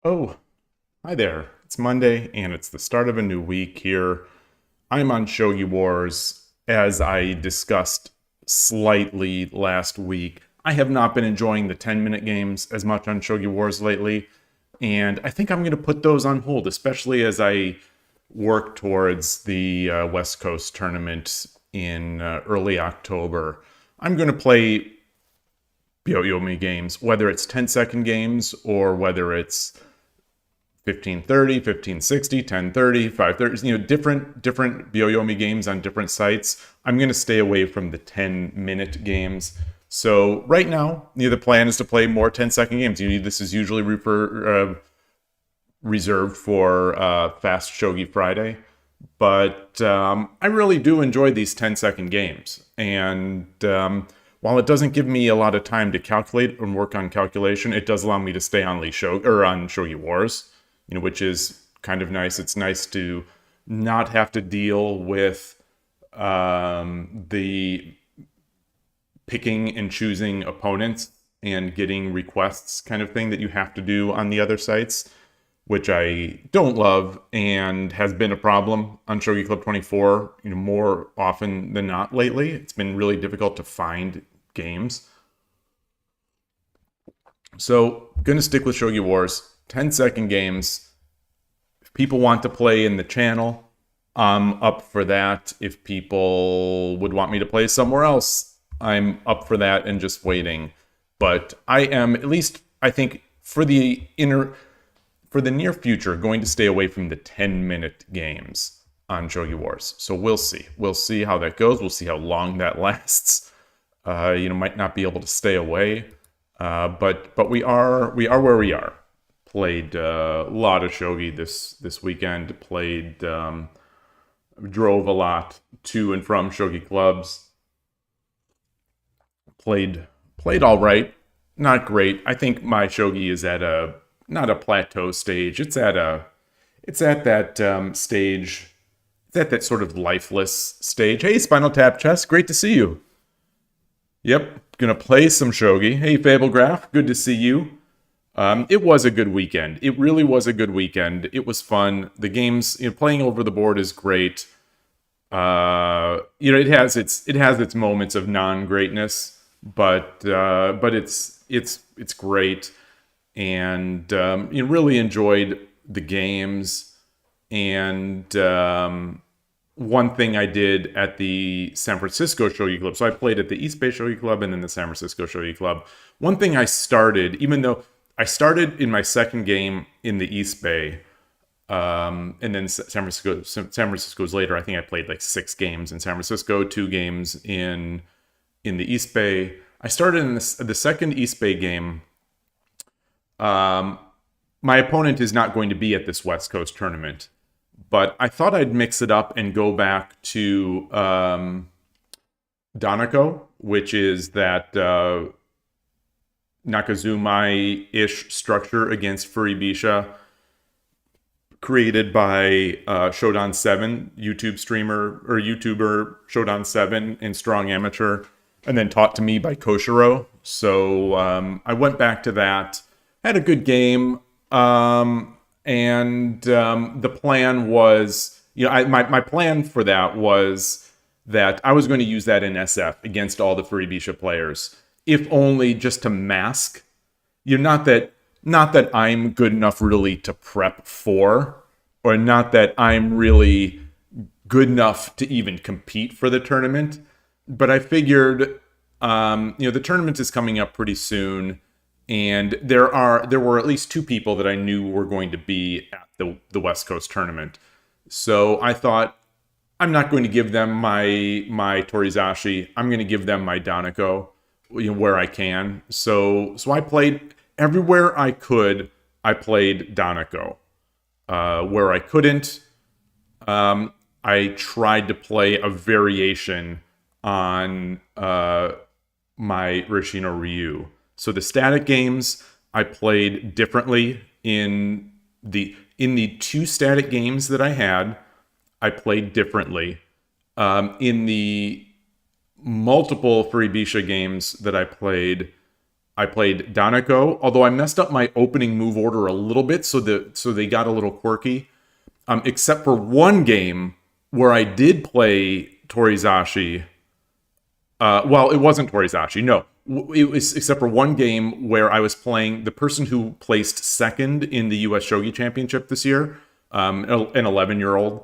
Oh, hi there. It's Monday and it's the start of a new week here. I'm on Shogi Wars. As I discussed slightly last week, I have not been enjoying the 10-minute games as much on Shogi Wars lately, and I think I'm going to put those on hold, especially as I work towards the West Coast tournament in early October. I'm going to play byoyomi games, whether it's 10-second games or whether it's 1530, 1560, 1030, 530, different byoyomi games on different sites. I'm going to stay away from the 10-minute games. So right now, the plan is to play more 10-second games. This is usually reserved for Fast Shogi Friday. But I really do enjoy these 10-second games. And while it doesn't give me a lot of time to calculate and work on calculation, it does allow me to stay on Shogi Wars, which is kind of nice. It's nice to not have to deal with the picking and choosing opponents and getting requests kind of thing that you have to do on the other sites, which I don't love and has been a problem on Shogi Club 24, more often than not lately. It's been really difficult to find games. So, gonna stick with Shogi Wars. 10-second games. If people want to play in the channel, I'm up for that. If people would want me to play somewhere else, I'm up for that and just waiting. But I am, at least, I think, for the near future, going to stay away from the 10-minute games on Shogi Wars. So we'll see. We'll see how that goes. We'll see how long that lasts. Might not be able to stay away. But we are where we are. Played a lot of shogi this weekend. Drove a lot to and from shogi clubs. Played all right, not great. I think my shogi is at not a plateau stage. It's at that stage. It's at that sort of lifeless stage. Hey, Spinal Tap Chess, great to see you. Yep, gonna play some shogi. Hey, Fablegraph, good to see you. It was a good weekend. It really was a good weekend. It was fun. The games, playing over the board is great. It has its moments of non-greatness, but it's great. And really enjoyed the games. And one thing I did at the San Francisco Shogi Club, so I played at the East Bay Shogi Club and then the San Francisco Shogi Club. One thing I started, even though I started in my second game in the East Bay, and then San Francisco's later. I think I played like 6 games in San Francisco, 2 games in the East Bay. I started in the second East Bay game. My opponent is not going to be at this West Coast tournament, but I thought I'd mix it up and go back to DarkNekros, which is that Nakazumi-ish structure against Furibisha, created by Shodan7, YouTuber Shodan7 and Strong Amateur, and then taught to me by Koshiro. So I went back to that, had a good game, and the plan was, my plan for that was that I was going to use that in SF against all the Furibisha players, if only just to mask, not that I'm good enough really to prep for, or not that I'm really good enough to even compete for the tournament. But I figured, the tournament is coming up pretty soon, and there were at least 2 people that I knew were going to be at the West Coast tournament. So I thought, I'm not going to give them my Torizashi. I'm going to give them my DarkNekros, where I can. So I played everywhere I could. I played DarkNekros. Where I couldn't, I tried to play a variation on my Rishino Ryu. So the static games I played differently. In the 2 static games that I had, I played differently. In the multiple Furibisha games that I played, I played Daneko, although I messed up my opening move order a little bit, so they got a little quirky. Except for one game where I did play Torizashi. Well, it wasn't Torizashi, no. It was except for one game where I was playing the person who placed second in the U.S. Shogi Championship this year, an 11-year-old.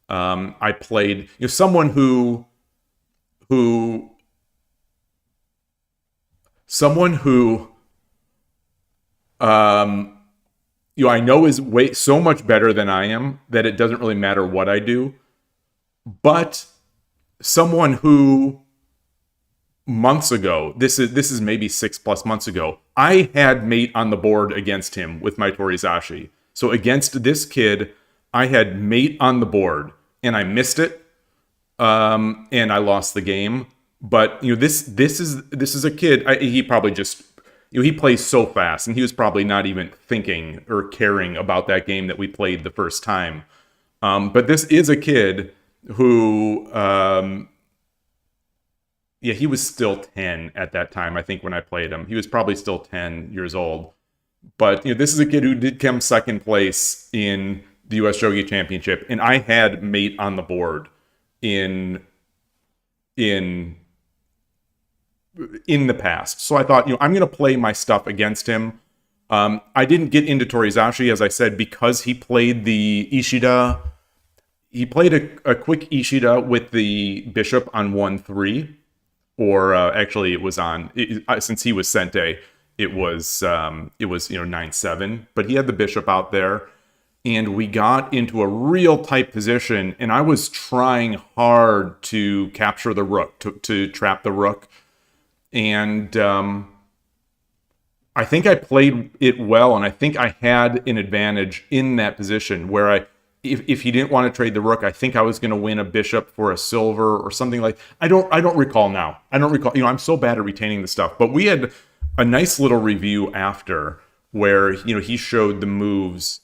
I played someone who I know is so much better than I am that it doesn't really matter what I do, but someone who months ago, this is maybe 6+ months ago, I had mate on the board against him with my Torizashi. So against this kid, I had mate on the board and I missed it, and I lost the game. But this is a kid. He probably just he plays so fast, and he was probably not even thinking or caring about that game that we played the first time. But this is a kid who, he was still 10 at that time. I think when I played him, he was probably still 10 years old. But this is a kid who did come second place in the U.S. Shogi Championship, and I had mate on the board in the past. So I thought, I'm going to play my stuff against him. I didn't get into Torizashi, as I said, because he played the Ishida. He played a quick Ishida with the bishop on 1-3, or actually it was on since he was Sente, it was 9-7. But he had the bishop out there, and we got into a real tight position, and I was trying hard to capture the rook, to trap the rook. And I think I played it well, and I think I had an advantage in that position where if he didn't want to trade the rook, I think I was going to win a bishop for a silver or something like. I don't recall now. I don't recall. I'm so bad at retaining the stuff. But we had a nice little review after where he showed the moves,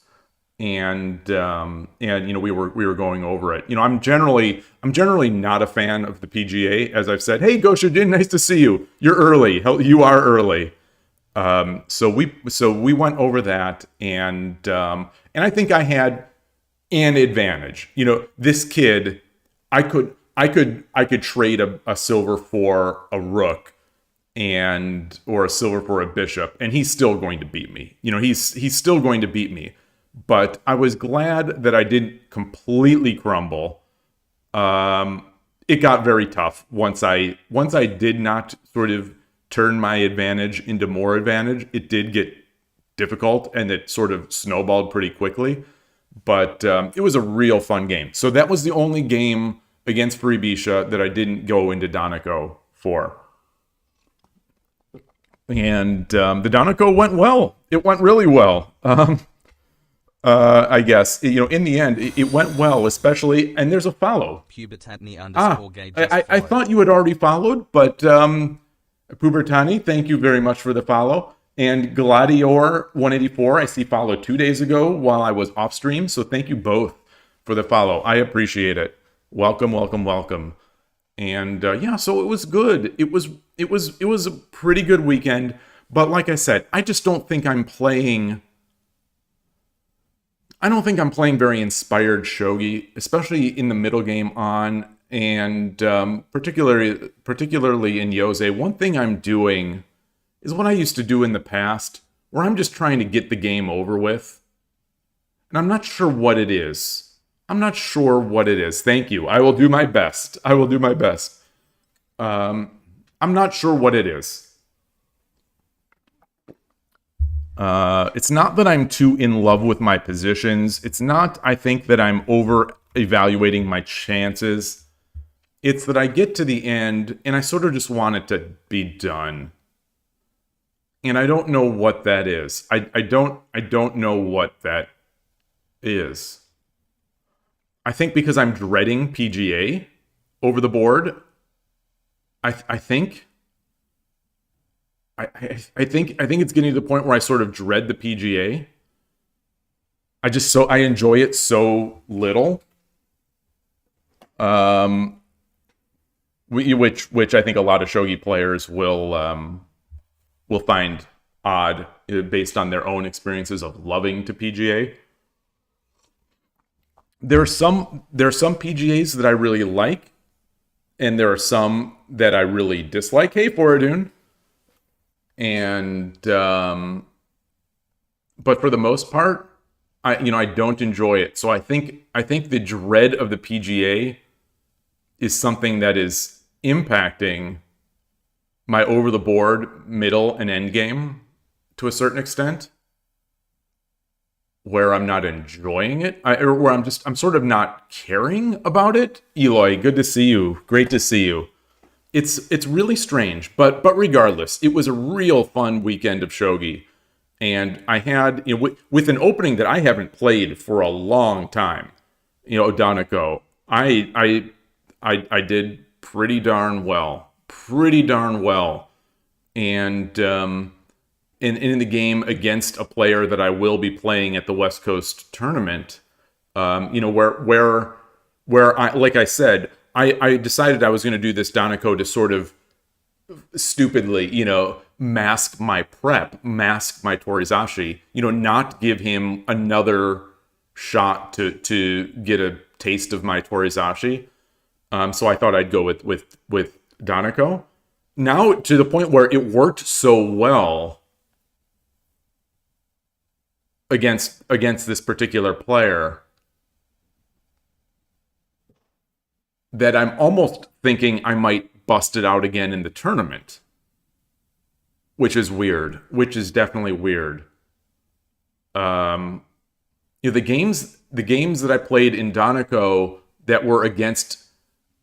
and we were going over it. I'm generally not a fan of the PGA, as I've said. Hey, Goshujin, nice to see you. You're early. You are early. So we went over that, and I think I had an advantage. This kid, I could trade a silver for a rook, or a silver for a bishop, and he's still going to beat me. He's still going to beat me. But I was glad that I didn't completely crumble. It got very tough once I did not sort of turn my advantage into more advantage. It did get difficult, and it sort of snowballed pretty quickly. But it was a real fun game. So that was the only game against Freebisha that I didn't go into Daneko for. And the Daneko went well. It went really well. I guess in the end it went well, especially, and there's a follow. I thought you had already followed, but Pubertani, thank you very much for the follow. And Gladior184, I see followed 2 days ago while I was off stream, so thank you both for the follow. I appreciate it. Welcome. And so it was good. It was a pretty good weekend, but like I said, I just don't think I'm playing very inspired shogi, especially in the middle game on, and particularly in Yose. One thing I'm doing is what I used to do in the past, where I'm just trying to get the game over with. And I'm not sure what it is. Thank you. I will do my best. I'm not sure what it is. It's not that I'm too in love with my positions. It's not, I think, that I'm over-evaluating my chances. It's that I get to the end, and I sort of just want it to be done. And I don't know what that is. I don't know what that is. I think because I'm dreading PGA over the board. I think it's getting to the point where I sort of dread the PGA. I enjoy it so little. Which I think a lot of shogi players will will find odd based on their own experiences of loving to PGA. There are some PGAs that I really like, and there are some that I really dislike. Hey, Foradun. And but for the most part, I don't enjoy it. So I think the dread of the PGA is something that is impacting my over-the-board middle and end game to a certain extent, where I'm not enjoying it, or where I'm sort of not caring about it. Yloigh, good to see you. Great to see you. It's really strange, but regardless, it was a real fun weekend of shogi, and I had with an opening that I haven't played for a long time. Daneko, I did pretty darn well, and in the game against a player that I will be playing at the West Coast tournament, where I, like I said, I decided I was going to do this Daneko to sort of stupidly, mask my prep, mask my Torizashi, not give him another shot to get a taste of my Torizashi. So I thought I'd go with Daneko. Now to the point where it worked so well against this particular player that I'm almost thinking I might bust it out again in the tournament, which is weird. Which is definitely weird. The games that I played in Daneko that were against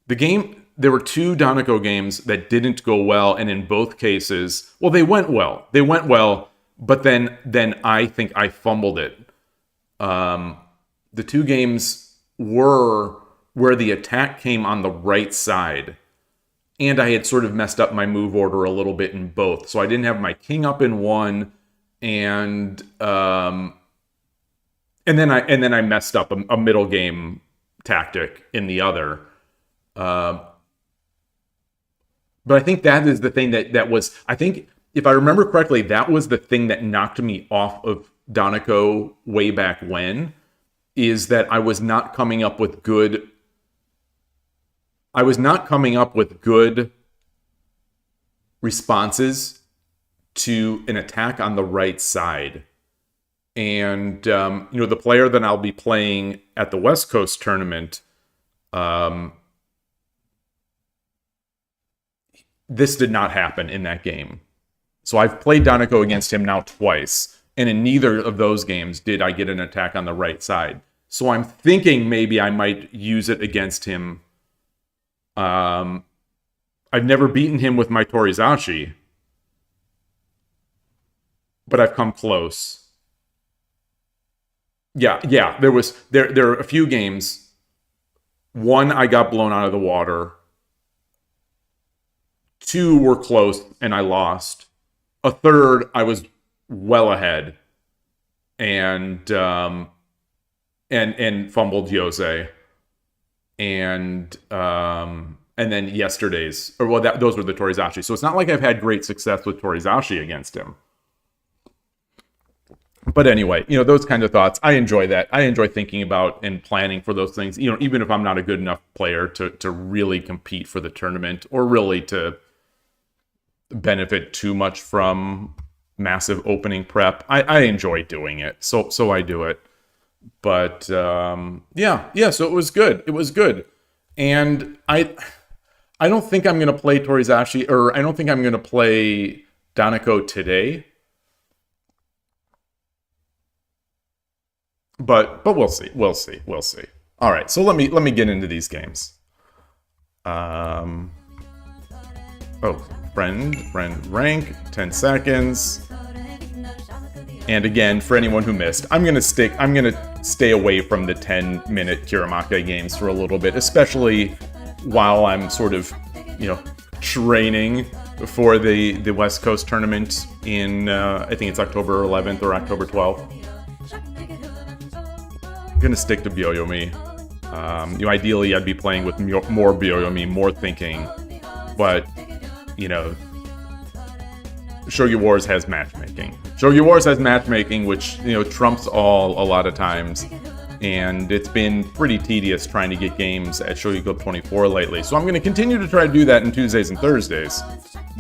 the game. There were 2 Daneko games that didn't go well, and in both cases, well, they went well. But then I think I fumbled it. The 2 games were where the attack came on the right side, and I had sort of messed up my move order a little bit in both. So I didn't have my king up in one, and then I messed up a middle game tactic in the other. But I think that is the thing that was, I think, if I remember correctly, that was the thing that knocked me off of Daneko way back when, is that I was not coming up with good responses to an attack on the right side. And, the player that I'll be playing at the West Coast tournament, this did not happen in that game. So I've played Daneko against him now twice, and in neither of those games did I get an attack on the right side. So I'm thinking maybe I might use it against him. I've never beaten him with my Torizashi, but I've come close. Yeah. There are a few games. One, I got blown out of the water. 2 were close and I lost. A third, I was well ahead and fumbled Jose. And then yesterday's, those were the Torizashi. So it's not like I've had great success with Torizashi against him. But anyway, those kind of thoughts, I enjoy that. I enjoy thinking about and planning for those things, even if I'm not a good enough player to really compete for the tournament or really to benefit too much from massive opening prep. I enjoy doing it. So I do it. But so it was good. And I don't think I'm going to play Torizashi, or I don't think I'm going to play Daneko today. But we'll see. All right, so let me get into these games. Friend rank, 10 seconds. And again, for anyone who missed, I'm gonna stay away from the 10-minute Kiramaka games for a little bit, especially while I'm sort of, training for the West Coast tournament in I think it's October 11th or October 12th. I'm gonna stick to byoyomi. Ideally, I'd be playing with more byoyomi, more thinking, but Shogi Wars has matchmaking. Shogi Wars has matchmaking, which, you know, trumps all a lot of times. And it's been pretty tedious trying to get games at Shogi Club 24 lately. So I'm going to continue to try to do that on Tuesdays and Thursdays.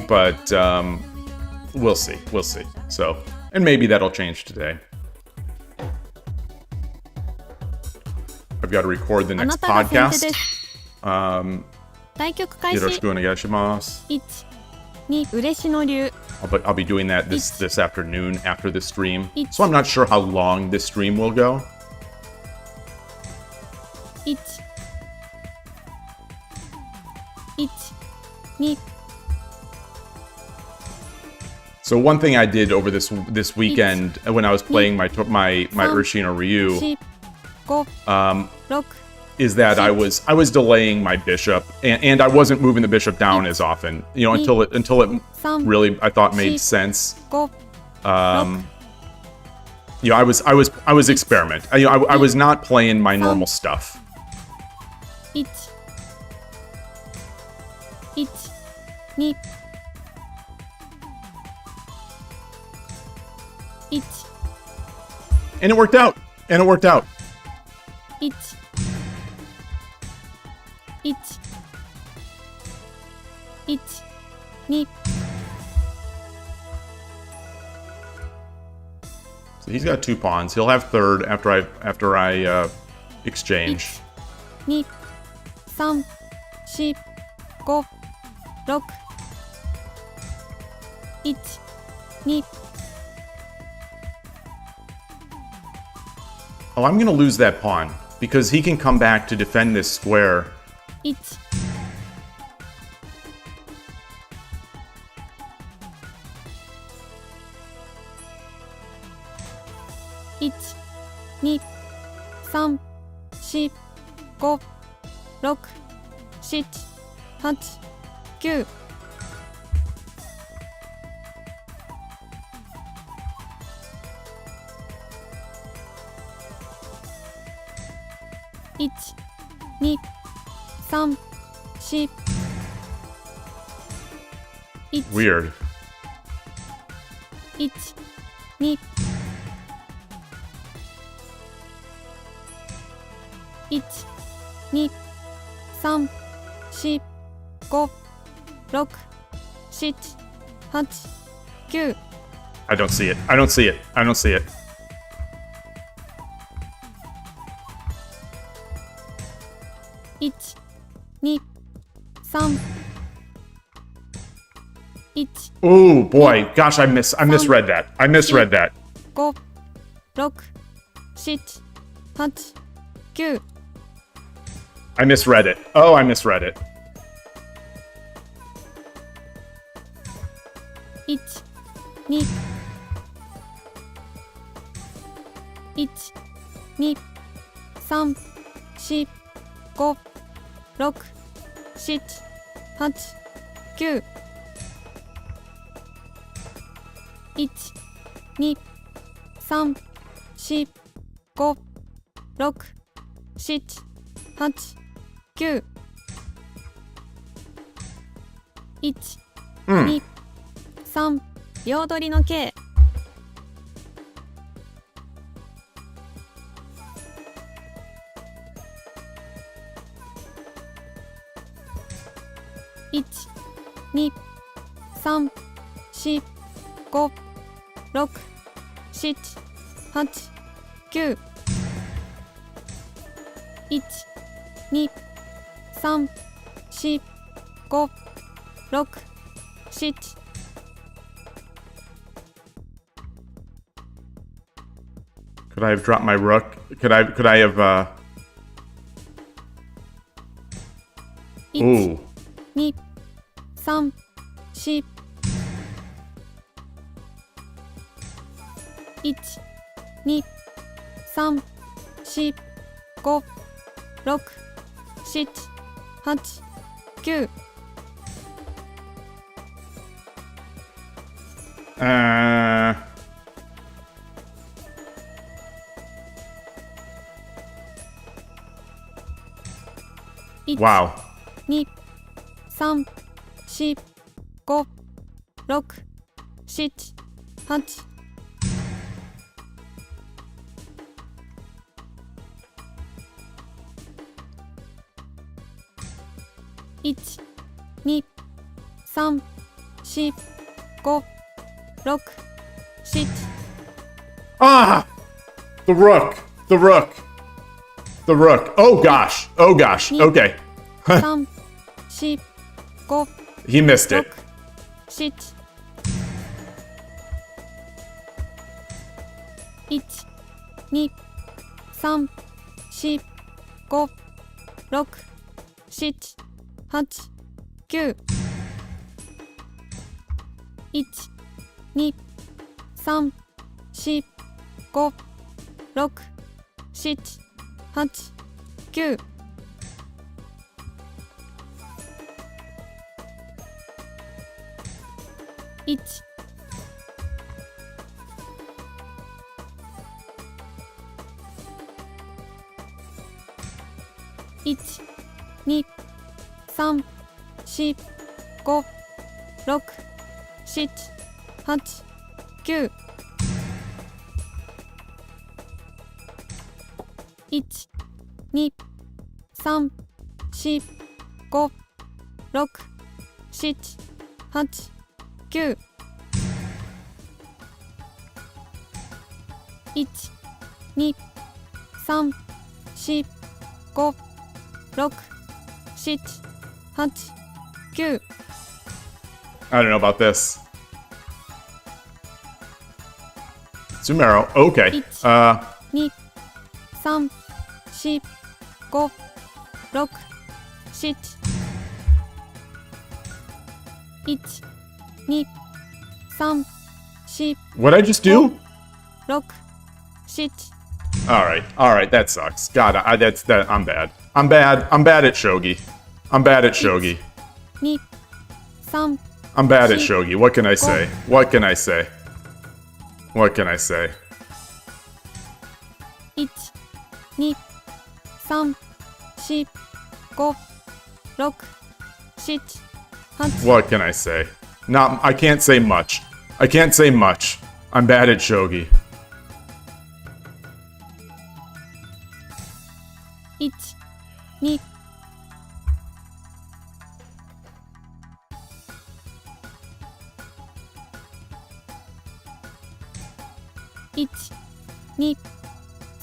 But we'll see. We'll see. So, and maybe that'll change today. I've got to record the next podcast. Yoroshiku onegaishimasu. I'll be doing that this afternoon after the stream. So I'm not sure how long this stream will go. So one thing I did over this weekend when I was playing my Urshino Ryu is that I was delaying my bishop and I wasn't moving the bishop down as often, you know, until it really, I thought, made sense. You know, I was experimenting. I was not playing my normal stuff. And it worked out. So he's got 2 pawns. He'll have third after I exchange. 1, 2, 3, 4, 5, 6, 1, 2. Oh, I'm gonna lose that pawn because he can come back to defend this square. 1, 2, 3, 4, 5, 6, 7, 8, 9. Weird. 1, 2. 1, 2, 3, 4, 5, 6, 7, 8, 9. I don't see it. I don't see it. 1, 2, 3, 1. Oh boy, gosh, I misread that. 5, 6, 7, 8, 9. I misread it. Oh, I misread it. 1, 2, 1, 2, 3, 4, 5, 6, 7, 8, 9. 1, 2, 3, 4, 5, 6, 7, 8, 9. 1、2、3、両取りの計。1、2、3、4、5、6、7、8、9。1、2、3、4、5、6、7。Could I have dropped my rook? Could I have Ooh. 2、3、4。1、2、3、4、5、6、7、8、9。Wow. 2、3、4、5、6、7、7 8 1 2 3 4 5 6 7 Ah! The rook! The rook! The rook. Oh gosh. Oh gosh. Okay. 3 4 5 He missed 6 it. 7 1 2 3 4 5 6 7 8 9 1 2 3 4 5 6 7 8 9 1 1 2 3 4 5 6 7 8 9 1 2 3 4 5 6 7 8 9 1 2 3 4 5 6 7 8 9 I don't know about this. Sumero. Okay. 2 3 4 5 6 7 1 2 3 4 What'd I just do? 6 7 All right, that sucks. God, I'm bad. I'm bad at Shogi. I'm bad at Shogi. 2 3 I'm bad at Shogi. What can I say? What can I say? What can I say? 1 2 3 4 5 6 7 8 What can I say? I can't say much. I can't say much. I'm bad at Shogi. 1 2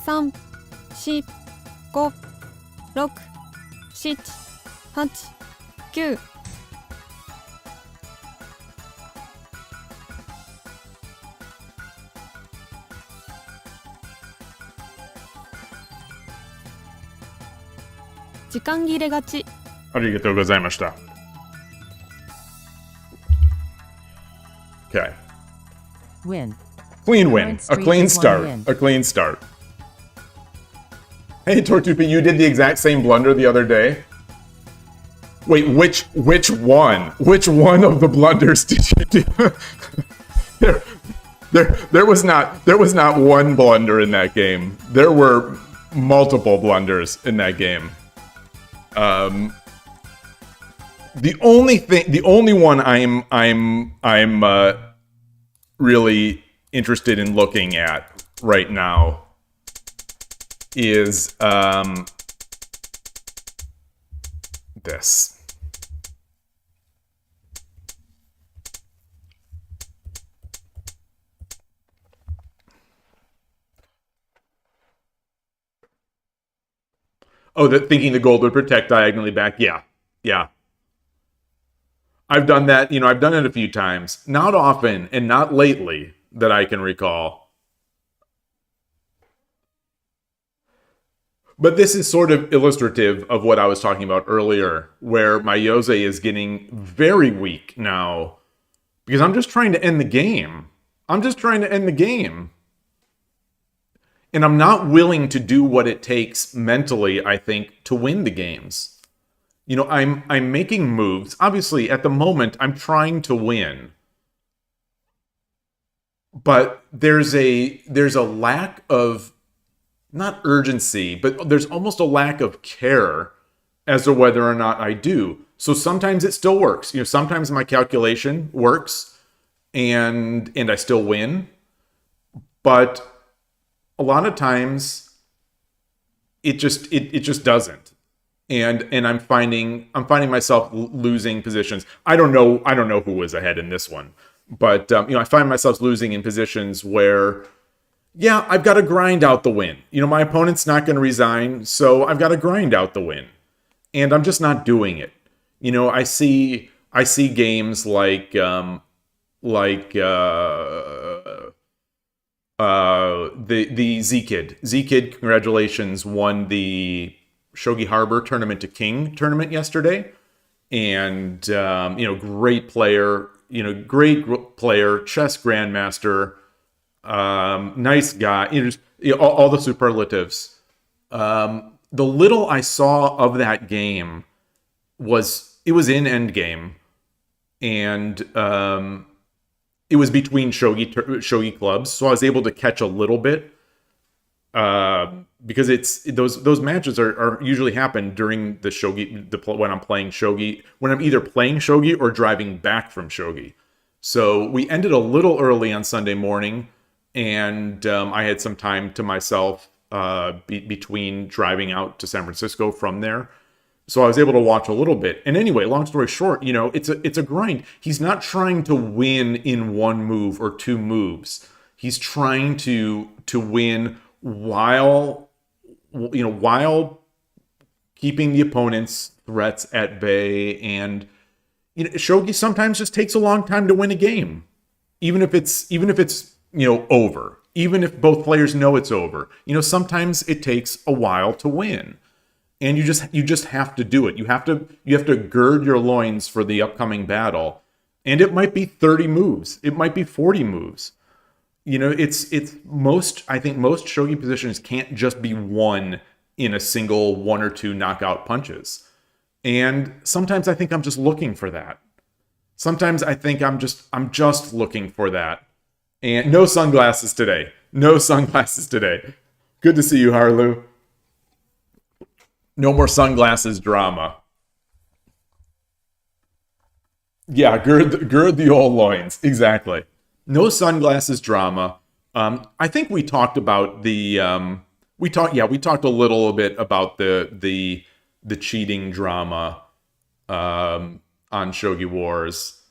1 2 3 4 5 6 7 8 9 時間切れがち。ありがとうございました. Okay. Win. Clean win. Current A streak clean is one start. win. A clean start. Hey, Tortupa, you did the exact same blunder the other day. Wait, which one? Which one of the blunders did you do? there was not one blunder in that game. There were multiple blunders in that game. The only one I'm really interested in looking at right now is this. Oh, thinking the gold would protect diagonally back. Yeah. I've done that. I've done it a few times. Not often, and not lately, that I can recall. But this is sort of illustrative of what I was talking about earlier, where my Yose is getting very weak now. Because I'm just trying to end the game. And I'm not willing to do what it takes mentally, I think, to win the games. I'm making moves. Obviously, at the moment, I'm trying to win. But there's a lack of, not urgency, but there's almost a lack of care as to whether or not I do. So sometimes it still works. Sometimes my calculation works, and I still win. But a lot of times it just doesn't. And I'm finding myself losing positions. I don't know who was ahead in this one, but I find myself losing in positions where, yeah, I've got to grind out the win. My opponent's not going to resign, so I've got to grind out the win, and I'm just not doing it. I see games like the Z Kid, congratulations, won the Shogi Harbor Tournament to King tournament yesterday, and great player, chess grandmaster, nice guy, all the superlatives. The little I saw of that game was in endgame, and it was between shogi clubs, so I was able to catch a little bit. Because it's those matches are usually happen during the shogi, when I'm playing shogi, when I'm either playing shogi or driving back from shogi. So we ended a little early on Sunday morning, and I had some time to myself between driving out to San Francisco from there. So I was able to watch a little bit. And anyway, long story short, it's a grind. He's not trying to win in one move or two moves. He's trying to win while keeping the opponent's threats at bay. And shogi sometimes just takes a long time to win a game, even if it's over, even if both players know it's over. Sometimes it takes a while to win, and you just have to do it. You have to gird your loins for the upcoming battle, and it might be 30 moves, it might be 40 moves. I think most shogi positions can't just be won in a single one or two knockout punches. And sometimes I think I'm just looking for that. Sometimes I think I'm just looking for that. And no sunglasses today. No sunglasses today. Good to see you, Harlu. No more sunglasses drama. Yeah, gird the old loins. Exactly. No sunglasses drama. I think we talked about we talked a little bit about the cheating drama on Shogi Wars.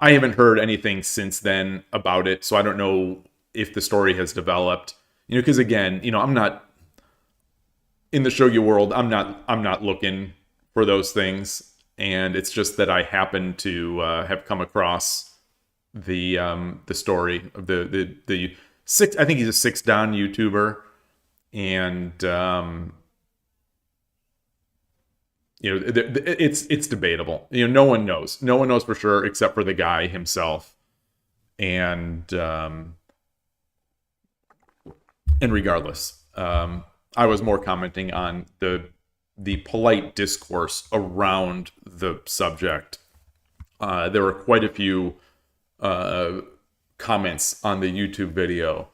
I haven't heard anything since then about it, so I don't know if the story has developed. Because again, I'm not in the Shogi world. I'm not looking for those things, and it's just that I happen to have come across the story of the six. I think he's a 6-dan YouTuber, and it's debatable. No one knows for sure except for the guy himself, and regardless, I was more commenting on the polite discourse around the subject. There were quite a few comments on the YouTube video,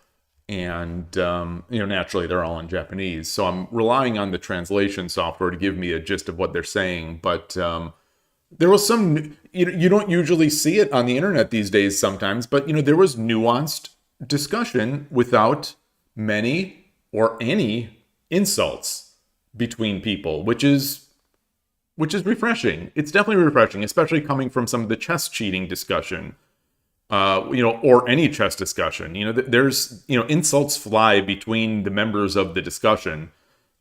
and naturally they're all in Japanese, so I'm relying on the translation software to give me a gist of what they're saying. But there was some, you don't usually see it on the internet these days sometimes, but there was nuanced discussion without many or any insults between people, which is refreshing. It's definitely refreshing, especially coming from some of the chess cheating discussion. Or any chess discussion. There's, insults fly between the members of the discussion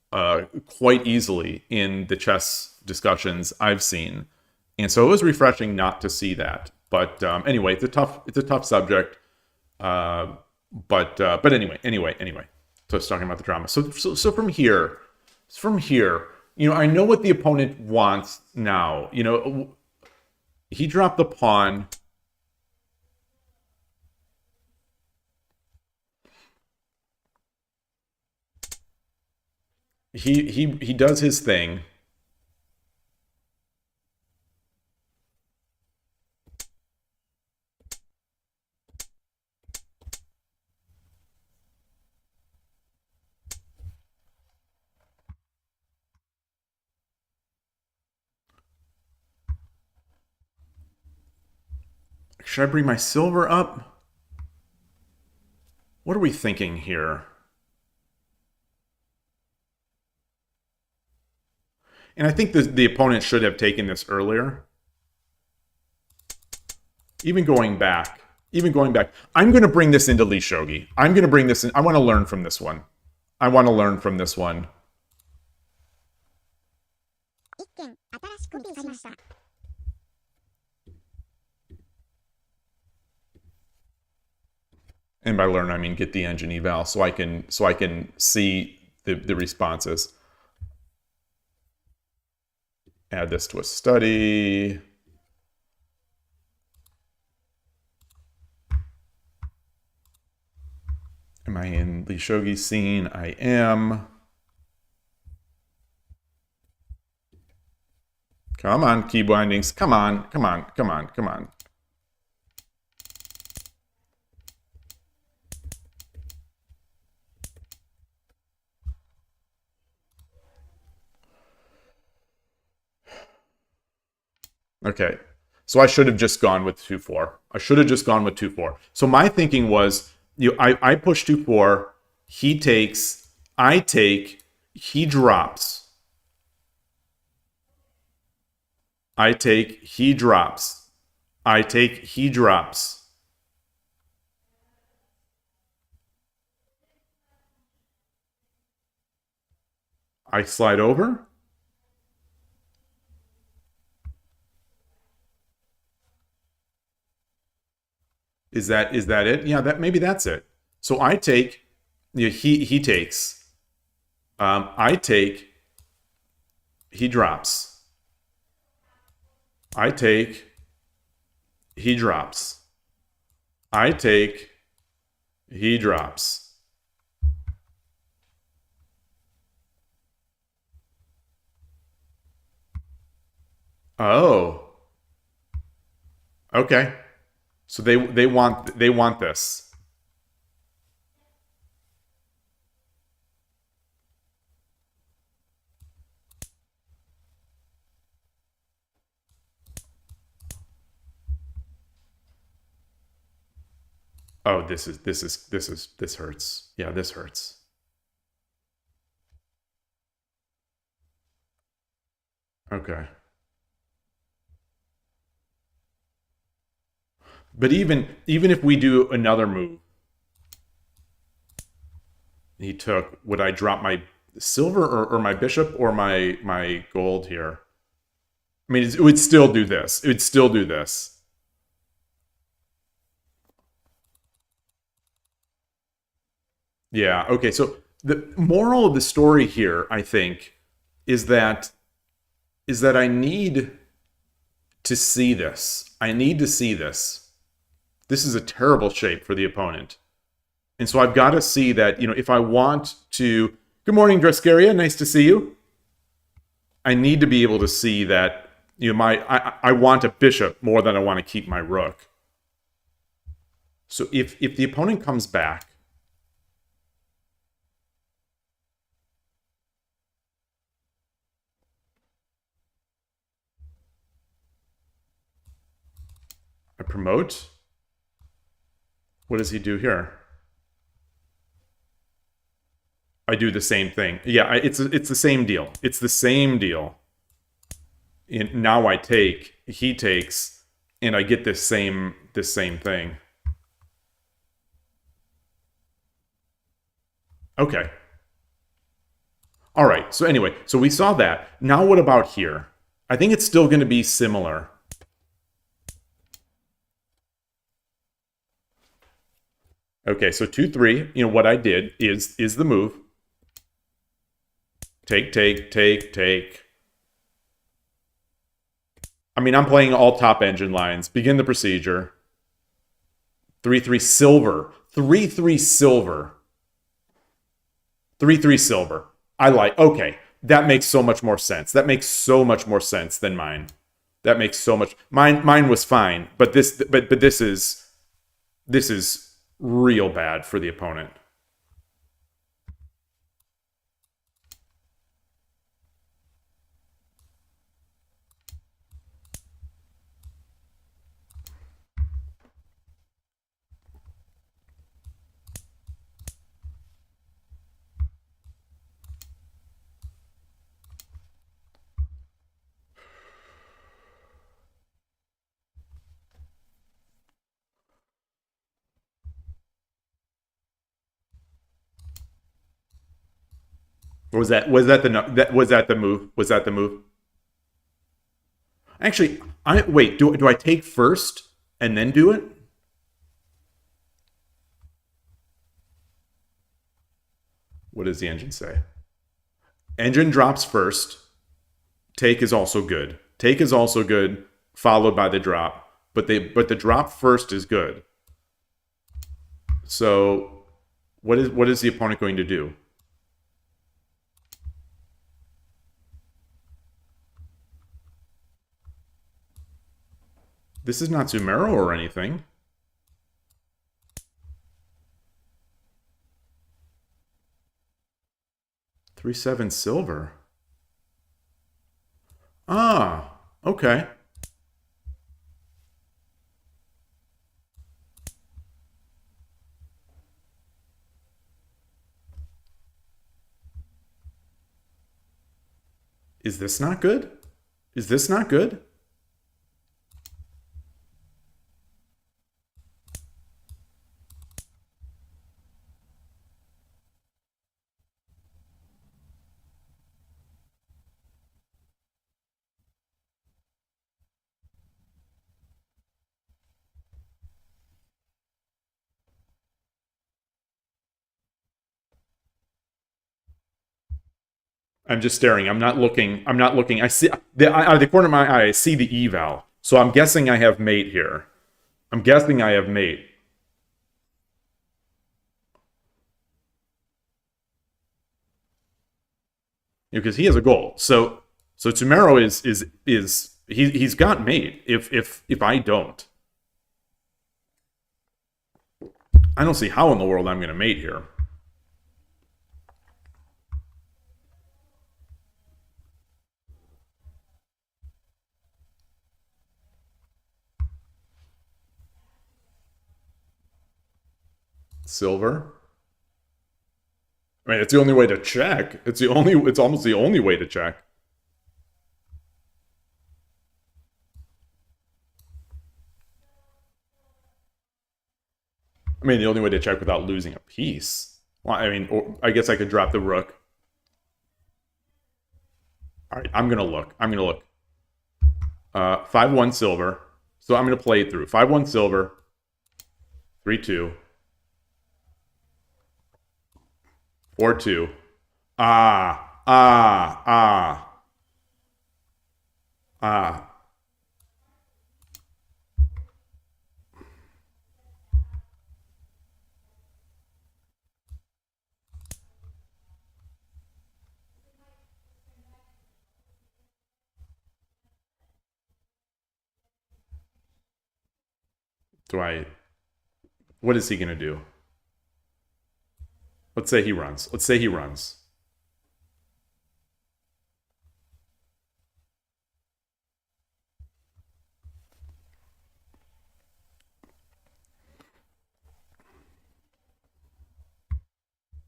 quite easily in the chess discussions I've seen. And so it was refreshing not to see that. But anyway, it's a tough subject. But anyway. So it's talking about the drama. So from here, I know what the opponent wants now. He dropped the pawn. He does his thing. Should I bring my silver up? What are we thinking here? And I think the opponent should have taken this earlier. Even going back. I'm going to bring this into Lee Shogi. I'm going to bring this in. I want to learn from this one. Am And by learn, I mean get the engine eval so I can see the responses. Add this to a study. Am I in the Shogi scene? I am. Come on, key bindings. Come on. Okay. So I should have just gone with 2-4. So my thinking was, I push 2-4, he takes, I take, he drops. I take, he drops. I take, he drops. I slide over. Is that it? Yeah, maybe that's it. So I take, he takes. I take, he drops. I take, he drops. I take, he drops. Oh. Okay. So they want this. Oh, this hurts. Yeah, this hurts. Okay. But even if we do another move, he took, would I drop my silver or my bishop or my gold here? I mean, it would still do this. It would still do this. Yeah, okay. So the moral of the story here, I think, is that I need to see this. I need to see this. This is a terrible shape for the opponent. And so I've got to see that, if I want to... Good morning, Drescaria. Nice to see you. I need to be able to see that, I want a bishop more than I want to keep my rook. So if the opponent comes back, I promote. What does he do here? I do the same thing. Yeah, it's the same deal. It's the same deal. And now I take, he takes, and I get this same thing. Okay. All right. So anyway, so we saw that. Now what about here? I think it's still going to be similar. Okay, so 2-3, what I did is the move. Take. I mean, I'm playing all top engine lines. Begin the procedure. 3-3 silver. 3-3 silver. 3-3 silver. I like, okay, that makes so much more sense. That makes so much more sense than mine. That makes so much, mine was fine, but this is real bad for the opponent. Was that the move? Was that the move? Actually, wait. Do I take first and then do it? What does the engine say? Engine drops first. Take is also good. Take is also good, followed by the drop. But the drop first is good. So what is the opponent going to do? This is not Sumero or anything. $3-7 silver. Ah, okay. Is this not good? Is this not good? I'm just staring. I'm not looking. I see out of the corner of my eye, I see the eval. So I'm guessing I have mate here. I'm guessing I have mate. Because he has a goal. So Sumero he's got mate if I don't. I don't see how in the world I'm gonna mate here. Silver. I mean, it's the only way to check. It's almost the only way to check. I mean, the only way to check without losing a piece. Well, I mean, I guess I could drop the rook. All right, I'm gonna look. 5-1 silver. So I'm gonna play it through. 5-1 silver. 3-2. 4-2. What is he gonna do? Let's say he runs.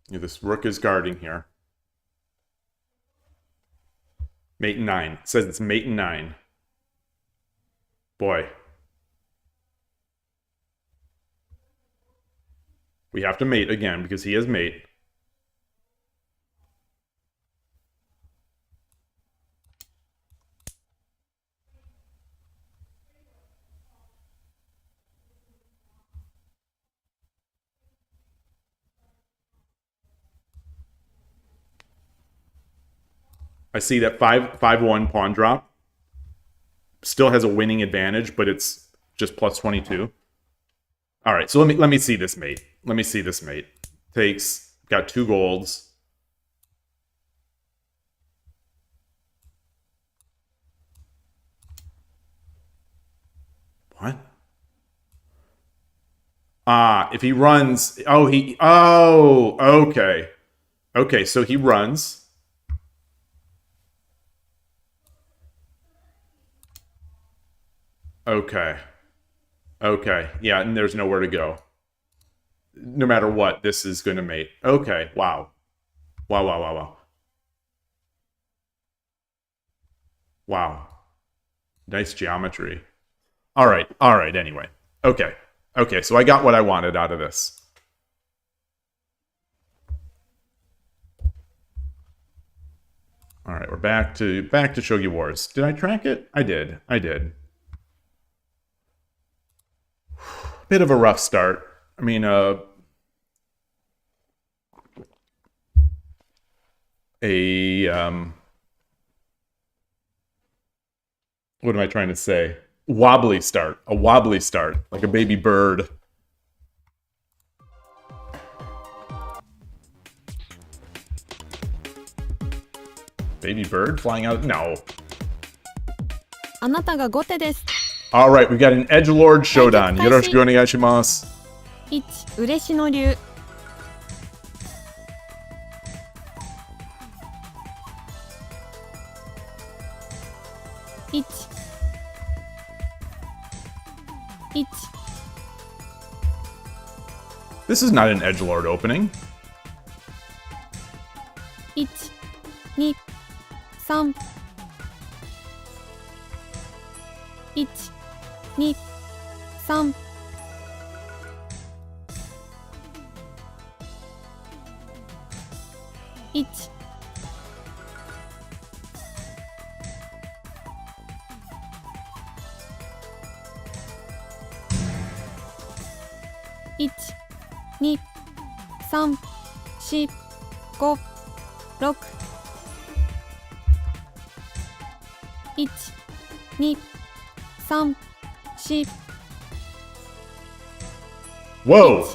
Yeah, this rook is guarding here. Mate 9. It says it's mate 9. Boy. We have to mate again because he has mate. I see that 5-1 pawn drop still has a winning advantage, but it's just plus 22. All right, so let me see this mate. Takes, got 2 golds. What? If he runs, okay. Okay, so he runs. Okay. Yeah, and there's nowhere to go. No matter what, this is going to mate. Okay, wow. Wow. Nice geometry. All right, anyway. Okay, so I got what I wanted out of this. back to Shogi Wars. Did I track it? I did. Bit of a rough start. I mean, what am I trying to say? Wobbly start. A wobbly start, like a baby bird. Baby bird flying out? No. あなたが後手です。 All right, we got an edgelord showdown. よろしくお願いします。1、嬉しの竜。1、1、 This is not an edgelord opening. 1、2、3、1、2、3、1、1、2、3、4、5、6、1、2、3、4、Whoa!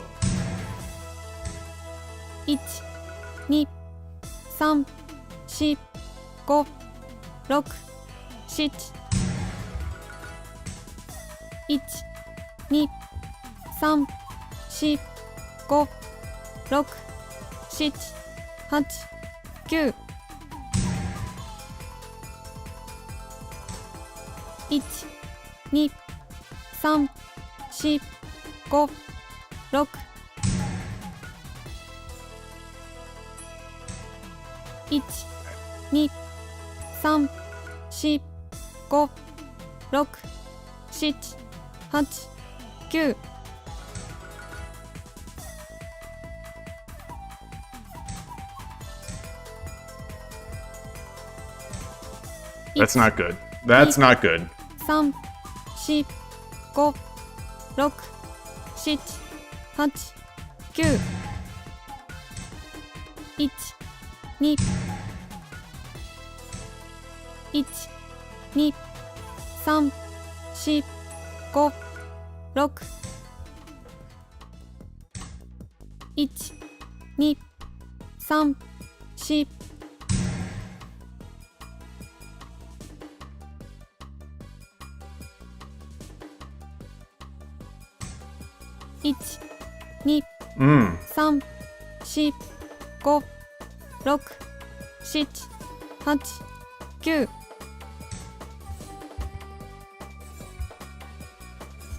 1、2、3、4、5、6、7、1、2、3、4、5、6、7、8、9、1、2、3、4、5、6、1、2、3、4、5、6、7、8、9、That's not good. That's not good. 3、4、5、6、7、8、9、1、2、1、2、3、4、5、6、1、2、3、4、1、2、3、4、5、6、7、8、9、1、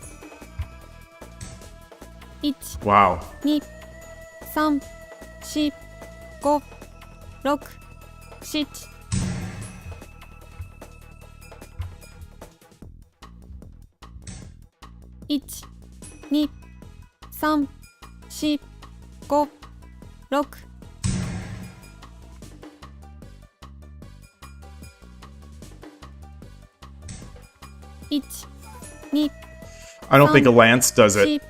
Wow. 2、3、4、5、6、7、1、2、3、4、5、6、1、2、 I don't think a lance does it.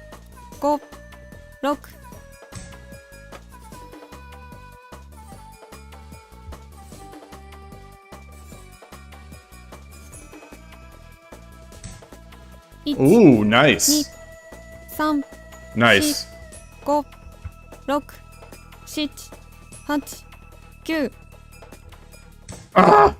4、5、6、Ooh, nice. 3、 Nice. 5、6、7、8、9、 Ah!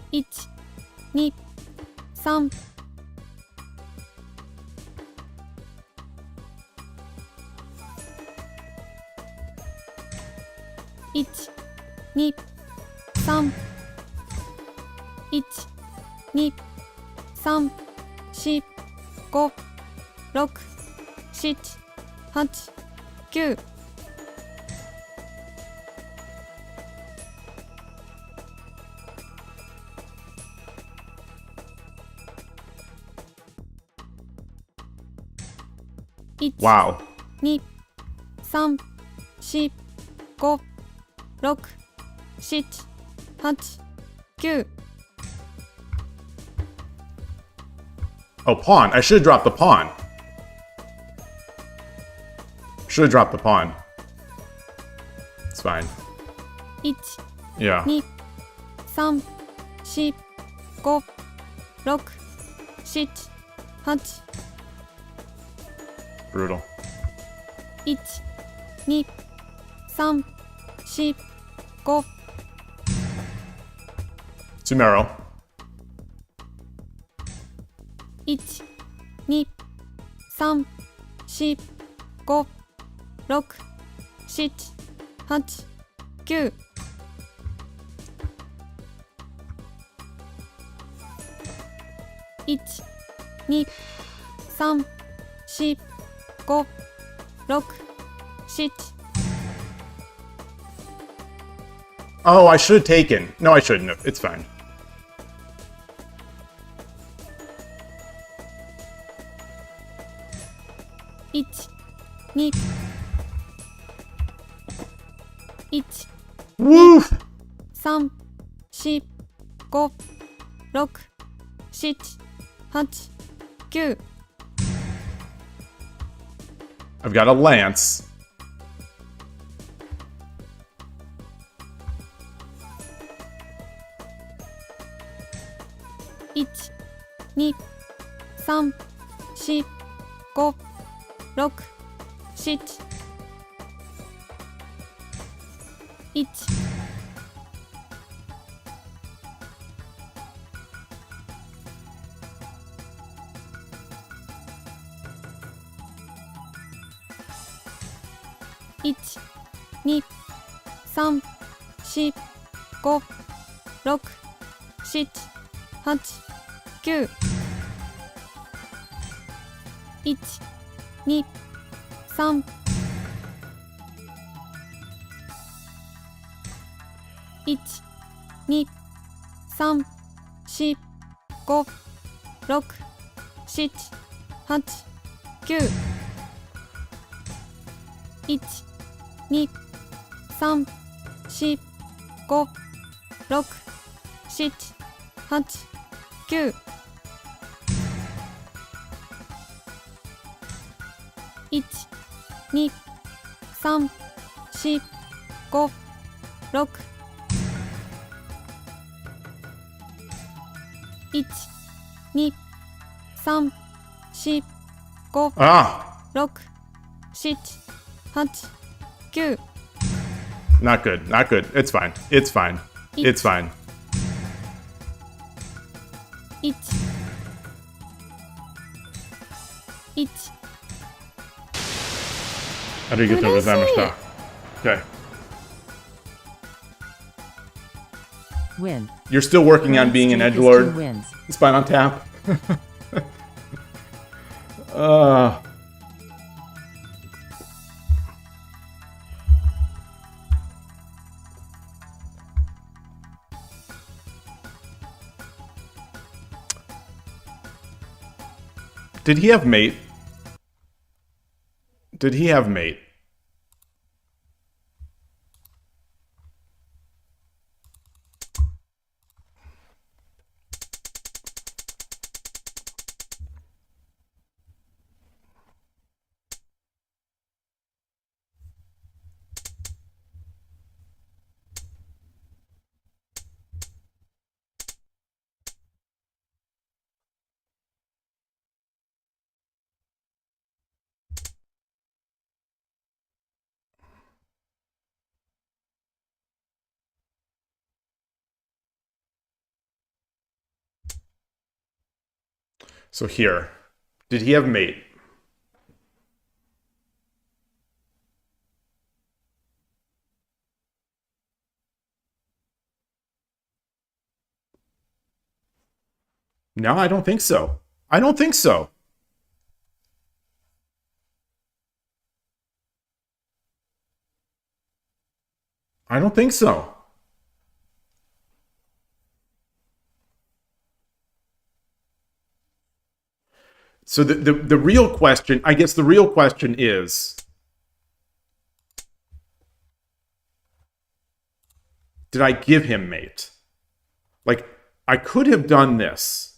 1、2、3、1、2、3、1、2、3、4、5、6、7、8、9、1、 Wow. 2、3、4、5、6、7、8、9。 Oh, pawn. I should have dropped the pawn. Should have dropped the pawn. It's fine. 1、 Yeah. 2、3、4、5、6、7、8。 Brutal. 1、2、3、4、5。 Sumero. 1、2、3、4、5、6、7、8、9。 1、2、3、4、5、6、7。 Oh, I should have taken. No, I shouldn't have. It's fine. 1、2、1、 Woof! 3、4、5、6、7、8、9。 I've got a lance. 1、2、3、4、5、6、7。 1、 1、2、3、4、5、6、7、8、9。 1、2、3、1、2、3、4、5、6、7、8、9。 1、2、3、4、5、6、7、8、9。 1、2、3、4、5、6。 1、2、3、4、5、 Ah! 6、7、8、9。 Not good. Not good. It's fine. It's fine. It's fine. 1、1。 ありがとうございました。Okay. Win. You're still working on being an Streak is edgelord. 2 wins. Spine on tap. Did he have mate? Did he have mate? So here, did he have mate? No, I don't think so. I don't think so. I don't think so. So the real question, I guess the real question is, did I give him mate? Like, I could have done this.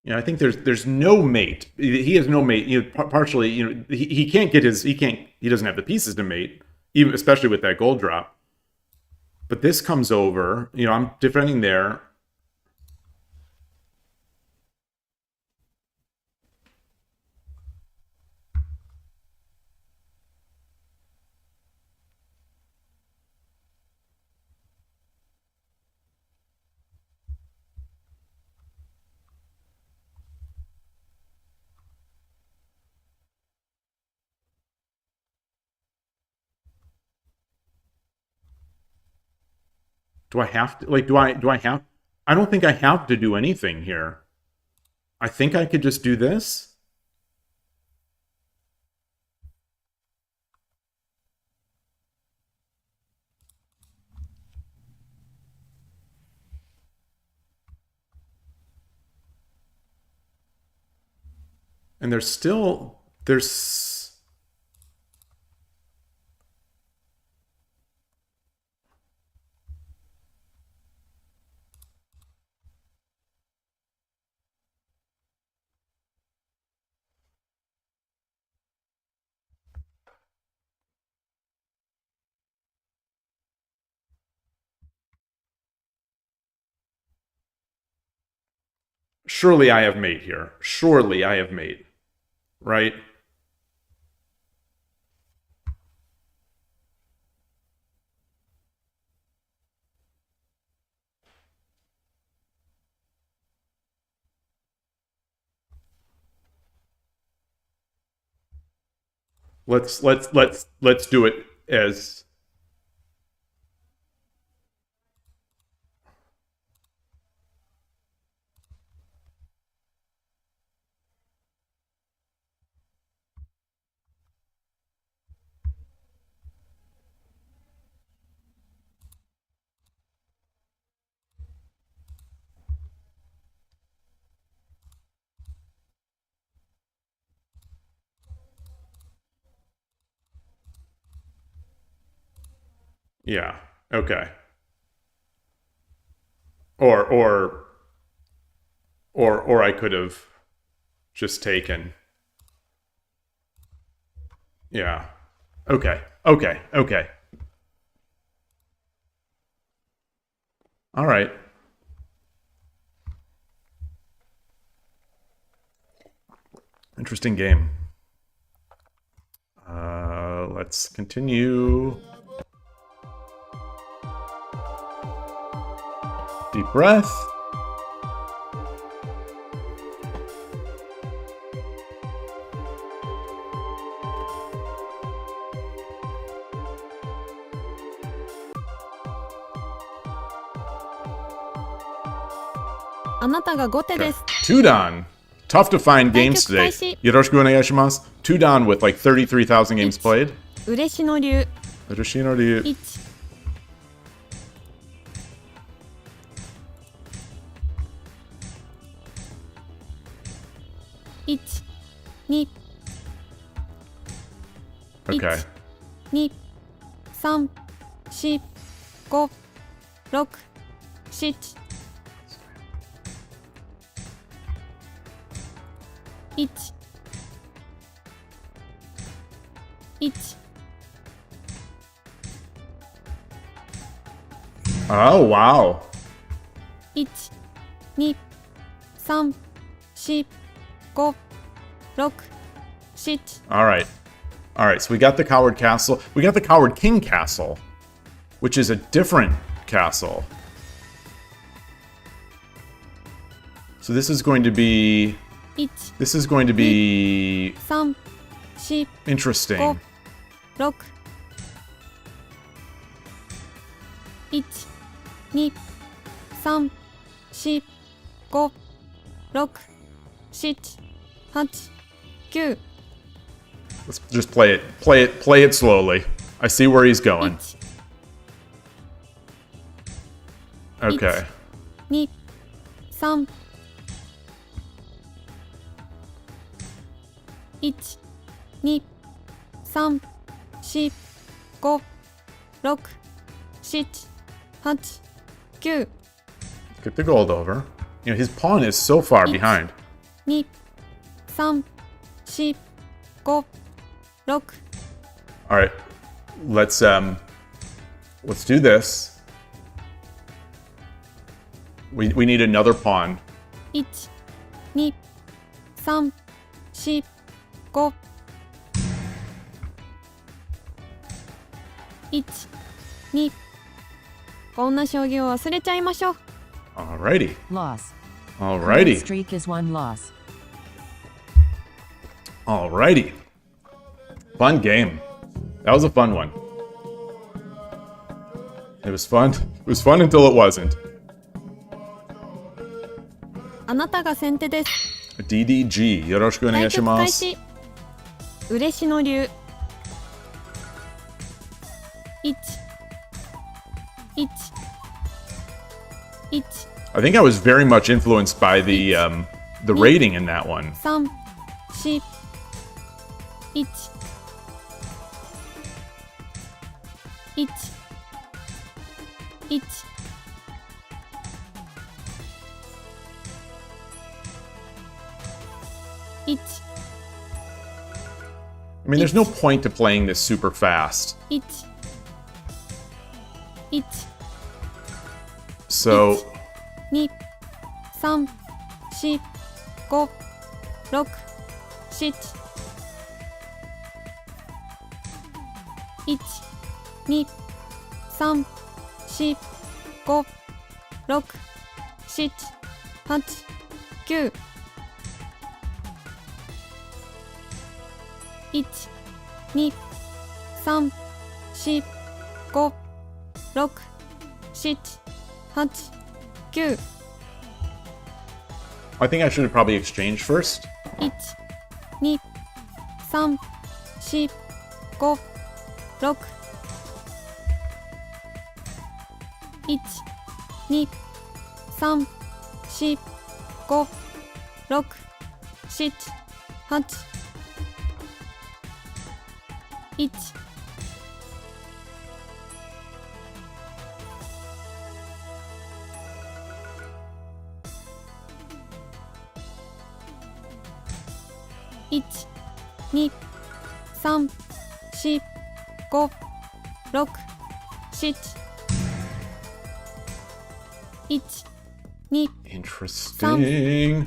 You know, I think there's no mate. He has no mate. You know, partially, you know, he can't get his he doesn't have the pieces to mate, even especially with that gold drop. But this comes over. You know, I'm defending there. Do I have to, like, do I have, I don't think I have to do anything here. I think I could just do this. And there's surely I have mate here. Surely I have mate. Right? Let's do it as yeah. Okay. Or I could have just taken. Yeah. Okay. Okay. Okay. All right. Interesting game. Let's continue. Deep breath. Tudan. Tough to find games today. Yoroshiku onegaishimasu. Tudan with like 33,000 games played. Ureshi no ryu. 1 2 Okay. 2 3 4 5 6 7 1 1 Oh, wow. 1、2、3、4、5、6、7。 All right. All right, so we got the Coward Castle. We got the Coward King Castle, which is a different castle. So this is going to be... 1、 This is going to be 3、4、 interesting. 5、6。1、2、3、4、5、6、7、8、9。 Let's just play it. Play it slowly. I see where he's going. 1、 Okay. 2、3、1、2、3、4、5、6、7、8、9。 Get the gold over. You know, his pawn is so far behind. 2、3、4、5、6。 All right. Let's do this. We need another pawn. 1、2、3、4、5。1、2。こんな将棋を忘れちゃいましょう。 Alrighty. Loss. Alrighty. Streak is 1 loss. Alrighty. Fun game. That was a fun one. It was fun. It was fun until it wasn't. あなたが先手です。 DDG. よろしくお願いし対決ます。開始。嬉野流。1、1、1、 I think I was very much influenced by the rating in that one. 3、4、1、1、1、1、 I mean, there's no point to playing this super fast. 1、1、 So, 2、3、4、5、6、7、1、2、3、4、5、6、7、8、9。1、2、3、4、5、6、7、8、9。 I think I should have probably exchanged first. 1、2、3、4、5、6。1、2、3、4、5、6、7、8。1、1、2、3、4、5、6、7。1、2、Interesting.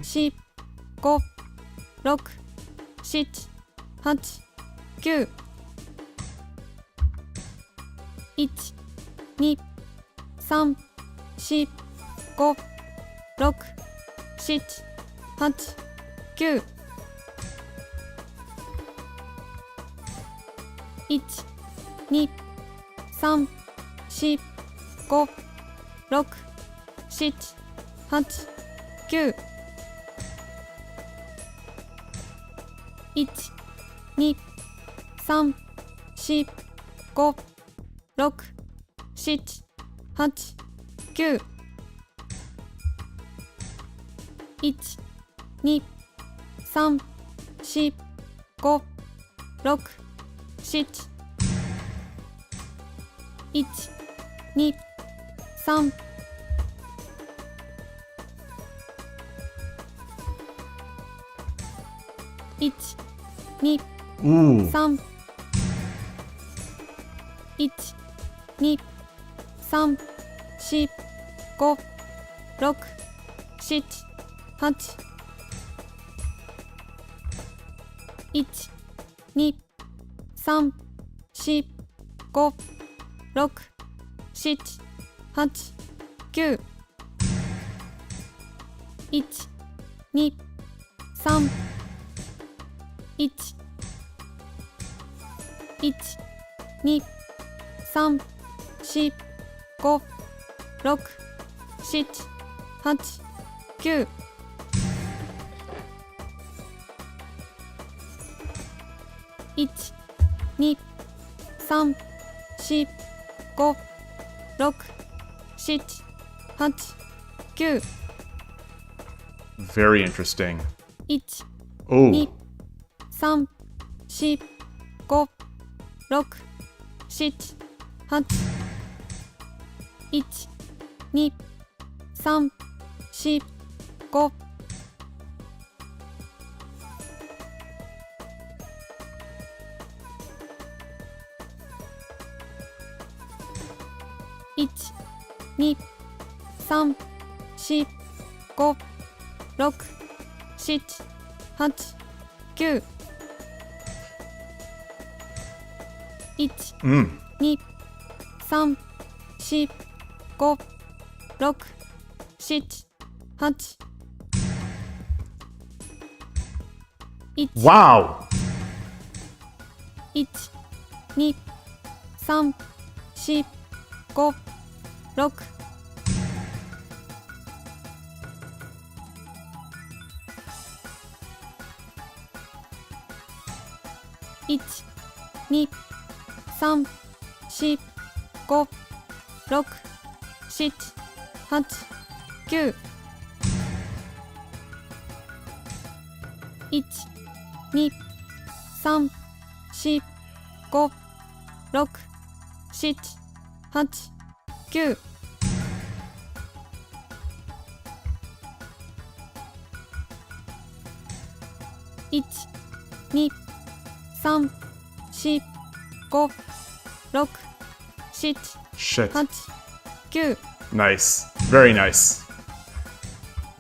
4、5、6、7、8、9。1、2、3、4、5、6、7、8、9。1、2、3、4、5、6、7、8、9。1、2、3、4、5、6、7、8、9。1、2、3、4、5、6、7。1、2、3。1、2、Ooh. 3。1、2、3、4、5、6、7、8、1、2、3、4、5、6、7、8、9、1、2、3、1、1、2、3、4、5、6、7、8、9、1、2、3、4、5、6、7、8、9。Very interesting. 1、Oh, 2、3、4、5、6、7、8、1、2、3、4、5、1、2、3、4、5、6、7、8、9。1、2、3、4、5、6、7、8。wow. 1、2、3、4、5、6。1、2、3、4、5、6、7、8、9。1、2、3、4、5、6、7、8、9。1、2、3、4、5、6、7、Shit. 8、9。Nice. Very nice.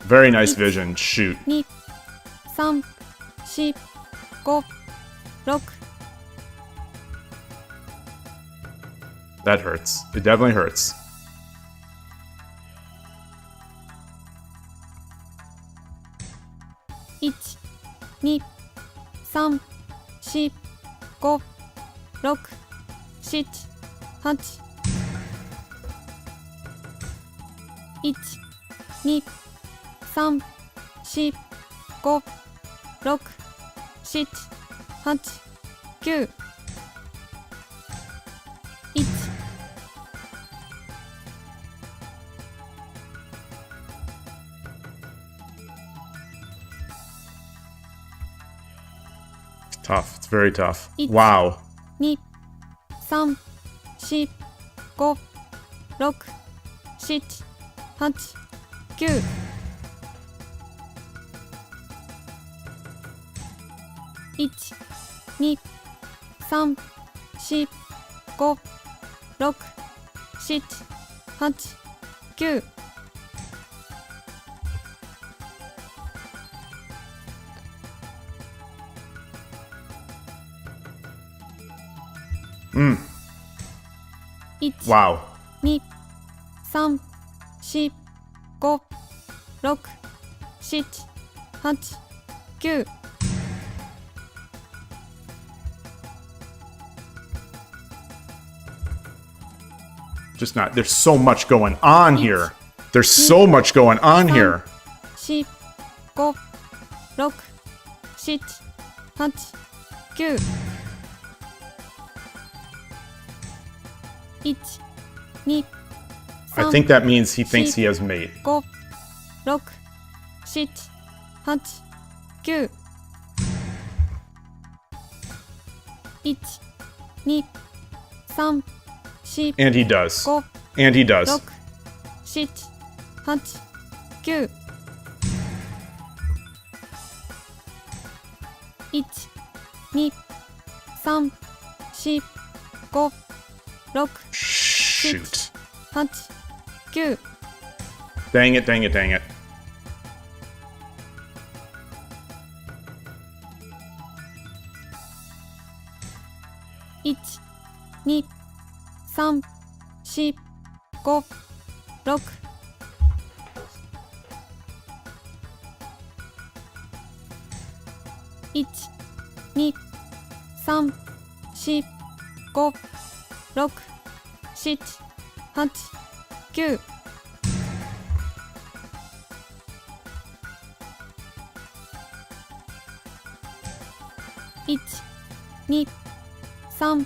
Very nice vision. Shoot. 2、3、4、5、6。That hurts. It definitely hurts. 1、2、3、4、5、6、7、8。1、2、3、4、5、6、7、8、9。1、Tough. It's very tough. It's- Wow. 2、3、4、5、6、7、8、9。1、2、3、4、5、6、7、8、9。1、 Wow. 2、3、4、5、6、7、8、9。Just not. There's so much going on here. There's so much going on here. 4、5、6、7、8、9。1、2、I 3、 think that means he thinks he has mate. 5、6、7、8、9。1、2、3、4、 And he does. 5、 And he does. 6、7、8、9。1、2、3、4、5、6、Shoot. 8、9 Dang it, dang it, dang it. 1 2 3 4 5 6 1 2 3 4 5 6 7 8 9 1 2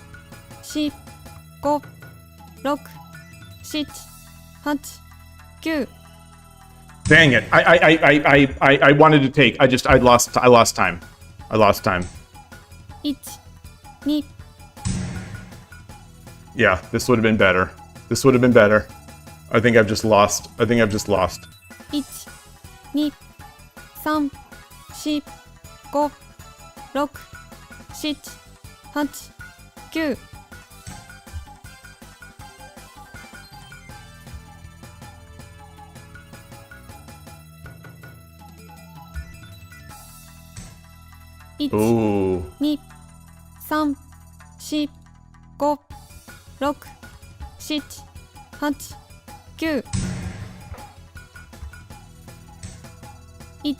3 4 5 6 7 8 9 Dang it. I wanted to take. I lost time. I lost time. 1 2 Yeah, this would have been better. This would have been better. I think I've just lost. 1 2 3 4 5 6 7 8 9 1 Ooh. 2 3 4 5 6 7 8 9 1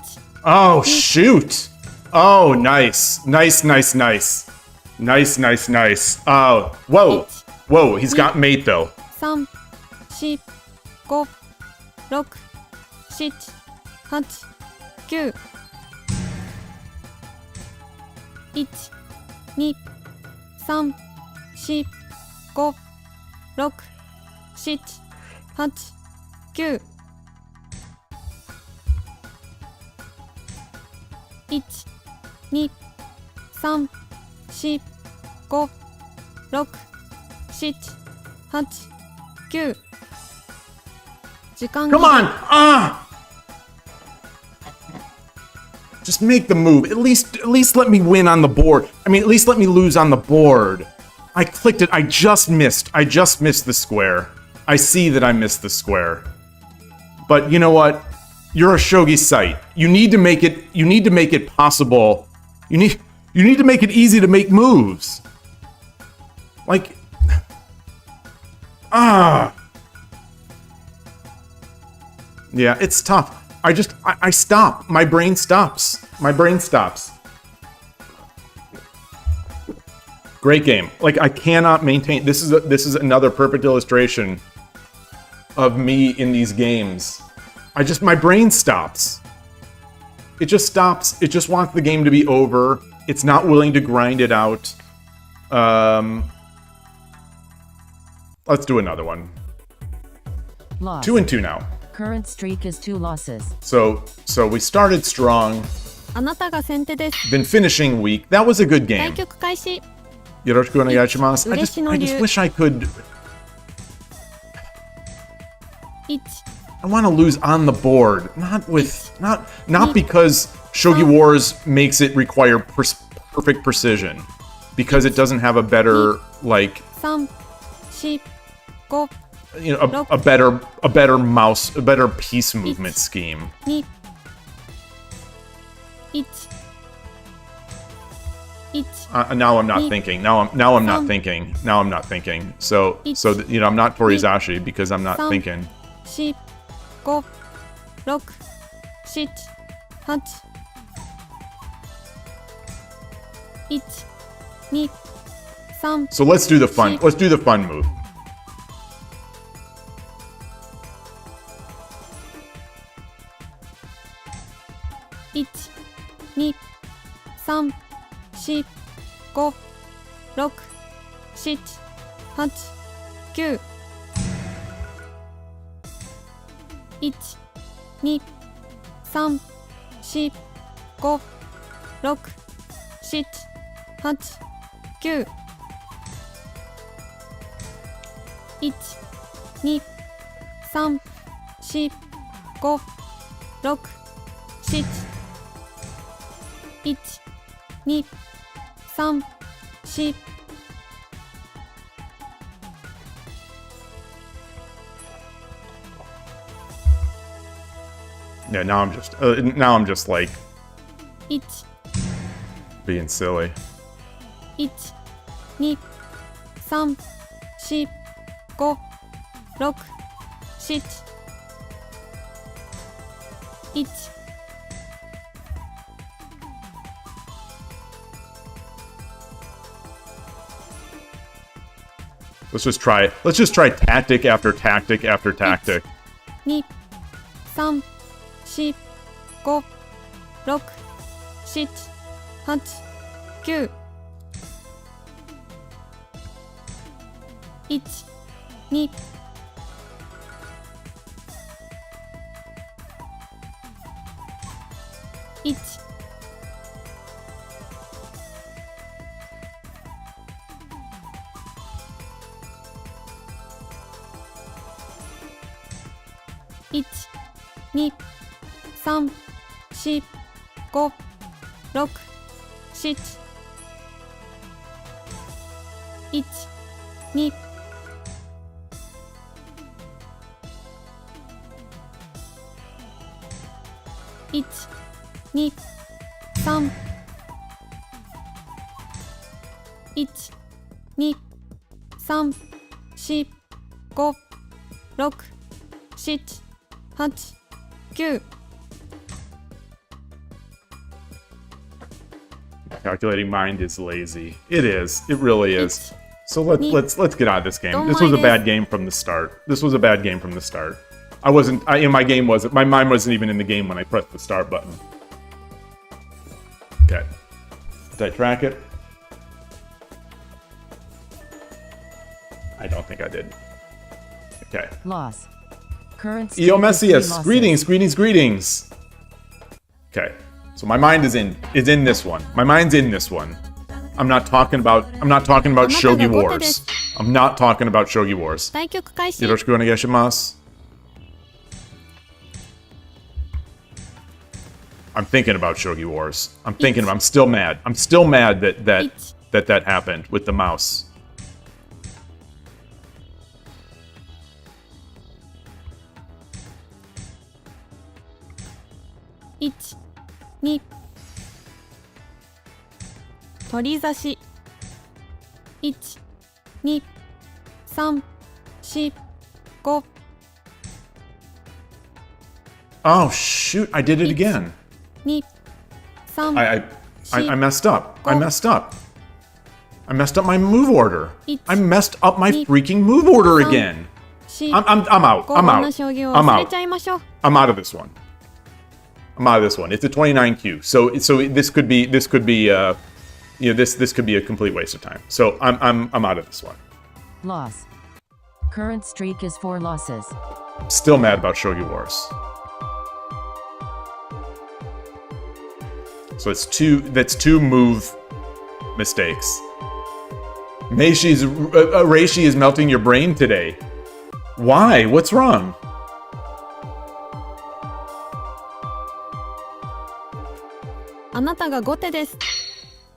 Oh, shoot. Oh, nice. Nice, nice, nice. Nice, nice, nice. Oh, whoa. Whoa, he's got mate, though. 3 4 5 6 7 8 9 1 2 3 4 5 6 7 8 9 1 2 3 4 5 6 7 8 9 時間 Come on! Ah! Just make the move. At least let me win on the board. I mean, at least let me lose on the board. I clicked it. I just missed. I just missed the square. I see that I missed the square. But you know what? You're a shogi site. You need to make it possible. You need to make it easy to make moves. Like yeah, it's tough. I stop. My brain stops. My brain stops. Great game. Like, I cannot maintain. This is another perfect illustration of me in these games. My brain stops. It just stops. It just wants the game to be over. It's not willing to grind it out. Let's do another one. Loss. 2 and 2 now. Current streak is 2 losses. So we started strong. あなたが先手です Been finishing weak. That was a good 対 game. 局開始 Yoroshiku onegaishimasu. I just 嬉しの龍 wish I could. 1 I want to lose on the board, not because Shogi Wars makes it require perfect precision, because it doesn't have a better 3 4 5 a better piece movement scheme. 2 1 1 Now I'm not thinking. Now I'm not thinking. Now I'm not thinking. So I'm not Torizashi because I'm not thinking. 4 5 6 7 8 1 2 3 So let's do the fun. Let's do the fun move. 1 2 3 4 5 6 7 8 9 1 2 3 4 5 6 7 8 9 1 2 3 4 5 6 7 1 2 3 4 1 Yeah, now I'm just like 1 being silly. 1 2 3 4 5 6 7 1 Let's just try tactic after tactic after tactic. 2 3 4 5 6 7 8 9 1 2 1 1 2 3 4 5 6 7 1 2 1 2 3 1 2 3 4 5 6 7 8 9 Calculating mind is lazy. It is. It really is. So Ni- let's get out of this game. Don't This was a mind bad it. game from the start. This was a bad game from the start. My mind wasn't even in the game when I pressed the start button. Okay. Did I track it? I don't think I did. Okay. Loss. Current streak Eo is 3 Messias, losses. greetings. Okay, so my mind is in this one. My mind's in this one. I'm not talking about Shogi Wars. I'm not talking about Shogi Wars. 対局開始 Yoroshiku onegaishimasu. I'm thinking about Shogi Wars. I'm still mad. I'm still mad that happened with the mouse. 1 2取り差し1 2 3 4 5 Oh shoot, I did it again. 2 3 I messed up. I messed up my move order. I messed up my freaking move order again. 4 I'm out. 5 I'm の out. 将棋を I'm 忘れ out. ちゃいましょう I'm out of this one. It's a 29Q. So this could be this could be a complete waste of time. So I'm out of this one. Loss. Current streak is 4 losses. Still mad about Shogi Wars. So that's two move mistakes. Reishi is melting your brain today. Why? What's wrong?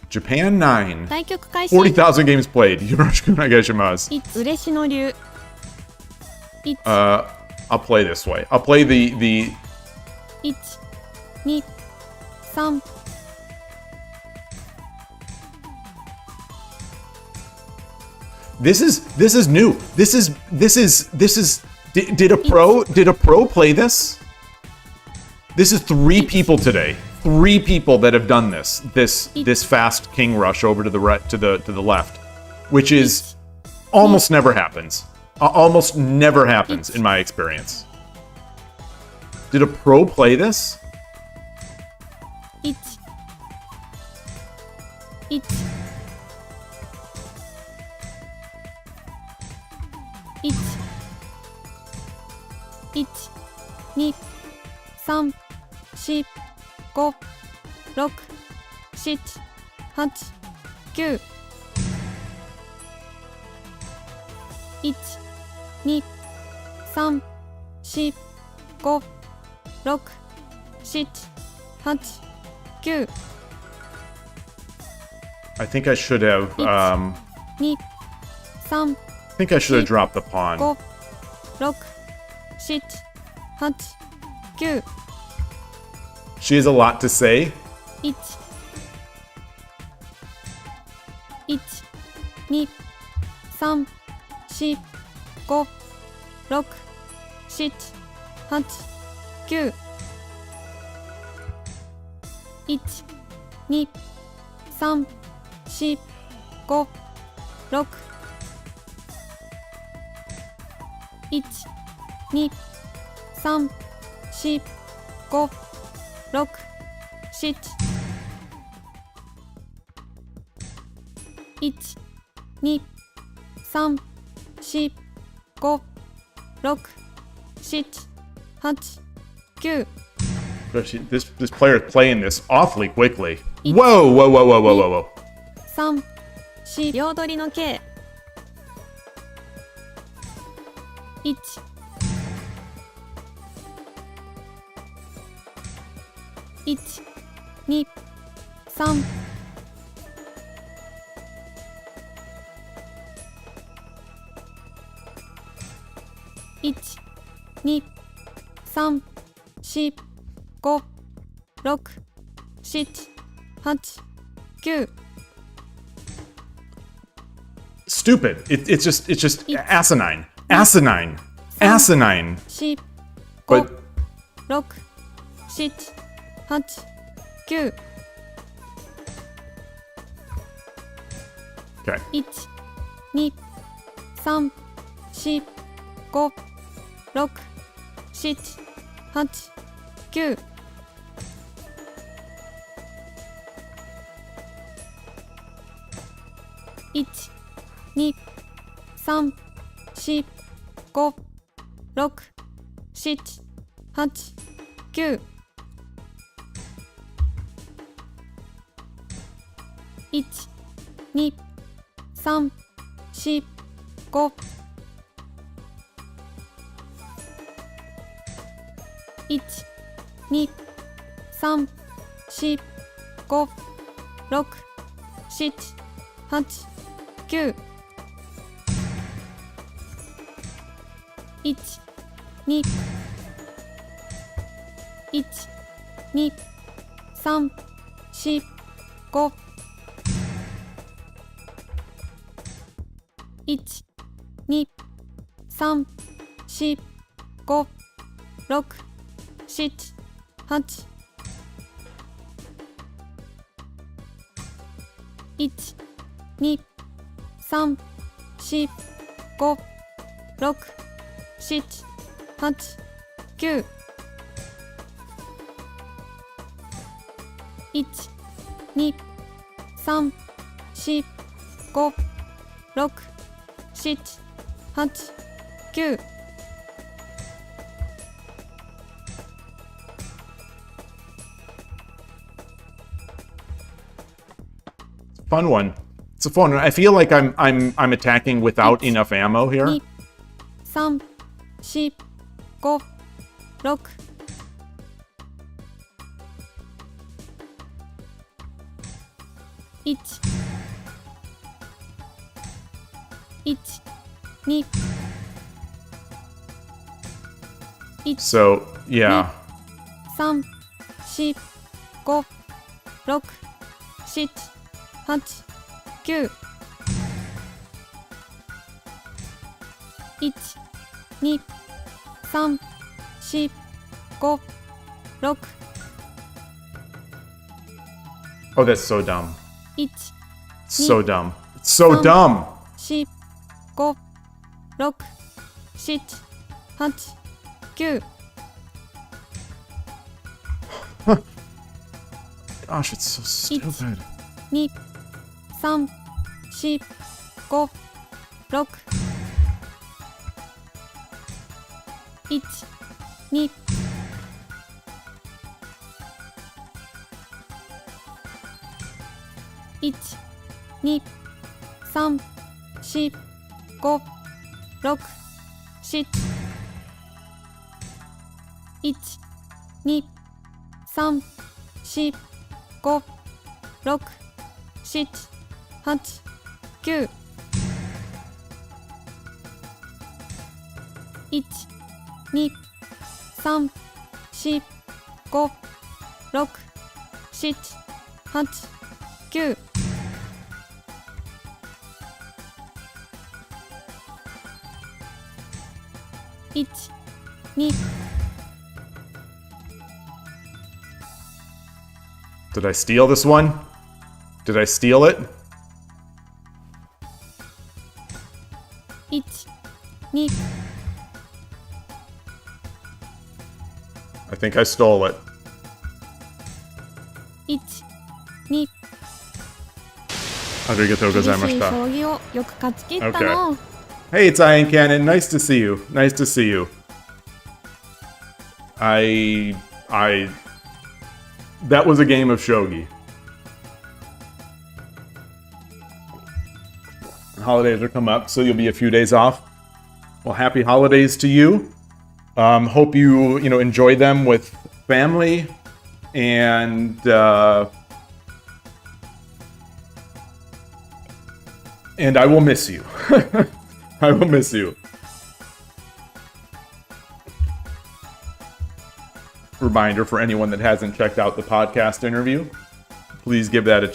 Japan 9. 対局開始 40,000 games played. Yoroshiku onegaishimasu. 1嬉野流1 I'll play this way. I'll play the 1 2 3 This is new. This is did a pro play this? This is 3 people today. 3 people that have done this fast king rush over to the left, which is almost never happens. Almost never happens in my experience. Did a pro play this? 1 1 1 1 2 3 4 5 6 7 8 9 1 2 3 4 5 6 7 8 9 I think I should have 2 3 I think I should have dropped the pawn. 5 6 7 8 9 She has a lot to say. 1、1、2、3、4、5、6、7、8、9。1、2、3、4、5、6。1、2、3、4、5、6、7。1、2、3、4、5、6、7、8、9。This player is playing this awfully quickly. Whoa, whoa, whoa, whoa, whoa, whoa, whoa. 3、4、両取りの計。1、1、2、3、1、2、3、4、5、6、7、8、9。Stupid. It's just asinine. Asinine. Asinine. 4、5、 But 6、7、8、9。 okay. 1、2、3、4、5、6、7、8、9。1、2、3、4、5、6、7、8、9。1、2、3、4、5。1、2、3、4、5、6、7、8、9。1、2、1、2、3、4、5。1、2、3、4、5、6、7、8。1、2、3、4、5、6、7、8、9。1、2、3、4、5、6、7、8、9。Fun one. It's a fun one. I feel like I'm attacking without enough ammo here. 2、3、4、5、6。1、1、2、1、 So yeah. 3、4、5、6、7、8、9。1、2、3、4、5、6。Oh, that's so dumb. 1、 So dumb. It's so dumb. 4、5、6、7、8、9。 Gosh, it's so stupid. 2、3、4、5、6。1、2、1、2、3、4、5、6、7。1、2、3、4、5、6、7、8、9。1、2、3、4、5、6 7 8 9 1 2 Did I steal this one? Did I steal it? 1 2 I think I stole it. 1 2ありがとうございまし将た。棋をよく勝ち切ったの。 Hey, it's Ian Cannon. Nice to see you. Nice to see you. That was a game of shogi. Holidays are coming up, so you'll be a few days off. Well, happy holidays to you. Hope you enjoy them with family, and I will miss you. I will miss you. Reminder for anyone that hasn't checked out the podcast interview, please give that a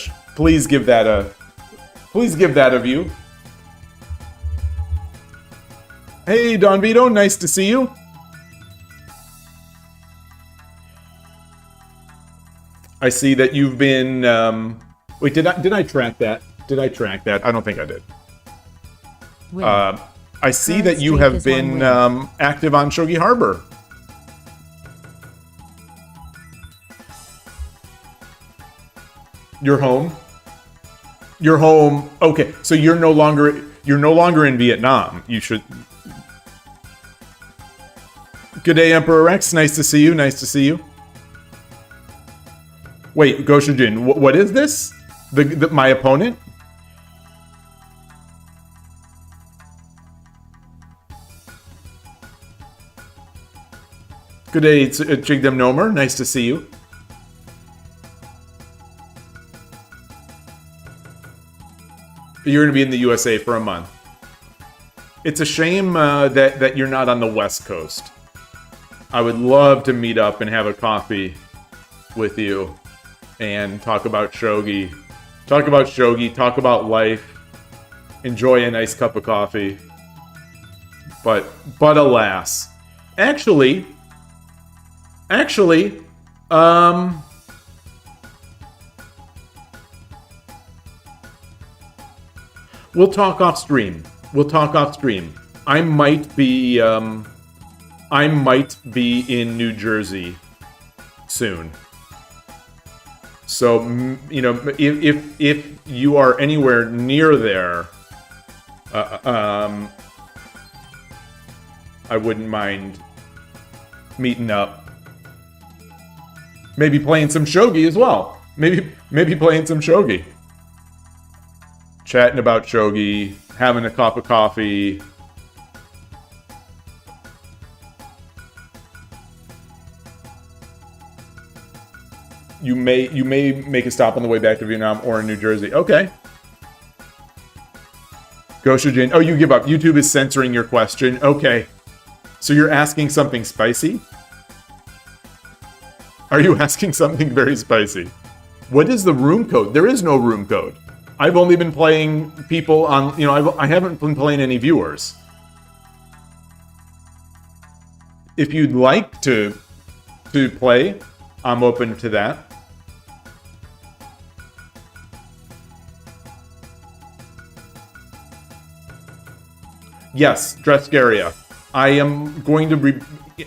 view. Hey, Don Vito, nice to see you. I see that you've been. Wait, did I track that? Did I track that? I don't think I did. I see that you have been active on Shogi Harbor. You're home. You're home. Okay, so you're no longer in Vietnam. You should. Good day, Emperor Rex. Nice to see you. Nice to see you. Wait, Goshujin, what is this? My opponent? Good day, it's Jigdem Nomer. Nice to see you. You're going to be in the USA for a month. It's a shame that you're not on the West Coast. I would love to meet up and have a coffee with you and talk about shogi. Talk about life. Enjoy a nice cup of coffee. But alas. Actually, we'll talk off stream. I might be in New Jersey soon. So, if you are anywhere near there, I wouldn't mind meeting up. Maybe playing some shogi as well. Maybe playing some shogi. Chatting about shogi, having a cup of coffee. You may make a stop on the way back to Vietnam or in New Jersey. Okay. Goshujin. Oh, you give up. YouTube is censoring your question. Okay. So you're asking something spicy? Are you asking something very spicy? What is the room code? There is no room code. I've only been playing people on, I haven't been playing any viewers. If you'd like to play, I'm open to that. Yes, Drescaria. I am going to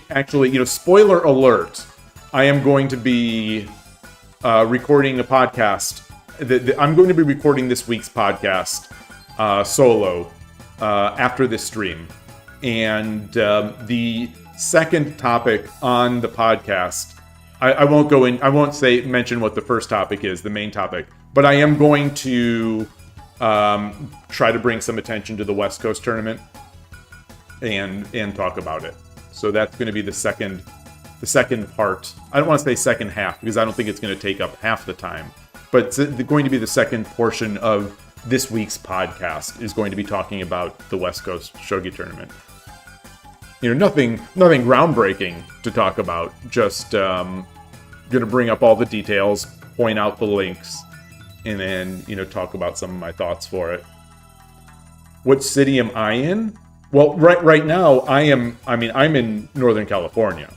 actually, spoiler alert. I am going to be recording a podcast. I'm going to be recording this week's podcast solo after this stream. And the second topic on the podcast, I won't go in, I won't mention what the first topic is, the main topic, but I am going to try to bring some attention to the West Coast tournament and talk about it. So that's going to be the second part. I don't want to say second half because I don't think it's going to take up half the time. But it's going to be the second portion of this week's podcast is going to be talking about the West Coast Shogi tournament. Nothing groundbreaking to talk about. Just gonna bring up all the details, point out the links, and then, you know, talk about some of my thoughts for it. What city am I in? Well, right now I'm in Northern California.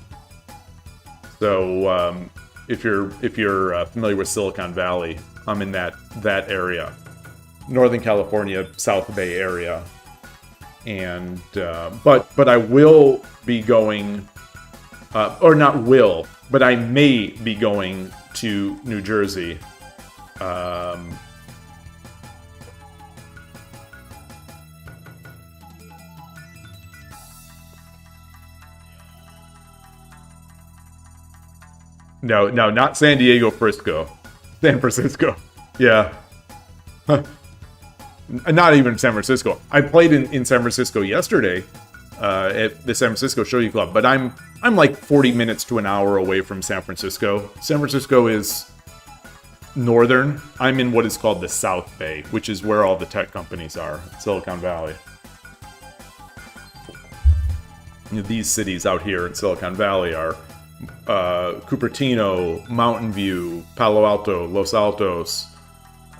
So if you're familiar with Silicon Valley, I'm in that area, Northern California, South Bay area, and but I will be going, or not will, but I may be going to New Jersey. No, not San Diego, Frisco. San Francisco. Yeah. Not even San Francisco. I played in San Francisco yesterday at the San Francisco Shogi Club, but I'm like 40 minutes to an hour away from San Francisco. San Francisco is northern. I'm in what is called the South Bay, which is where all the tech companies are, Silicon Valley. You know, these cities out here in Silicon Valley are Cupertino, Mountain View, Palo Alto, Los Altos,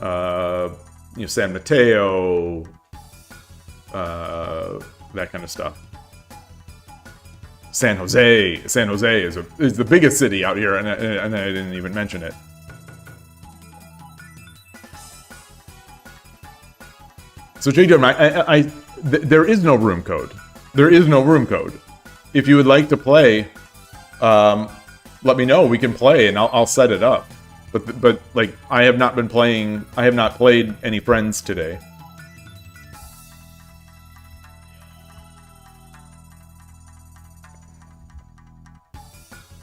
San Mateo, that kind of stuff. San Jose is the biggest city out here, and I didn't even mention it. So JW, there is no room code. There is no room code. If you would like to play, let me know. We can play, and I'll set it up. But like, I have not played any friends today.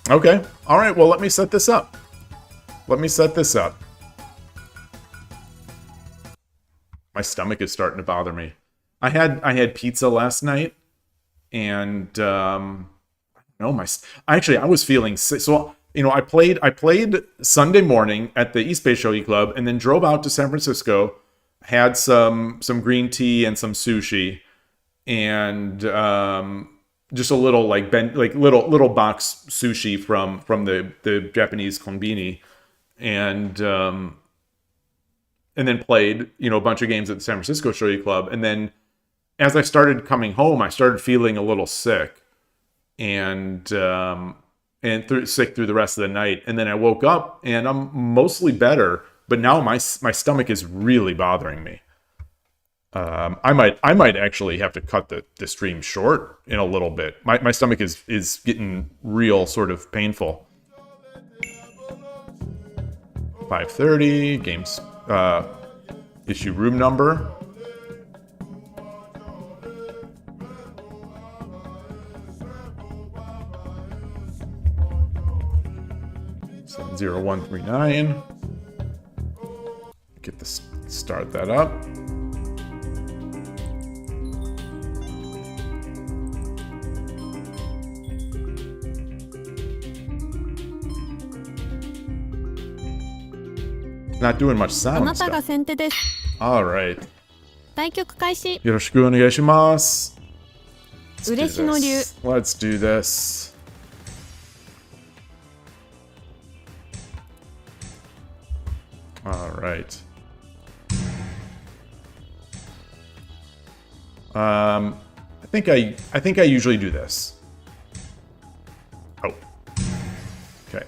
Okay. All right. Well, let me set this up. My stomach is starting to bother me. I had pizza last night, and I was feeling sick. So, you know, I played Sunday morning at the East Bay Shogi Club, and then drove out to San Francisco, had some green tea and some sushi, and just a little little box sushi from the Japanese konbini, and then played, you know, a bunch of games at the San Francisco Shogi Club, and then as I started coming home, I started feeling a little sick, and sick through the rest of the night, and then I woke up and I'm mostly better, but now my stomach is really bothering me. I might actually have to cut the stream short in a little bit. My stomach is getting real sort of painful. 5:30 games, issue room number. Seven 0139. Get this, start that up. Not doing much あ sound なたが stuff. 先手です。 Alright. 対局開始。よろしくお願いします。嬉しの流。 Let's do this. Alright. I think I usually do this. Oh. Okay.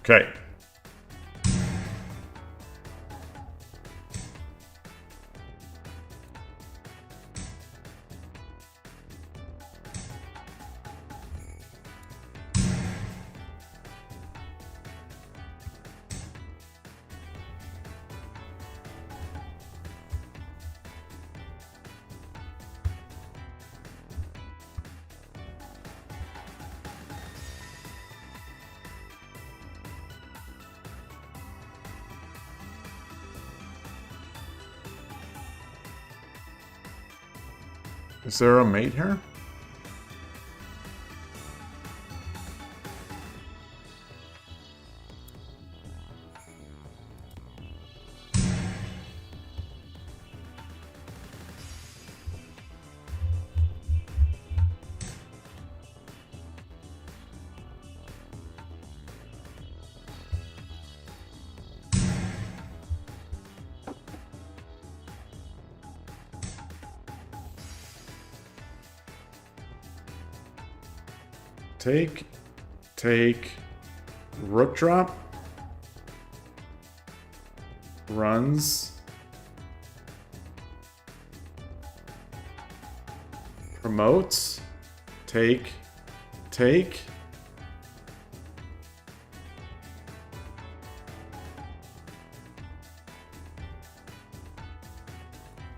Okay. Is there a mate here? take, rook drop, runs, promotes, take.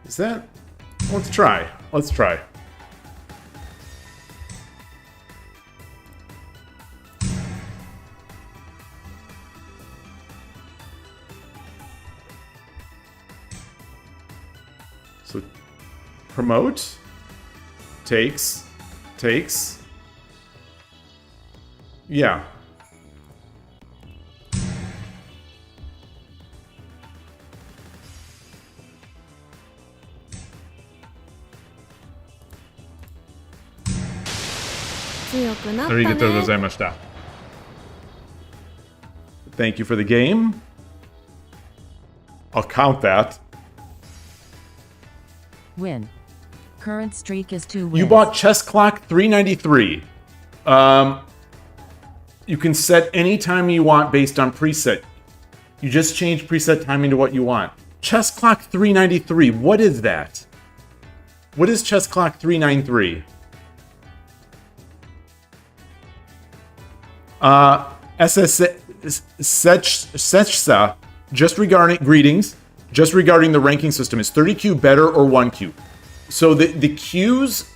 Is that? Let's try. So, promote, takes. Yeah. Thank you for the game. I'll count that. Win. Current streak is 2 wins. You bought Chess Clock 393. You can set any time you want based on preset. You just change preset timing to what you want. Chess Clock 393. What is that? What is Chess Clock 393? Sechsa, just regarding greetings, just regarding the ranking system, is 30Q better or 1Q? So the Qs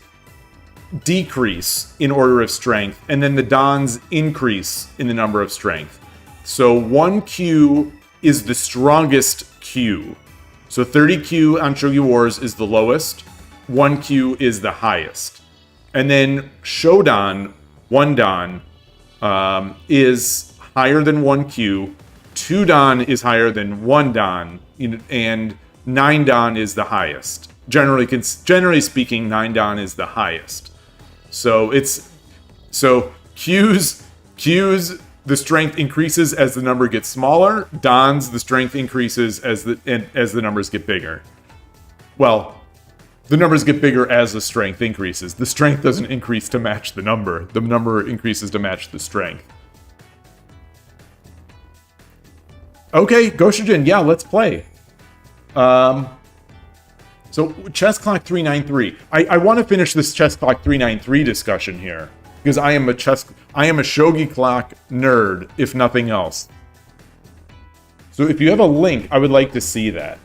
decrease in order of strength, and then the Dans increase in the number of strength. So 1Q is the strongest Q. So 30Q on Shogi Wars is the lowest, 1Q is the highest. And then Shodan, 1 Dan, is higher than 1Q, 2 Dan is higher than 1 Dan, and 9 Dan is the highest. Generally speaking, 9 Dan is the highest. So Q's the strength increases as the number gets smaller. Dans the strength increases as the numbers get bigger. Well, the numbers get bigger as the strength increases. The strength doesn't increase to match the number. The number increases to match the strength. Okay, Goshijin, yeah, let's play. So Chess Clock 393. I want to finish this Chess Clock 393 discussion here because I am a Shogi Clock nerd, if nothing else. So if you have a link, I would like to see that.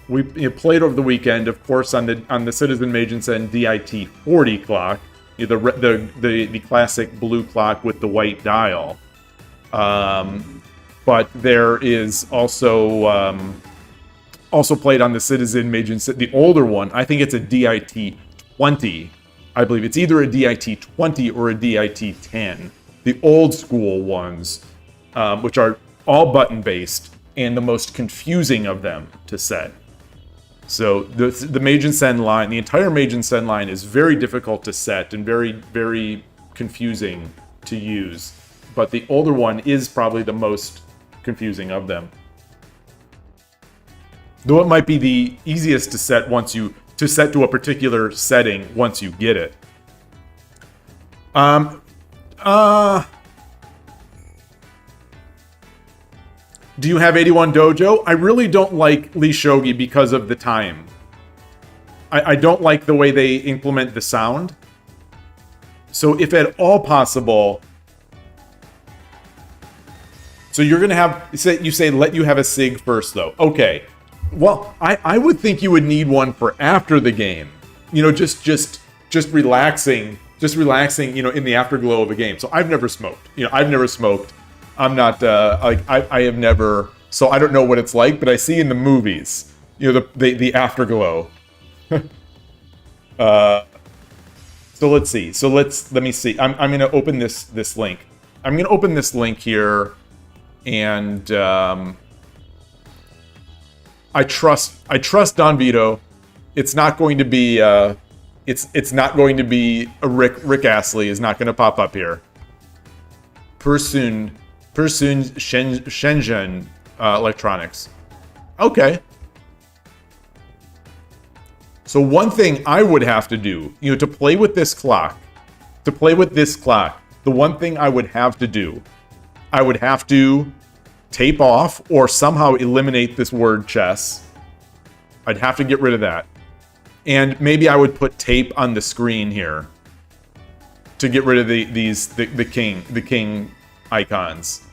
We played over the weekend, of course, on the Citizen Magensen DIT 40 clock, the classic blue clock with the white dial. But there is also played on the Citizen Magensen, the older one. I think it's a DIT 20. I believe it's either a DIT 20 or a DIT 10. The old school ones, which are all button based and the most confusing of them to set. So the Magensen line, the entire Magensen line is very difficult to set and very, very confusing to use. But the older one is probably the most confusing of them. Though it might be the easiest to set to a particular setting once you get it. Do you have 81 Dojo? I really don't like Lee Shogi because of the time. I don't like the way they implement the sound. So if at all possible... So you're going to have... You say let you have a SIG first, though. Okay. Well, I would think you would need one for after the game. You know, just relaxing. Just relaxing, you know, in the afterglow of a game. So I've never smoked. I've never smoked. I'm not, I have never, so I don't know what it's like, but I see in the movies, the afterglow. So let's see. Let me see. I'm going to open this link. I'm going to open this link here, and I trust Don Vito. It's not going to be, it's not going to be a Rick Astley is not going to pop up here. Shenzhen Electronics. Okay. So one thing I would have to do, to play with this clock, To play with this clock, the one thing I would have to do, I would have to tape off or somehow eliminate this word chess. I'd have to get rid of that. And maybe I would put tape on the screen here to get rid of the king icons.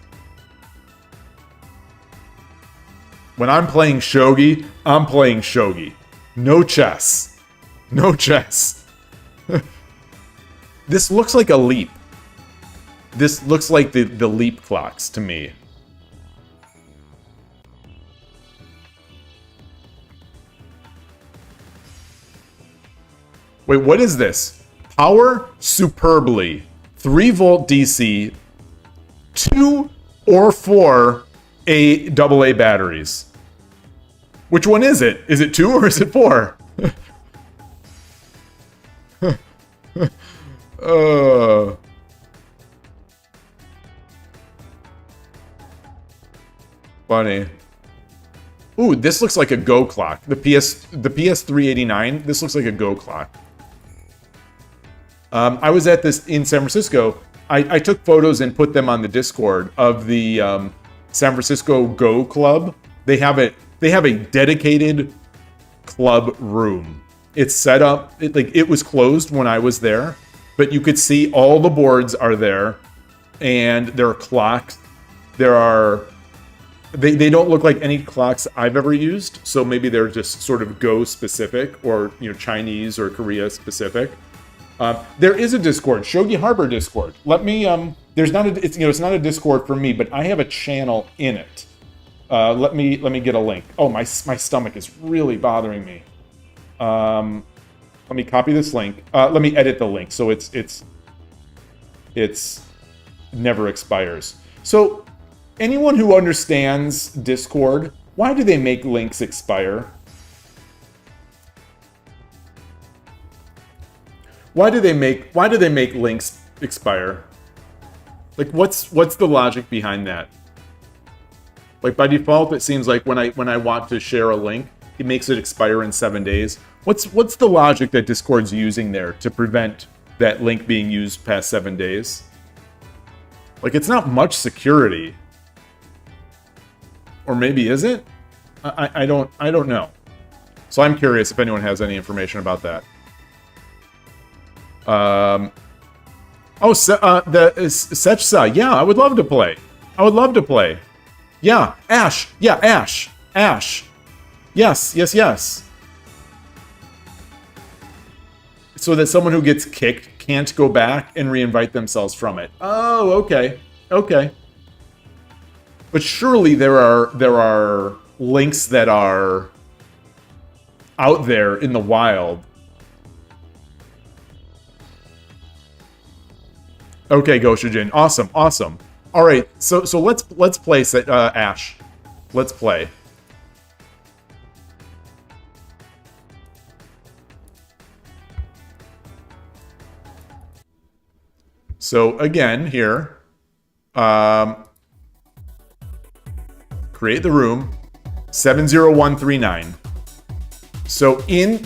When I'm playing shogi, I'm playing shogi. No chess. No chess. This looks like a leap. This looks like the leap clocks to me. Wait, what is this? Power superbly. 3-volt DC. 2 or 4 AA batteries. Which one is it? Is it 2 or is it 4? Funny. Ooh, this looks like a Go clock. The PS389. This looks like a Go clock. I was at this in San Francisco. I took photos and put them on the Discord of the San Francisco Go Club. They have a dedicated club room. It's set up it was closed when I was there, but you could see all the boards are there, and there are clocks. They don't look like any clocks I've ever used, so maybe they're just sort of Go specific or Chinese or Korea specific. There is a Discord, Shogi Harbor Discord. Let me it's not a Discord for me, but I have a channel in it. Let me get a link. Oh, my stomach is really bothering me. Let me copy this link. Let me edit the link so it's never expires. So anyone who understands Discord, why do they make links expire? Why do they make links expire? Like what's the logic behind that? Like by default, it seems like when I want to share a link, it makes it expire in 7 days. What's the logic that Discord's using there to prevent that link being used past 7 days? Like it's not much security. Or maybe is it? I don't know. So I'm curious if anyone has any information about that. The Sechsa, yeah, I would love to play. Yeah, Ash. Yes. So that someone who gets kicked can't go back and reinvite themselves from it. Oh, okay. But surely there are links that are out there in the wild. Okay, Goshujin. Awesome. All right, so let's play Ash. Let's play. So again, here, create the room, 70139. So in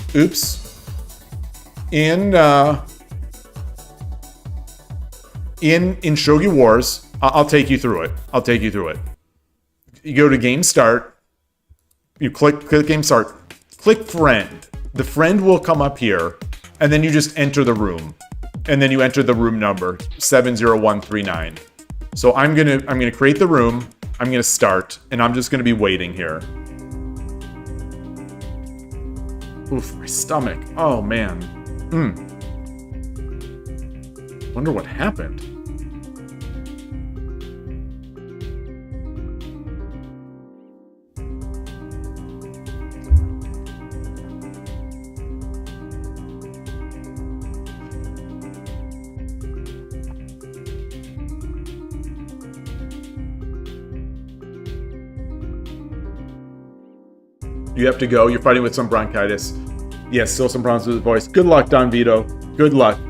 Shogi Wars, I'll take you through it. You go to Game Start. You click Game Start. Click Friend. The friend will come up here, and then you just enter the room, and then you enter the room number 70139. So I'm gonna create the room. I'm gonna start, and I'm just gonna be waiting here. Oof, my stomach. Oh man. Wonder what happened. You have to go. You're fighting with some bronchitis. Yes, still some problems with the voice. Good luck, Don Vito. Good luck.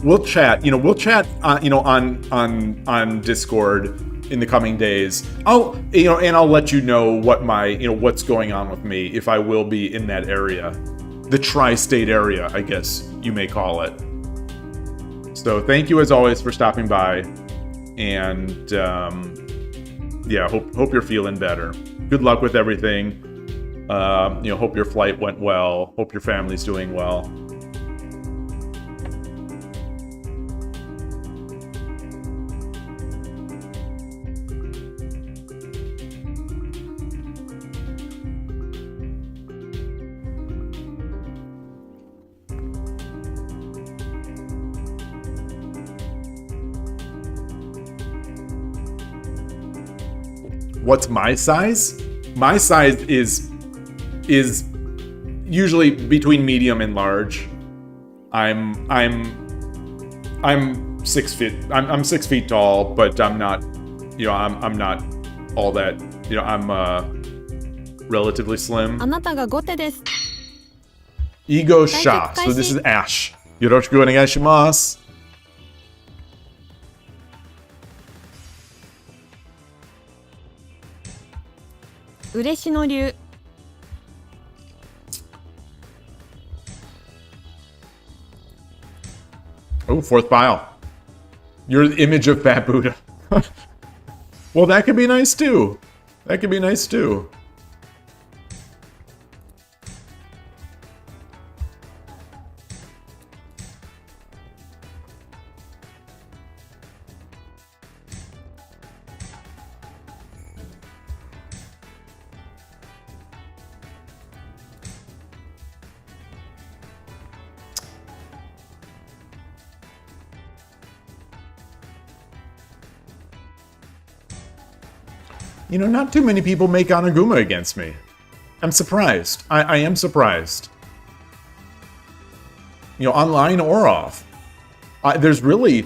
We'll chat. We'll chat. On Discord in the coming days. I'll let you know what what's going on with me if I will be in that area, the tri-state area, I guess you may call it. So thank you as always for stopping by, and yeah, hope you're feeling better. Good luck with everything. Hope your flight went well. Hope your family's doing well. What's my size? My size is usually between medium and large. I'm 6 feet. I'm 6 feet tall, but I'm not. I'm not all that. I'm relatively slim. あなたが後手です。 Ego Sha. So this is Ash. Yoroshiku onegai shimasu. Ureshi no ryu. Oh, fourth pile. You're the image of Fat Buddha. Well, that could be nice too. That could be nice too. Not too many people make Anaguma against me. I'm surprised. I am surprised. Online or off. There's really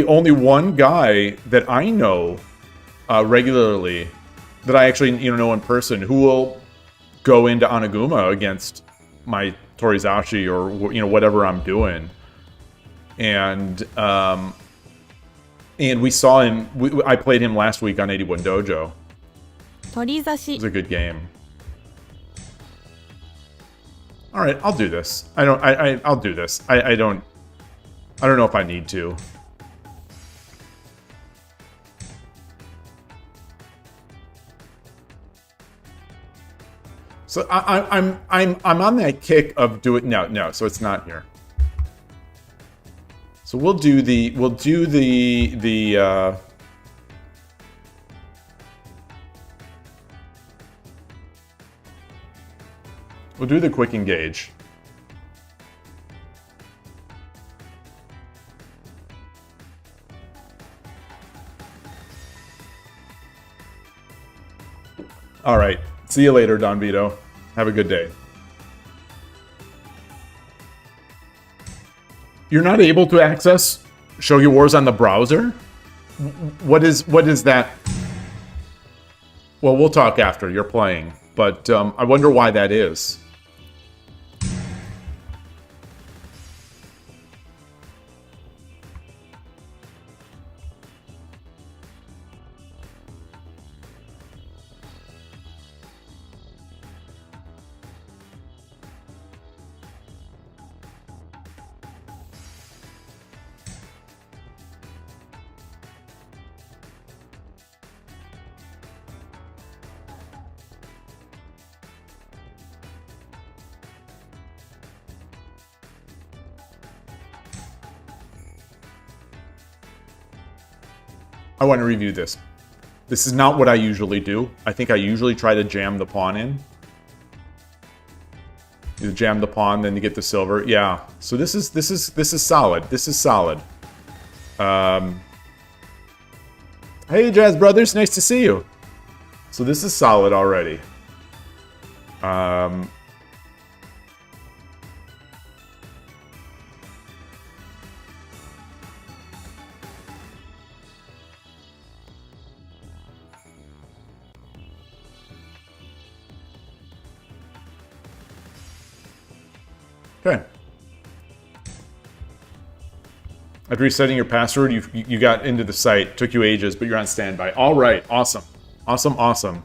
only one guy that I know regularly that I actually know in person who will go into Anaguma against my Torizashi or whatever I'm doing. And we saw him. I played him last week on 81 Dojo. 鳥差し It was a good game. All right, I'll do this. I'll do this. I don't know if I need to. So I'm on that kick of doing no. So it's not here. So we'll do the we'll do the quick engage. All right. See you later, Don Vito. Have a good day. You're not able to access Shogi Wars on the browser? What is that? Well, we'll talk after you're playing, but I wonder why that is. I want to review this. This is not what I usually do. I think I usually try to jam the pawn in. You jam the pawn, then you get the silver. Yeah. So this is solid. This is solid. Hey, Jazz Brothers, nice to see you. So this is solid already. Okay. After resetting your password, you got into the site. Took you ages, but you're on standby. All right. Awesome. Awesome. Awesome.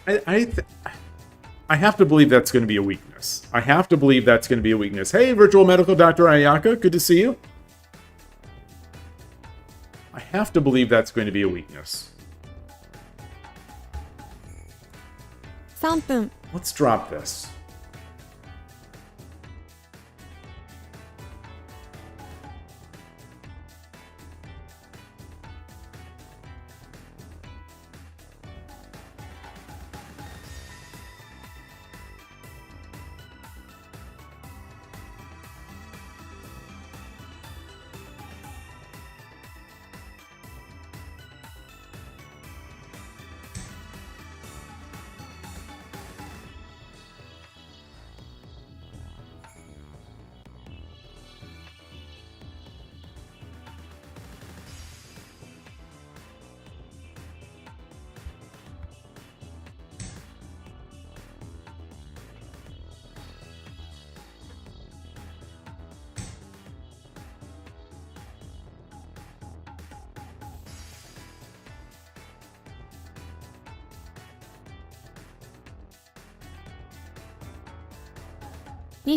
I have to believe that's going to be a weakness. I have to believe that's going to be a weakness. Hey, Virtual Medical Dr. Ayaka, good to see you. I have to believe that's going to be a weakness. 3分 Let's drop this.2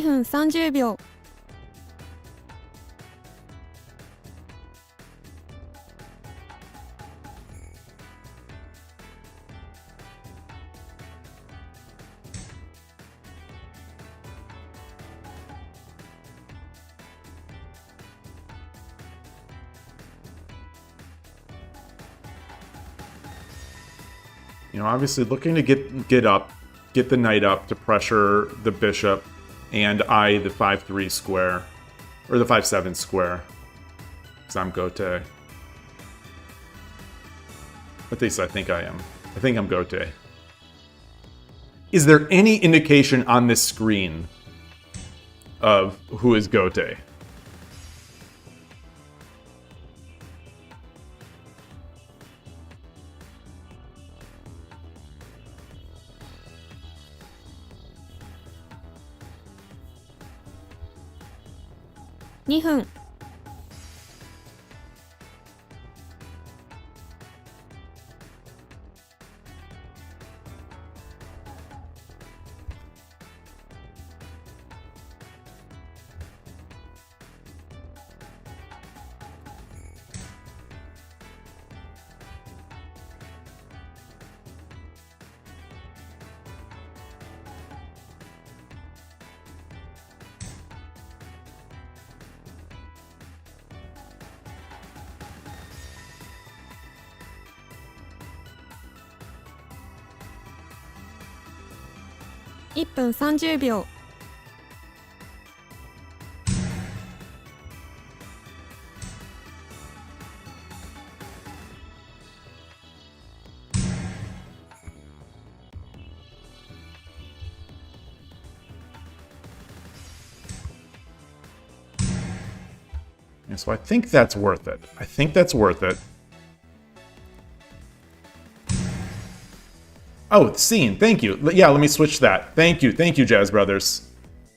分30秒 You know, obviously looking to get up, get the knight up to pressure the bishop and eye the 5-3 square, or the 5-7 square, because I'm Gote. At least I think I am. I think I'm Gote. Is there any indication on this screen of who is Gote?2分 1分30秒 Yeah, so I think that's worth it. I think that's worth it. Oh, scene. Thank you. Yeah, let me switch that. Thank you, Jazz Brothers.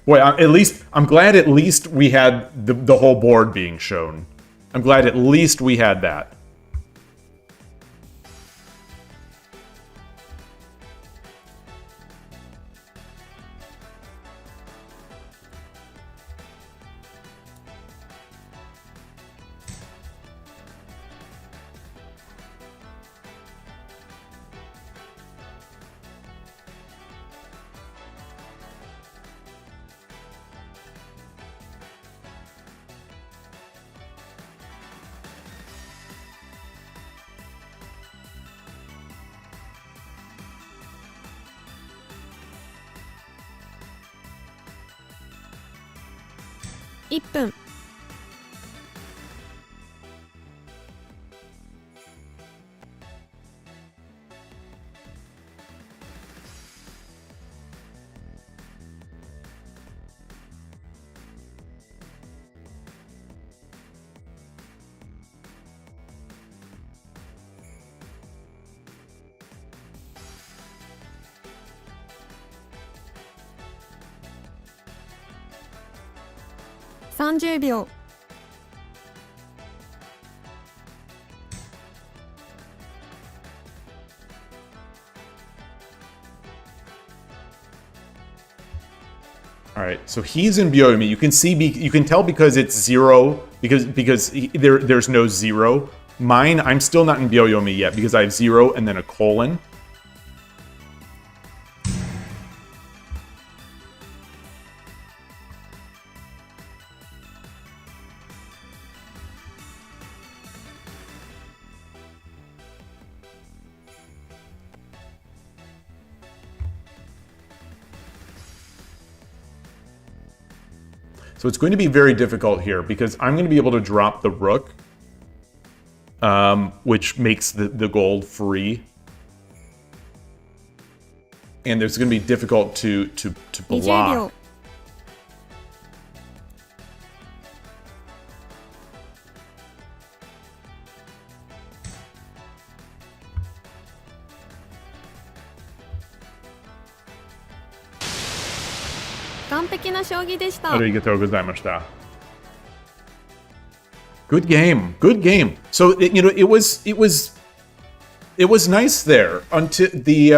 Boy, I'm glad at least we had the whole board being shown. I'm glad at least we had that.1分 30秒 All All right, so he's in byoyomi. You can see, you can tell because it's 0, because there's no 0. Mine, I'm still not in byoyomi yet because I have 0 and then a colon. So it's going to be very difficult here because I'm going to be able to drop the rook, which makes the gold free. And it's going to be difficult to block. 完璧な将棋でした。ありがとうございました。Good game. Good game. So it was nice there until the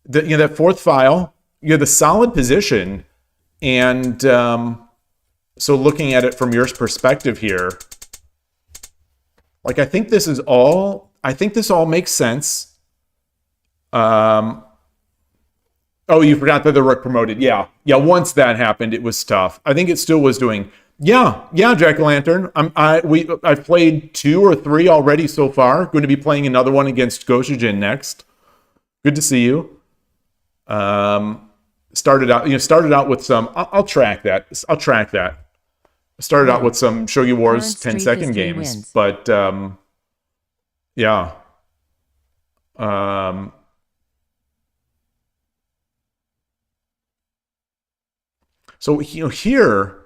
that fourth file. You had the solid position, and so looking at it from your perspective here, like I think this all makes sense. Oh, you forgot that the rook promoted. Yeah. Once that happened, it was tough. I think it still was doing. Yeah, Jack-o'-lantern. I've played 2 or 3 already so far. Going to be playing another one against Goshijin next. Good to see you. Started out with some. I'll track that. Started out with some Shogi Wars 10-second games, but yeah. So here,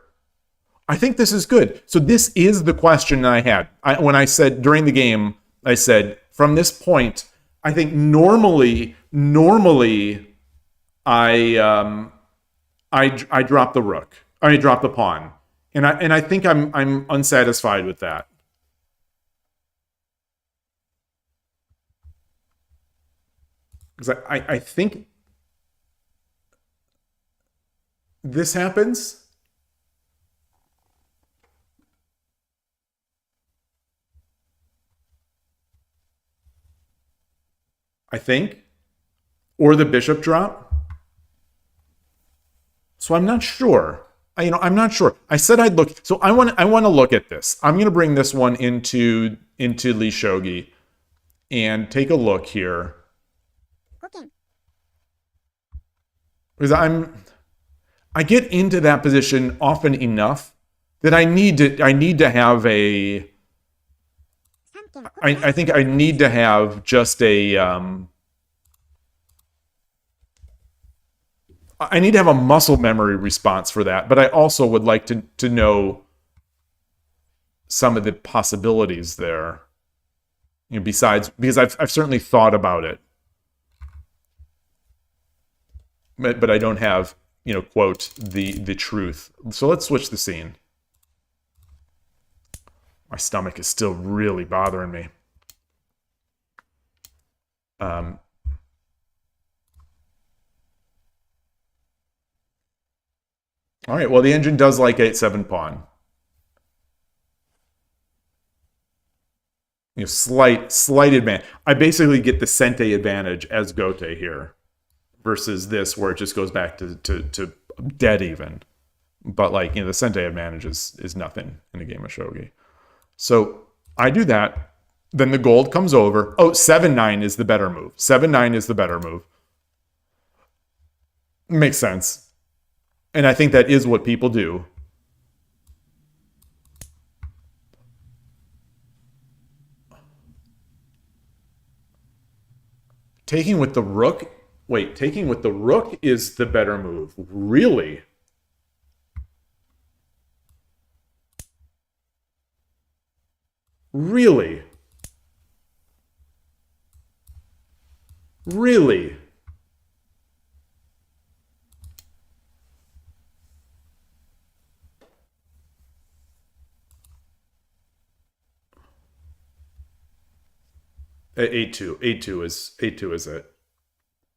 I think this is good. So this is the question I had. When I said during the game, I said from this point, I think normally I drop the rook. I drop the pawn, and I think I'm unsatisfied with that. Because I think this happens. I think. Or the bishop drop. So I'm not sure. I'm not sure. I said I'd look. So I want to look at this. I'm going to bring this one into Lee Shogi and take a look here. Okay. Because I get into that position often enough that I need to have a. I think I need to have just a. I need to have a muscle memory response for that, but I also would like to know some of the possibilities there. Besides, because I've certainly thought about it, but I don't have quote the truth. So let's switch the scene. My stomach is still really bothering me. All right, well, the engine does like 8-7 pawn. Slight advantage. I basically get the Sente advantage as Gote here versus this where it just goes back to dead even. But the Sente advantage is nothing in a game of Shogi. So I do that. Then the gold comes over. Oh, 7-9 is the better move. 7-9 is the better move. Makes sense. And I think that is what people do. Taking with the rook? Wait, taking with the rook is the better move. Really? Really? Really? Eight two is it.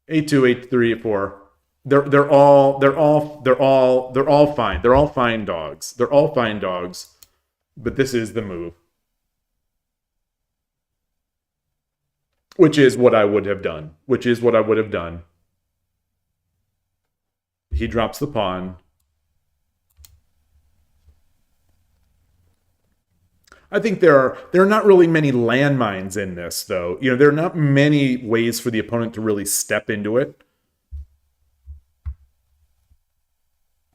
8-2, 8-3, 8-4. They're all fine. They're all fine dogs. They're all fine dogs. But this is the move. Which is what I would have done. He drops the pawn. I think there are not really many landmines in this, though. There are not many ways for the opponent to really step into it.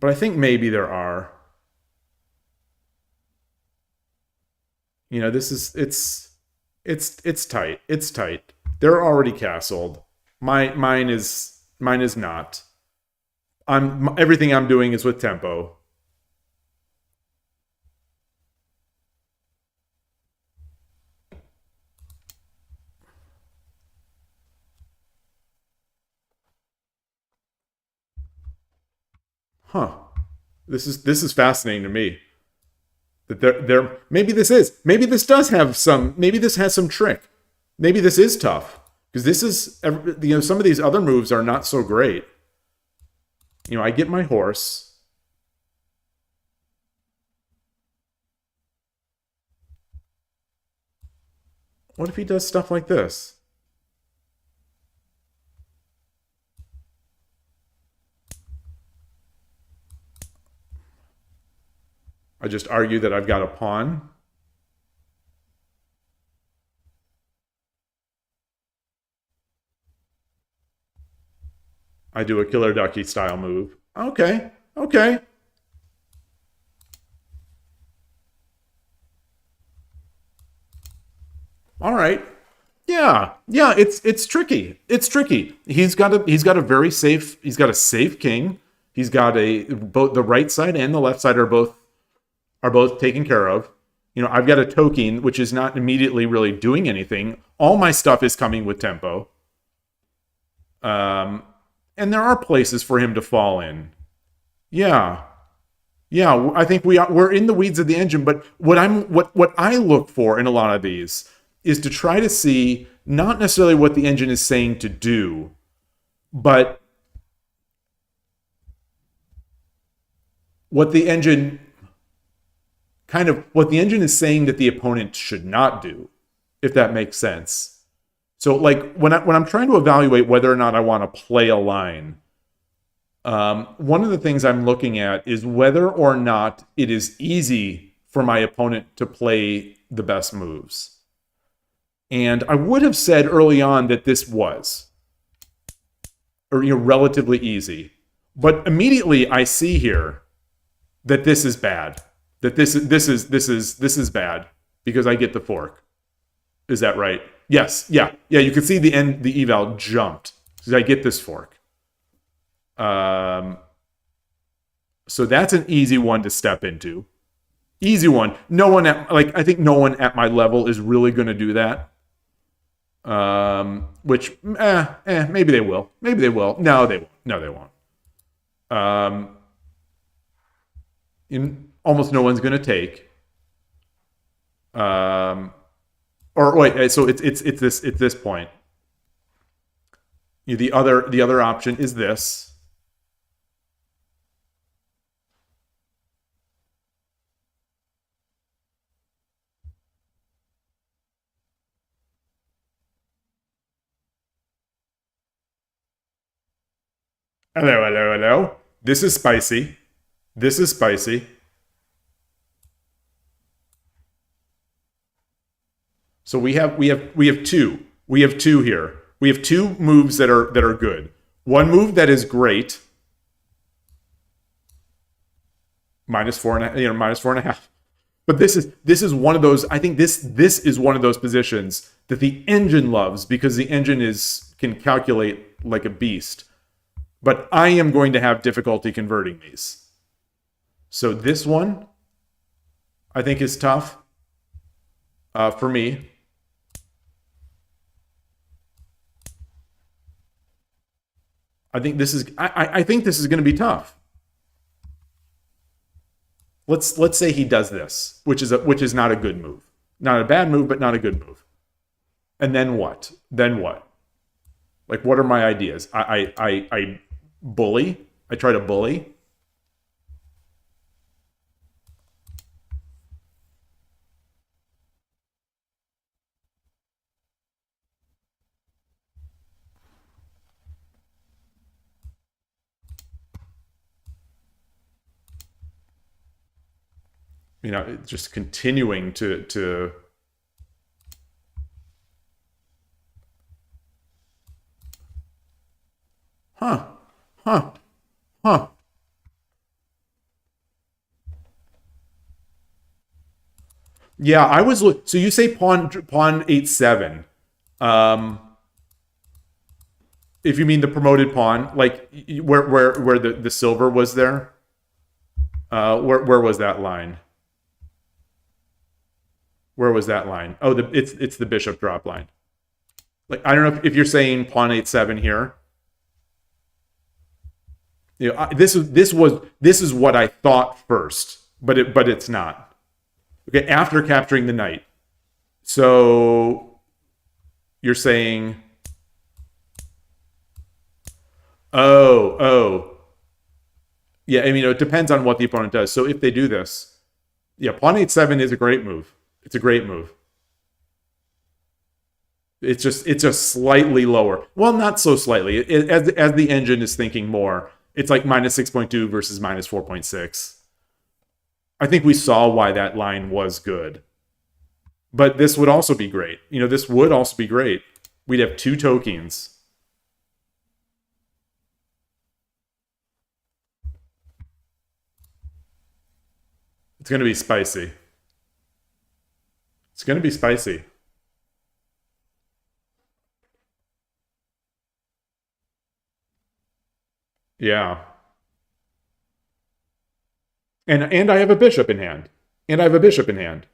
But I think maybe there are. This is it's tight. It's tight. They're already castled. Mine is not. Everything I'm doing is with tempo. Huh. This is fascinating to me. That maybe this does have some, maybe this has some trick. Maybe this is tough. Because this is, some of these other moves are not so great. I get my horse. What if he does stuff like this? I just argue that I've got a pawn. I do a killer ducky style move. Okay. All right. Yeah, it's tricky. It's tricky. He's got a safe king. He's got both the right side and the left side are both taken care of. I've got a token, which is not immediately really doing anything. All my stuff is coming with tempo. And there are places for him to fall in. Yeah, I think we're in the weeds of the engine, but what I look for in a lot of these is to try to see not necessarily what the engine is saying to do, but what the engine is saying that the opponent should not do, if that makes sense. So, like, when I'm trying to evaluate whether or not I want to play a line, one of the things I'm looking at is whether or not it is easy for my opponent to play the best moves. And I would have said early on that this was, relatively easy. But immediately I see here that this is bad. That this is bad because I get the fork. Is that right? Yes. Yeah. You can see the eval jumped because I get this fork. So that's an easy one to step into. Easy one. I think no one at my level is really going to do that. Which maybe they will. Maybe they will. No, they won't. No, they won't. Almost no one's going to take. Or wait, so it's this point. The other option is this. Hello. This is spicy. So we have two. We have two here. We have two moves that are good. One move that is great. -4.5. But this is one of those. I think this is one of those positions that the engine loves because the engine can calculate like a beast. But I am going to have difficulty converting these. So this one, I think, is tough for me. I think this is going to be tough. Let's say he does this, which is not a good move, not a bad move, but not a good move. And then what? Like, what are my ideas? I bully. I try to bully. You know, just continuing to Huh. Yeah, I was so you say pawn 8-7. If you mean the promoted pawn, like where the silver was there. Where was that line? Where was that line? Oh, it's the bishop drop line. Like, I don't know if you're saying pawn 8-7 here. You know, this is what I thought first, but it's not. Okay, after capturing the knight. So you're saying, oh. Yeah, I mean, it depends on what the opponent does. So if they do this, yeah, pawn 8-7 is a great move. It's a great move. It's just slightly lower. Well, not so slightly. As the engine is thinking more, it's like minus 6.2 versus minus 4.6. I think we saw why that line was good. But this would also be great. You know, this would also be great. We'd have two tokens. It's going to be spicy. It's going to be spicy. Yeah. And I have a bishop in hand. And I have a bishop in hand.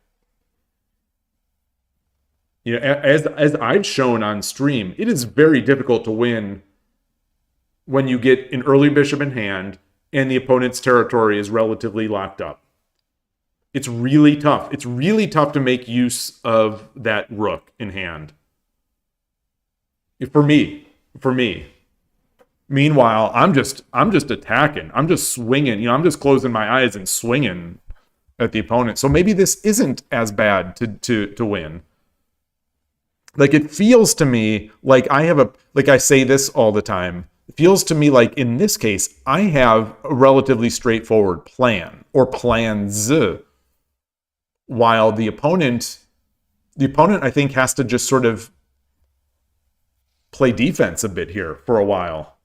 You know, as I've shown on stream, it is very difficult to win when you get an early bishop in hand and the opponent's territory is relatively locked up. It's really tough. It's really tough to make use of that rook in hand. For me. Meanwhile, I'm just attacking. I'm just swinging. You know, I'm just closing my eyes and swinging at the opponent. So maybe this isn't as bad to win. Like, it feels to me like I say this all the time. It feels to me like in this case, I have a relatively straightforward plan or plans, while the opponent I think has to just sort of play defense a bit here for a while.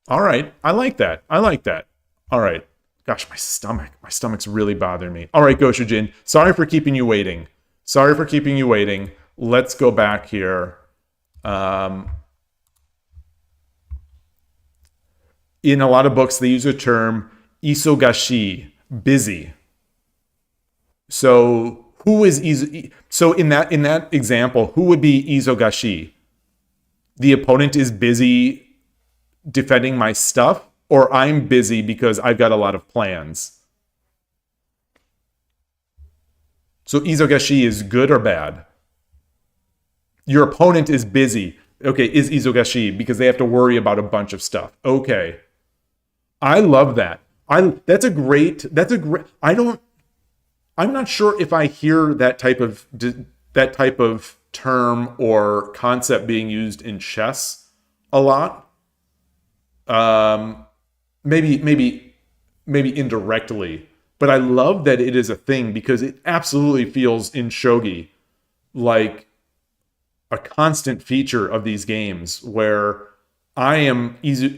All right, I like that. All right. Gosh, my stomach's really bothering me. All right, Goshujin, sorry for keeping you waiting. Let's go back here. In a lot of books, they use a term isogashi, busy. So who is so in that example, who would be isogashi? The opponent is busy defending my stuff, or I'm busy because I've got a lot of plans. So isogashi is good or bad? Your opponent is busy. Okay, is isogashi because they have to worry about a bunch of stuff. Okay. I love that. I'm not sure if I hear that type of term or concept being used in chess a lot. Maybe indirectly, but I love that it is a thing because it absolutely feels in shogi like a constant feature of these games where I am isogashi,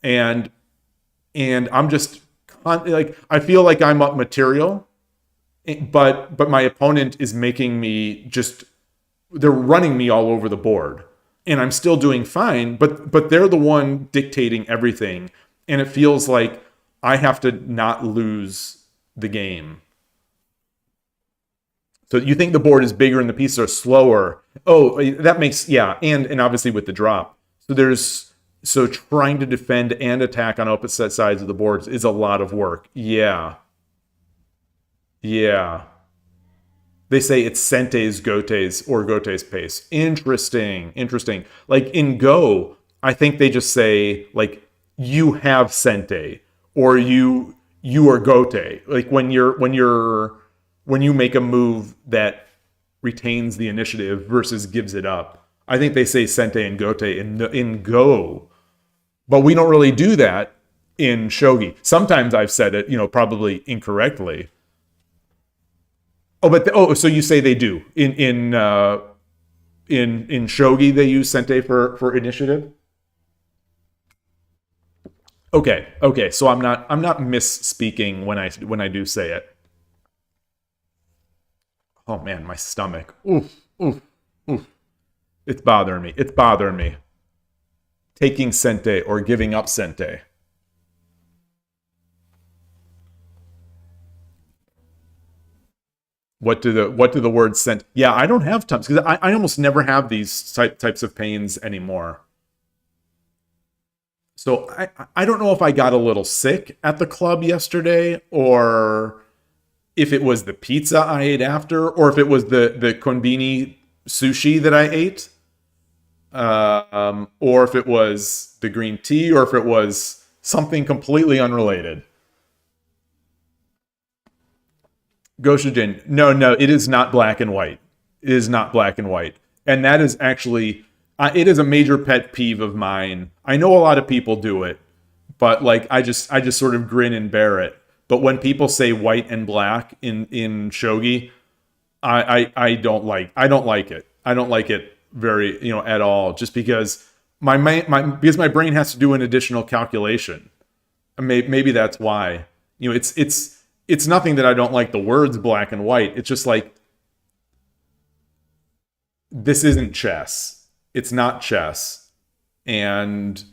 and I'm just like, I feel like I'm up material, but my opponent is making me just, they're running me all over the board, and I'm still doing fine, but they're the one dictating everything, and it feels like I have to not lose the game. So you think the board is bigger and the pieces are slower. Oh, that makes, yeah. And obviously with the drop. So trying to defend and attack on opposite sides of the boards is a lot of work. Yeah. They say it's Sentei's, Gotei's, or Gotei's pace. Interesting. Like in Go, I think they just say like you have Sentei or you are Gotei. Like when you make a move that retains the initiative versus gives it up. I think they say Sentei and Gotei in Go, but we don't really do that in Shogi. Sometimes I've said it, probably incorrectly. So you say they do in Shogi they use Sentei for initiative. Okay. So I'm not misspeaking when I do say it. Oh man, my stomach. Oof. It's bothering me. Taking Sentei or giving up Sentei. What do the words sent? Yeah, I don't have tons because I almost never have these types of pains anymore. So I don't know if I got a little sick at the club yesterday, or if it was the pizza I ate after, or if it was the konbini sushi that I ate, or if it was the green tea, or if it was something completely unrelated. Goshujin, no, it is not black and white. It is not black and white. And that is actually, it is a major pet peeve of mine. I know a lot of people do it, but like I just sort of grin and bear it. But when people say white and black in shogi, I don't like it. I don't like it very, at all, just because because my brain has to do an additional calculation. Maybe that's why. It's nothing that I don't like the words black and white. It's just like, this isn't chess. It's not chess. And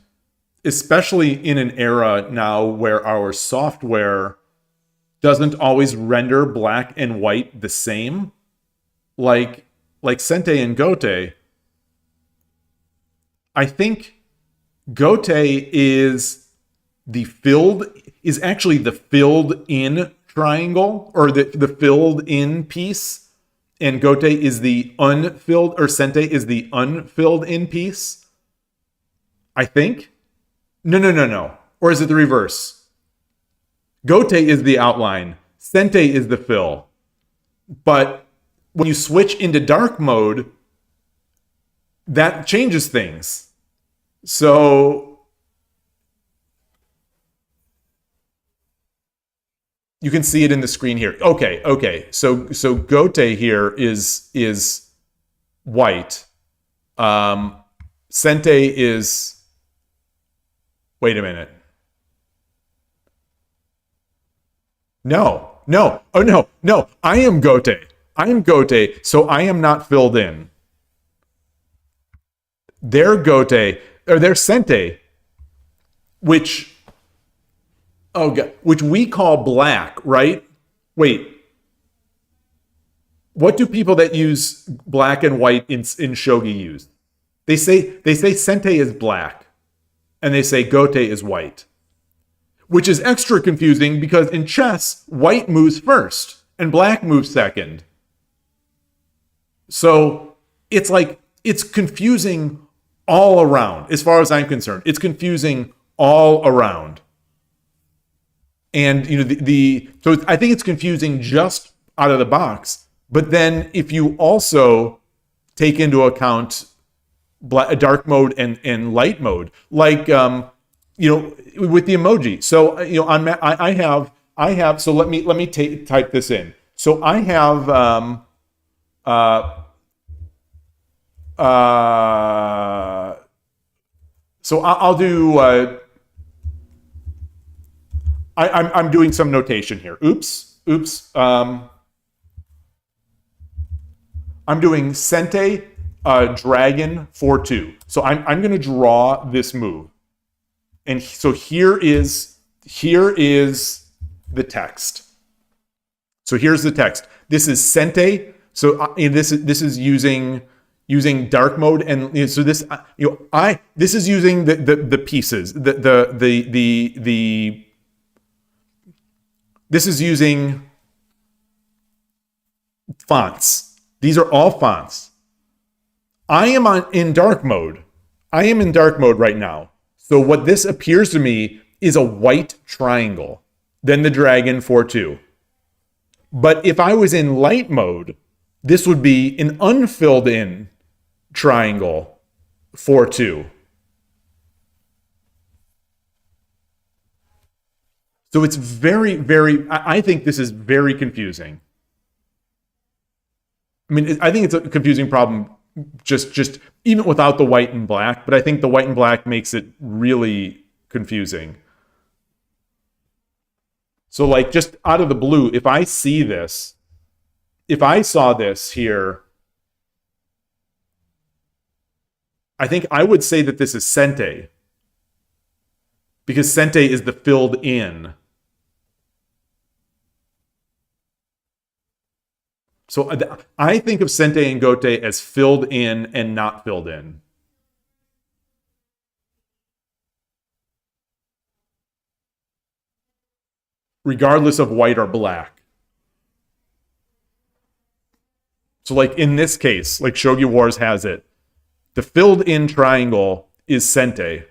especially in an era now where our software doesn't always render black and white the same, like Sentei and Gotei, I think Gotei is actually the filled in triangle, or the filled in piece, and Gotei is the unfilled, or Sentei is the unfilled in piece. I think. No. Or is it the reverse? Gotei is the outline. Sentei is the fill. But when you switch into dark mode, that changes things. So you can see it in the screen here. Okay. So Gotei here is white. Sentei is. Wait a minute. No. Oh no. I am Gotei. So I am not filled in. They're Gotei, or they're Sentei, which we call black, right? Wait. What do people that use black and white in shogi use? They say Sentei is black, and they say Gotei is white, which is extra confusing because in chess, white moves first and black moves second. So it's confusing all around, as far as I'm concerned. It's confusing all around. And so I think it's confusing just out of the box. But then if you also take into account dark mode and light mode, like with the emoji. So I have. So let me type this in. So I have so I'll do. I'm doing some notation here. Oops. I'm doing Sentei Dragon 4-2. So I'm going to draw this move, and so here is the text. So here's the text. This is Sentei. So this is using dark mode, and so this this is using the pieces. This is using fonts. These are all fonts. I am in dark mode. I am in dark mode right now. So what this appears to me is a white triangle. Then the dragon 4-2. But if I was in light mode, this would be an unfilled in triangle 4-2. So it's I think this is very confusing. I mean, I think it's a confusing problem just even without the white and black, but I think the white and black makes it really confusing. So like just out of the blue, if I see this, if I saw this here, I think I would say that this is Sente. Because Sente is the filled in. So I think of Sente and Gote as filled in and not filled in. Regardless of white or black. So like in this case, like Shogi Wars has it, the filled in triangle is Sente.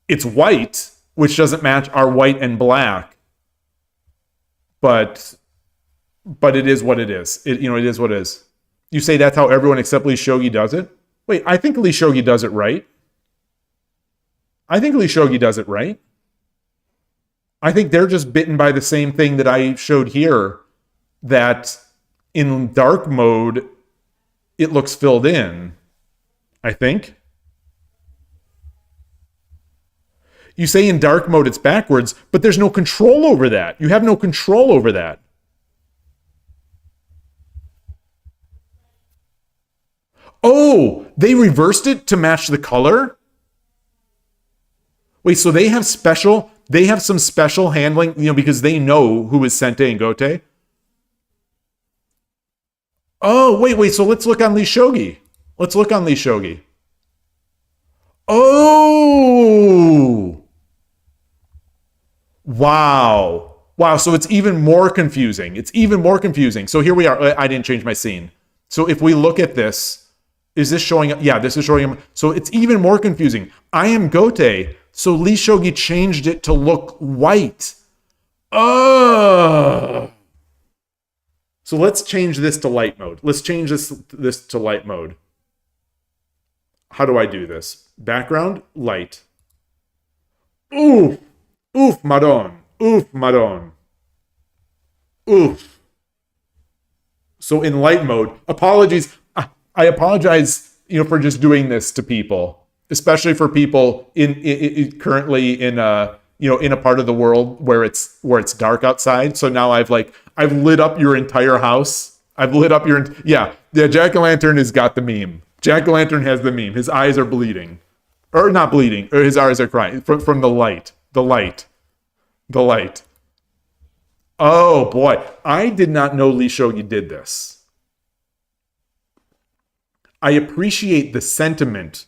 It's white, which doesn't match our white and black, but it is what it is. It is what it is. You say that's how everyone except Lee Shogi does it? Wait, I think Lee Shogi does it right. I think they're just bitten by the same thing that I showed here, that in dark mode, it looks filled in. I think. You say in dark mode it's backwards, but there's no control over that. You have no control over that. Oh, they reversed it to match the color? Wait, so they have some special handling, because they know who is Sente and Gote? Oh, wait, so let's look on Lee Shogi. Oh! Wow, so it's even more confusing. So here we are. I didn't change my scene. So if we look at this, is this showing up? Yeah, this is showing up. So it's even more confusing. I am Gote, so Lee Shogi changed it to look white. So let's change this to light mode. How do I do this? Background, light. Oof, madon. Oof. So in light mode, apologies. I apologize, for just doing this to people, especially for people currently in a part of the world where it's dark outside. So now I've lit up your entire house. Jack-o'-lantern has got the meme. Jack-o'-lantern has the meme. His eyes are bleeding. Or not bleeding, or his eyes are crying from the light. The light. Oh boy, I did not know Lee Shogi did this. I appreciate the sentiment,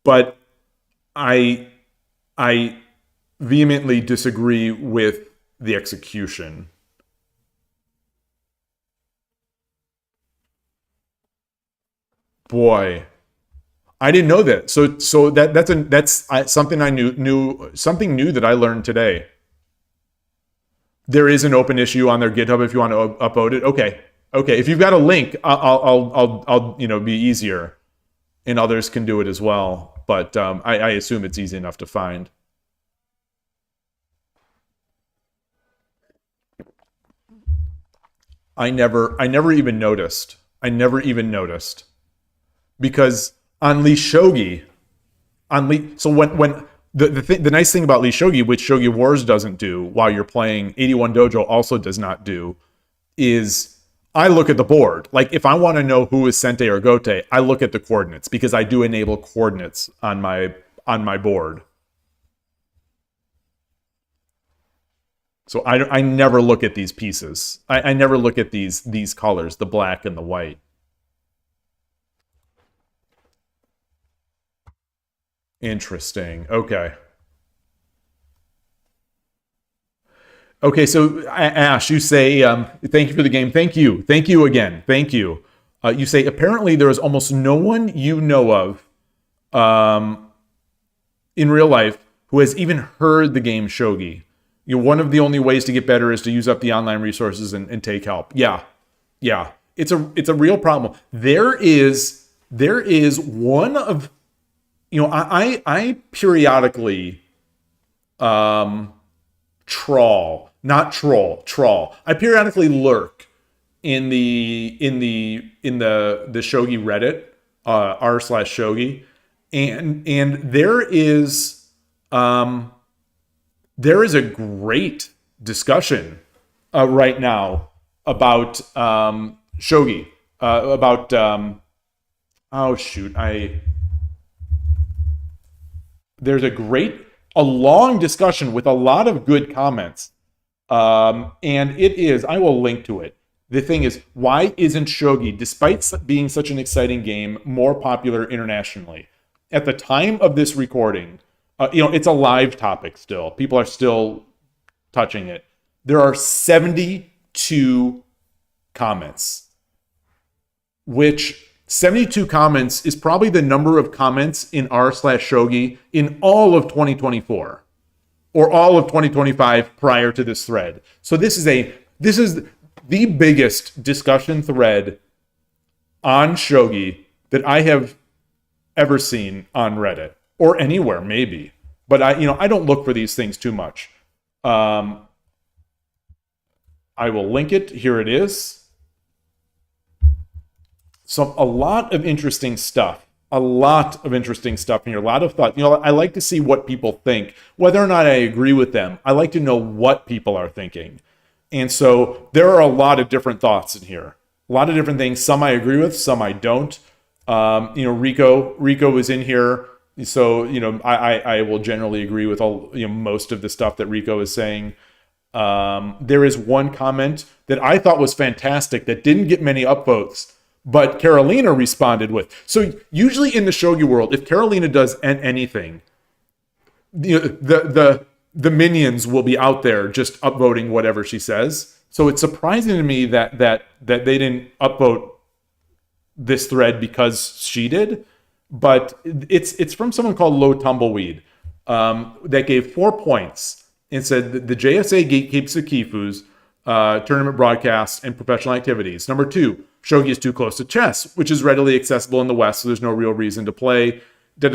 but I vehemently disagree with the execution. Boy, I didn't know that. So that's something I knew something new that I learned today. There is an open issue on their GitHub if you want to upload it. Okay. If you've got a link, I'll be easier, and others can do it as well. But I assume it's easy enough to find. I never even noticed. Because on Lee Shogi, so when the nice thing about Lee Shogi, which Shogi Wars doesn't do, while you're playing 81 Dojo also does not do, is I look at the board. Like if I want to know who is Sente or Gote, I look at the coordinates because I do enable coordinates on my board. So I never look at these pieces. I never look at these colors, the black and the white. Interesting. Okay. Okay, so Ash, you say, thank you for the game. Thank you. Thank you again. Thank you. You say, apparently there is almost no one you know of in real life who has even heard the game Shogi. One of the only ways to get better is to use up the online resources and take help. Yeah. It's a real problem. There is one of, I periodically trawl. I periodically lurk in the Shogi Reddit, r/Shogi, and there is a great discussion right now about Shogi, about there's a long discussion with a lot of good comments. And it is, I will link to it. The thing is, why isn't Shogi, despite being such an exciting game, more popular internationally? At the time of this recording, it's a live topic still. People are still touching it. There are 72 comments, which 72 comments is probably the number of comments in r/Shogi in all of 2024 or all of 2025 prior to this thread. So this is the biggest discussion thread on Shogi that I have ever seen on Reddit or anywhere, maybe. But I don't look for these things too much. I will link it. Here it is. So a lot of interesting stuff. A lot of interesting stuff in here. A lot of thought. I like to see what people think. Whether or not I agree with them, I like to know what people are thinking. And so there are a lot of different thoughts in here. A lot of different things. Some I agree with, some I don't. Rico is in here. So, I will generally agree with all, most of the stuff that Rico is saying. There is one comment that I thought was fantastic that didn't get many upvotes, but Carolina responded with. So usually in the Shogi world, if Carolina does anything, the minions will be out there just upvoting whatever she says. So it's surprising to me that they didn't upvote this thread because she did. But it's from someone called Low Tumbleweed that gave 4 points and said the JSA gatekeeps the Kifus, tournament broadcasts, and professional activities. Number 2, Shogi is too close to chess, which is readily accessible in the West, so there's no real reason to play. 3,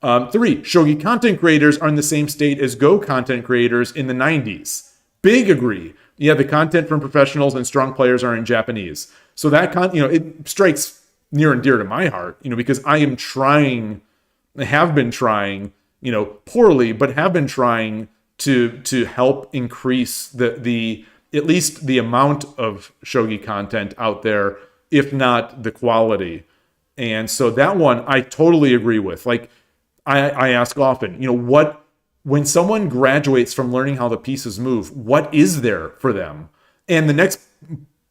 Shogi content creators are in the same state as Go content creators in the 90s. Big agree. Yeah, the content from professionals and strong players are in Japanese. So that it strikes near and dear to my heart, because I have been trying, poorly, but have been trying to help increase the at least the amount of Shogi content out there, if not the quality. And so that one I totally agree with. Like I ask often, when someone graduates from learning how the pieces move, what is there for them? And the next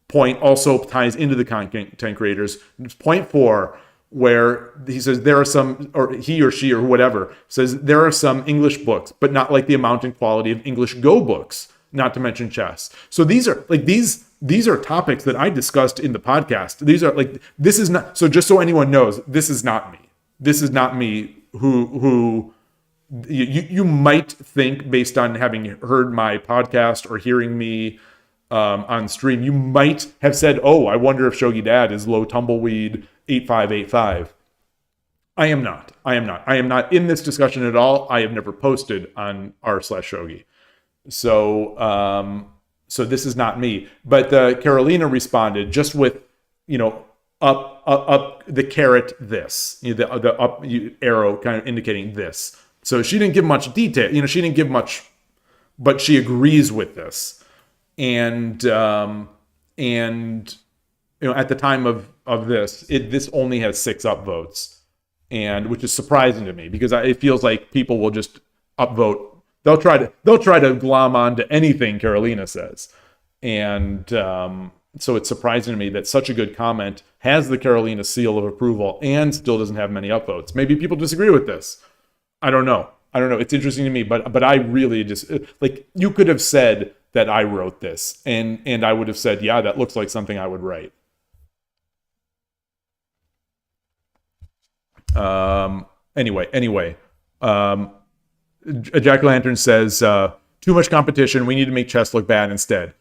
point also ties into the content creators. Point 4, where he says there are some, or he or she or whatever says there are some English books, but not like the amount and quality of English Go books, not to mention chess. So these are topics that I discussed in the podcast. This is not, so just so anyone knows, this is not me. This is not me who you might think, based on having heard my podcast or hearing me on stream, you might have said, oh, I wonder if Shogi Dad is Low Tumbleweed 8585. I am not. I am not in this discussion at all. I have never posted on r/Shogi. So this is not me. But Carolina responded just with, up the caret this, the up arrow kind of indicating this. So she didn't give much detail. She didn't give much, but she agrees with this. And at the time of this, this only has 6 upvotes, and which is surprising to me, because it feels like people will just upvote. They'll try to glom onto anything Carolina says, and so it's surprising to me that such a good comment has the Carolina seal of approval and still doesn't have many upvotes. Maybe people disagree with this. I don't know. It's interesting to me, but I really just, like, you could have said that I wrote this, and I would have said, yeah, that looks like something I would write. Anyway, Jack-o'-lantern says, too much competition. We need to make chess look bad instead.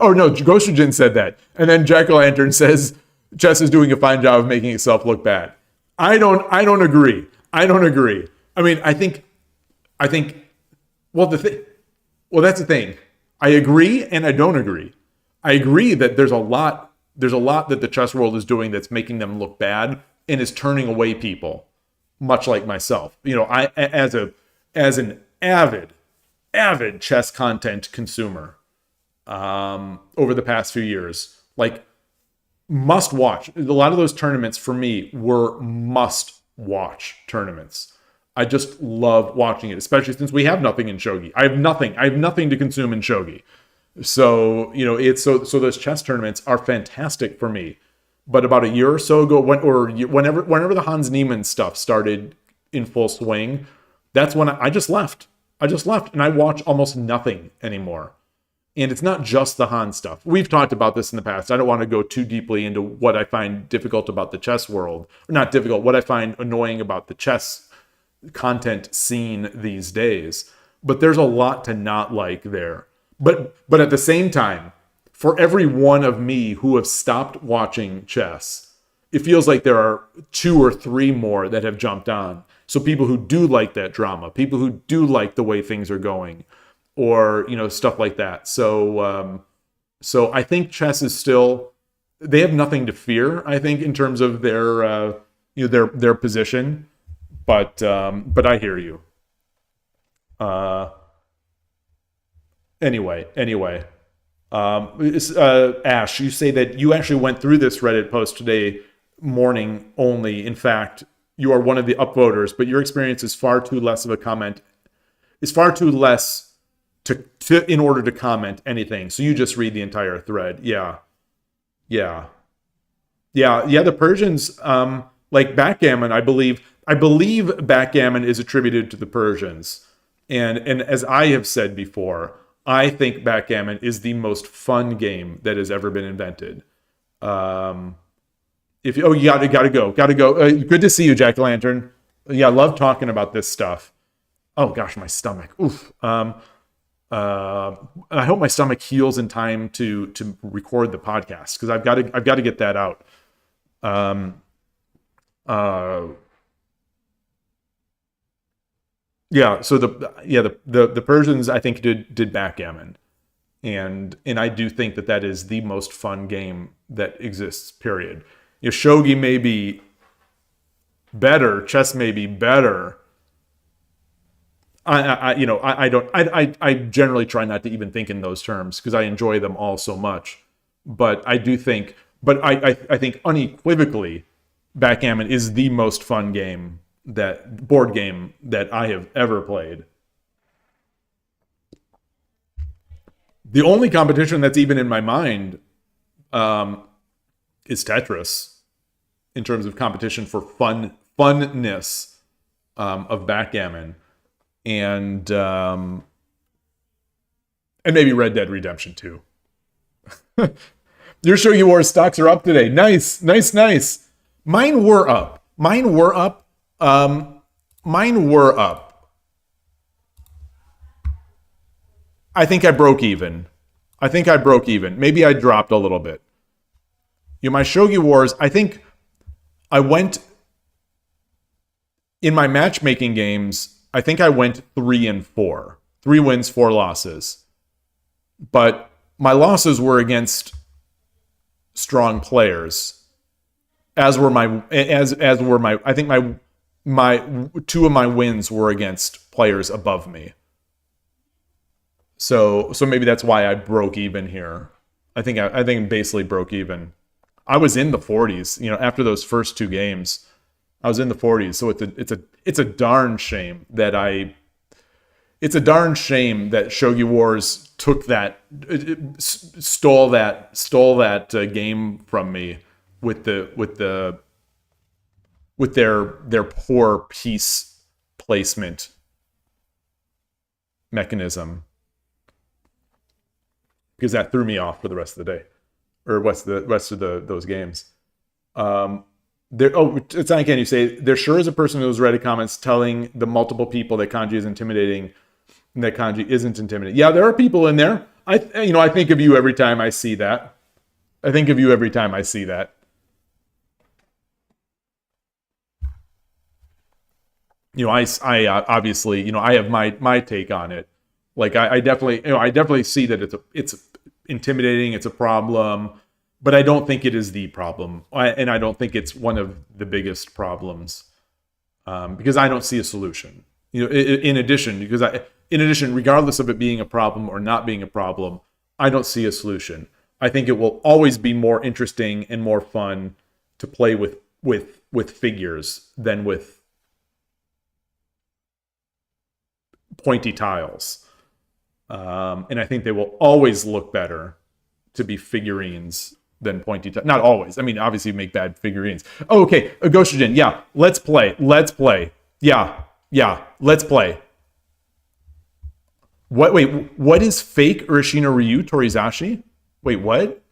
Oh no, Ghostrogen said that, and then Jack-o'-lantern says chess is doing a fine job of making itself look bad. I don't agree. I mean, I think. Well, that's the thing. I agree and I don't agree. I agree that there's a lot that the chess world is doing that's making them look bad and is turning away people, much like myself. You know, I as an avid chess content consumer over the past few years, like, must watch. A lot of those tournaments for me were must watch tournaments. I just love watching it, especially since we have nothing in Shogi. I have nothing to consume in Shogi. So, you know, so those chess tournaments are fantastic for me. But about a year or so ago, whenever the Hans Niemann stuff started in full swing, that's when I just left. And I watch almost nothing anymore. And it's not just the Han stuff. We've talked about this in the past. I don't want to go too deeply into what I find difficult about the chess world. Or not difficult, what I find annoying about the chess content scene these days. But there's a lot to not like there. But at the same time, for every one of me who have stopped watching chess, it feels like there are 2 or 3 more that have jumped on. So people who do like that drama, people who do like the way things are going, or, you know, stuff like that. So I think chess is still, they have nothing to fear, I think, in terms of their their position. But I hear you. Anyway. Ash, you say that you actually went through this Reddit post today morning only. In fact, you are one of the upvoters, but your experience is far too less of a comment. It's far too less to in order to comment anything. So you just read the entire thread. Yeah. The Persians, like backgammon, I believe backgammon is attributed to the Persians. And as I have said before, I think backgammon is the most fun game that has ever been invented. You gotta go. Good to see you, Jack-o'-lantern. Yeah, I love talking about this stuff. Oh gosh, my stomach. Oof. I hope my stomach heals in time to record the podcast, because I've got to get that out. So the Persians, I think, did backgammon, and I do think that is the most fun game that exists. Period. You know, shogi may be better, chess may be better. I generally try not to even think in those terms because I enjoy them all so much. But I think unequivocally, backgammon is the most fun board game that I have ever played. The only competition that's even in my mind is Tetris, in terms of competition for funness of backgammon, and maybe Red Dead Redemption 2. Your Shogi Wars stocks are up today. Nice. Mine were up. I think I broke even. Maybe I dropped a little bit. You know, my Shogi Wars, I think I went, in my matchmaking games, I think I went 3-4. 3 wins, 4 losses. But my losses were against strong players. I think my 2 of my wins were against players above me. So maybe that's why I broke even here. I think basically broke even. I was in the 40s, you know, after those first 2 games. I was in the 40s, so it's a darn shame that Shogi Wars took that, stole that game from me with their poor piece placement mechanism. because that threw me off for the rest of the day, or what's the rest of those games. It's not, can you say there sure is a person in those Reddit comments telling the multiple people that kanji is intimidating and that kanji isn't intimidating. Yeah, there are people in there. I think of you every time I see that. I think of you every time I see that. I obviously, I have my take on it. Like I definitely see that it's intimidating. It's a problem, but I don't think it is the problem, and I don't think it's one of the biggest problems, because I don't see a solution. In addition, regardless of it being a problem or not being a problem, I don't see a solution. I think it will always be more interesting and more fun to play with figures than with pointy tiles. And I think they will always look better to be figurines than pointy tiles. Not always. I mean, obviously you make bad figurines. Oh, okay. Ghostogen. Yeah. Let's play. Yeah. Let's play. What is fake Urashino Ryu Torizashi? Wait, what?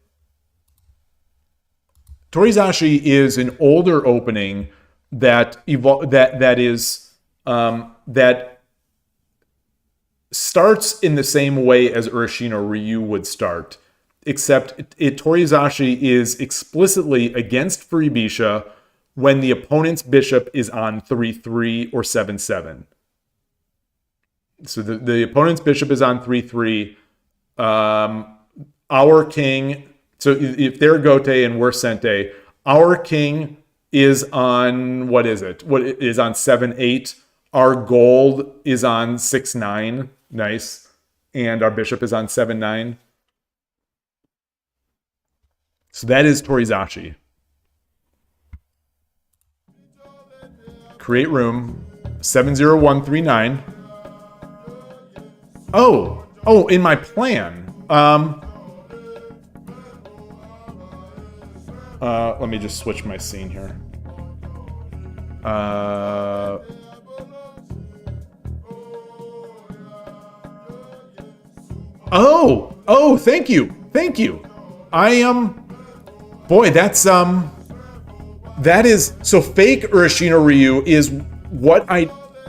Torizashi is an older opening that starts in the same way as Urashino Ryu would start, except Torizashi is explicitly against free bisha when the opponent's bishop is on 3-3 or 7-7. So the opponent's bishop is on 3-3. Our king, so if they're Gote and we're Sente, our king is on, what is it? What is on 7-8. Our gold is on 6-9. Nice. And our bishop is on 7-9. So that is Torizashi. Create room. 70139. Oh, in my plan. Let me just switch my scene here. Oh, thank you. I am, boy, that's, that is, so fake Urashino Ryu is what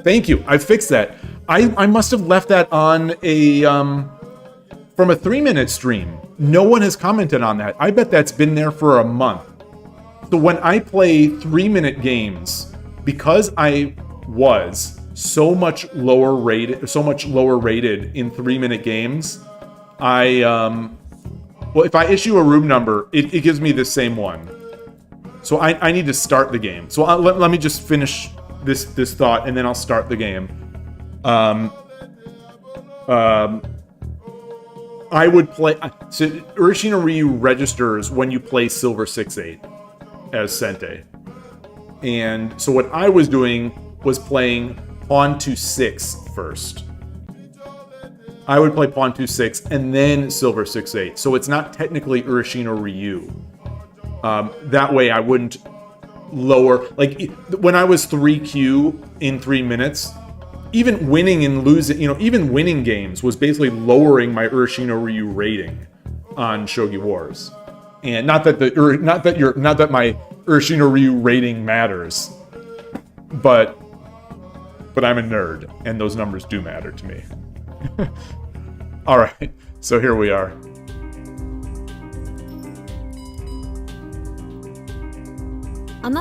thank you. I fixed that. I must have left that on from a 3-minute stream. No one has commented on that. I bet that's been there for a month. So when I play 3-minute games, because I was so much lower rated in 3-minute games, if I issue a room number, it gives me the same one. So I need to start the game. So let me just finish this thought, and then I'll start the game. I would play. So Urashino Ryu registers when you play Silver 6-8 as Sente, and so what I was doing was playing Pawn to 6 first. I would play Pawn to 6 and then Silver 6-8. So it's not technically Urashino Ryu. That way I wouldn't lower. Like when I was 3Q in 3 minutes, even winning and losing, even winning games was basically lowering my Urashino Ryu rating on Shogi Wars. And not that my Urashino Ryu rating matters, but I'm a nerd, and those numbers do matter to me. All right, so here we are. All right,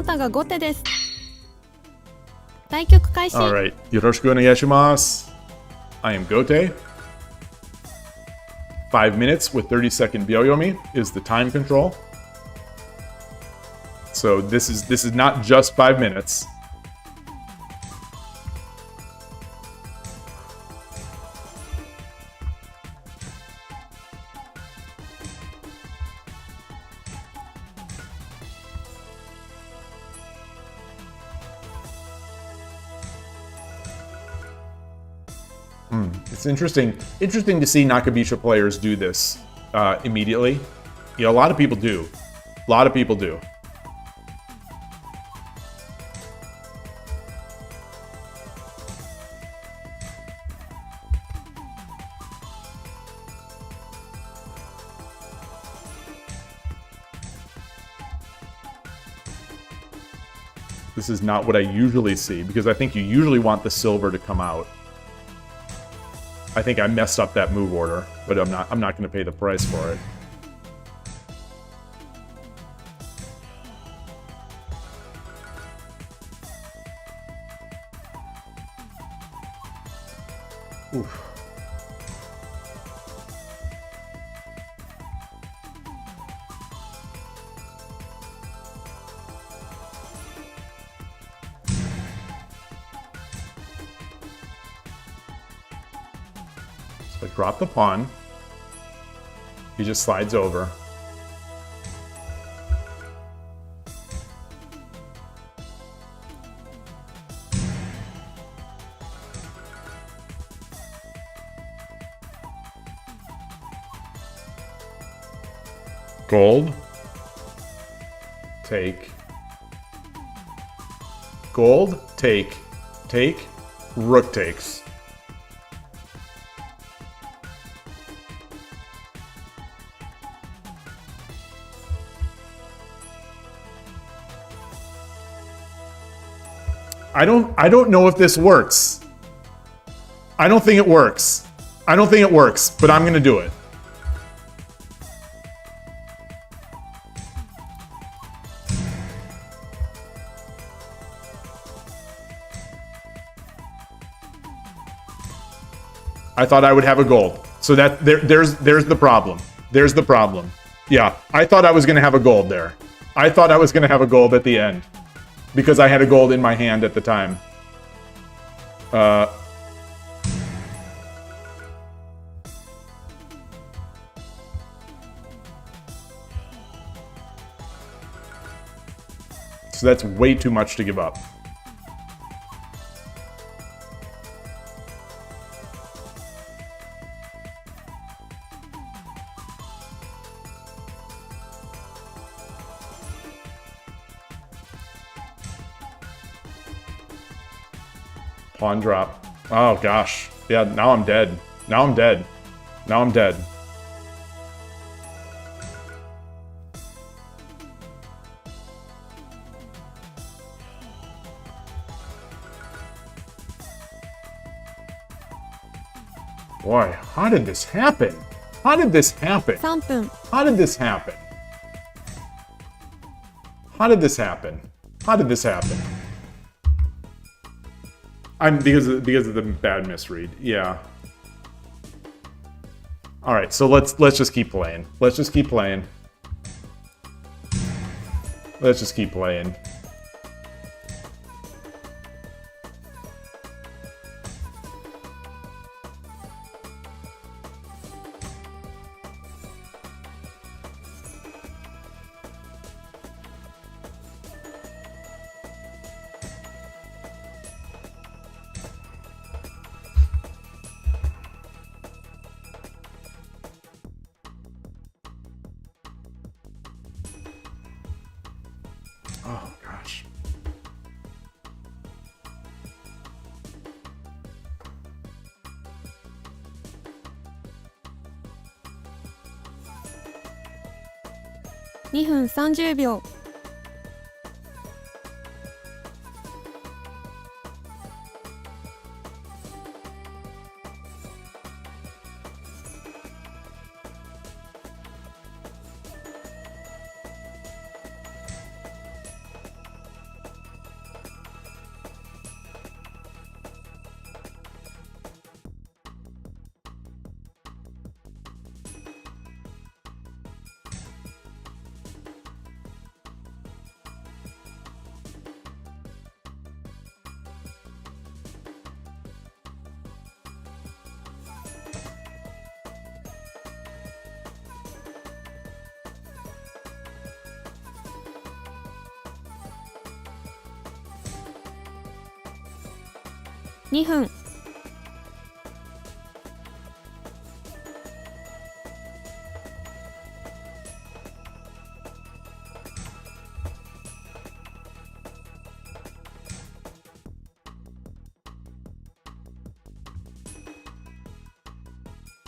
yoroshiku onegaishimasu. I am Gote. 5 minutes with 30-second byoyomi is the time control. So this is not just 5 minutes. It's interesting to see Nakabisha players do this immediately. A lot of people do. This is not what I usually see, because I think you usually want the silver to come out. I think I messed up that move order, but I'm not going to pay the price for it. Oof. So I drop the pawn. He just slides over. Gold. Take. Gold. Take. Take. Rook takes. I don't know if this works. I don't think it works. I don't think it works, but I'm gonna do it. I thought I would have a gold. So that there's the problem. There's the problem. Yeah, I thought I was going to have a gold there. I thought I was going to have a gold at the end because I had a gold in my hand at the time. So that's way too much to give up. Pawn drop. Oh gosh. Yeah, now I'm dead. Now I'm dead. Now I'm dead. Boy, how did this happen? How did this happen? 3分 How did this happen? How did this happen? How did this happen? Because of the bad misread. Yeah. All right, so let's just keep playing. Let's just keep playing. Let's just keep playing. Oh, gosh.2分30秒 2分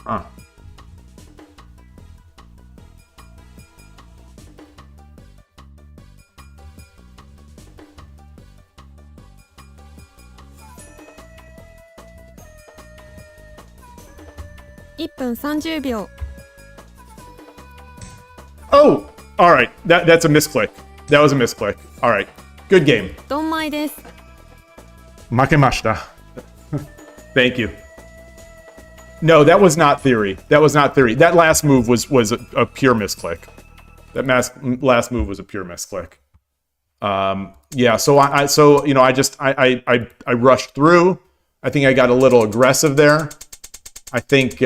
Ah. 1分30秒 Oh, all right. That's a misclick. That was a misclick. All right. Good game. ドンマイです Makemashita. Thank you. No, that was not theory. That was not theory. That last move was a pure misclick. That last move was a pure misclick. Yeah, so I rushed through. I think I got a little aggressive there. I think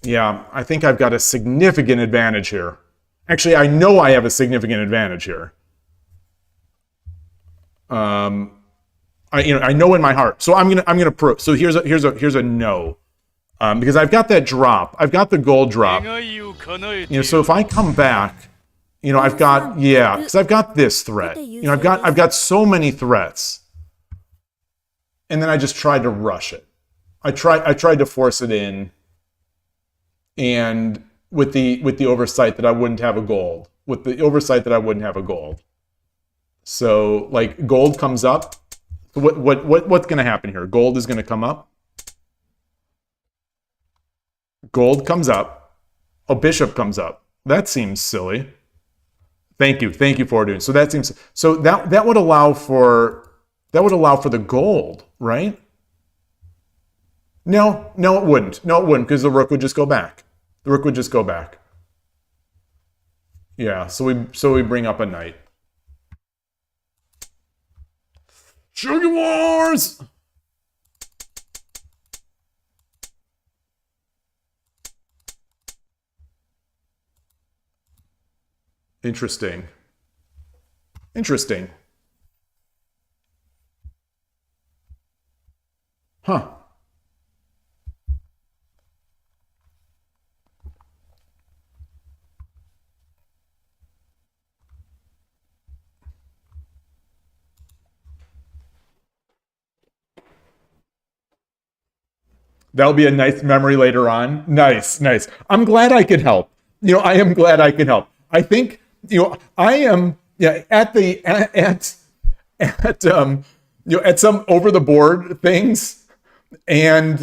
yeah, I think I've got a significant advantage here. Actually, I know I have a significant advantage here. I know in my heart. So I'm gonna prove. So here's a no. Because I've got that drop. I've got the gold drop. So if I come back, I've got because I've got this threat. I've got so many threats. And then I just tried to rush it. I tried to force it in, and with the oversight that I wouldn't have a gold. So like gold comes up. What's gonna happen here? Gold is gonna come up. Gold comes up. Oh, bishop comes up. That seems silly. Thank you for doing. So that seems that would allow for the gold, right? No, it wouldn't. No, it wouldn't, because the rook would just go back. Yeah, so we bring up a knight. Shogi Wars! Interesting. Huh. That'll be a nice memory later on. Nice. I'm glad I could help. I am glad I can help. I think, I am at some over the board things, and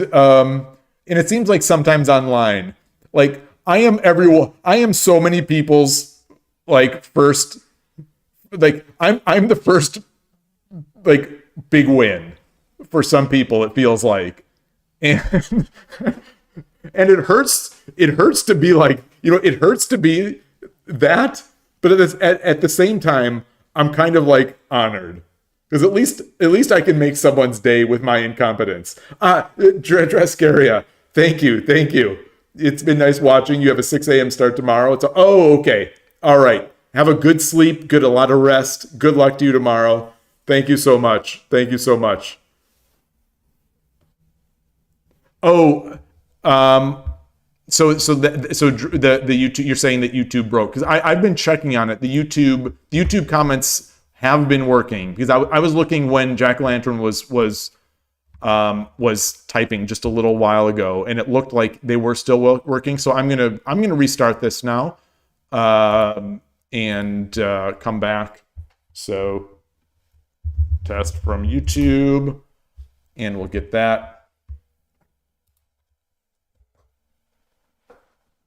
it seems like sometimes online, like I am so many people's first, I'm the first big win for some people, it feels like. And it hurts to be it hurts to be that, but at the same time, I'm kind of honored, because at least I can make someone's day with my incompetence. Drescaria, thank you. It's been nice watching. You have a 6 a.m. start tomorrow. Okay. All right. Have a good sleep, a lot of rest. Good luck to you tomorrow. Thank you so much. Oh, so the YouTube, you're saying that YouTube broke, because I've been checking on it. The YouTube comments have been working, because I was looking when Jack Lantern was typing just a little while ago, and it looked like they were still working. So I'm gonna restart this now, and come back. So test from YouTube, and we'll get that.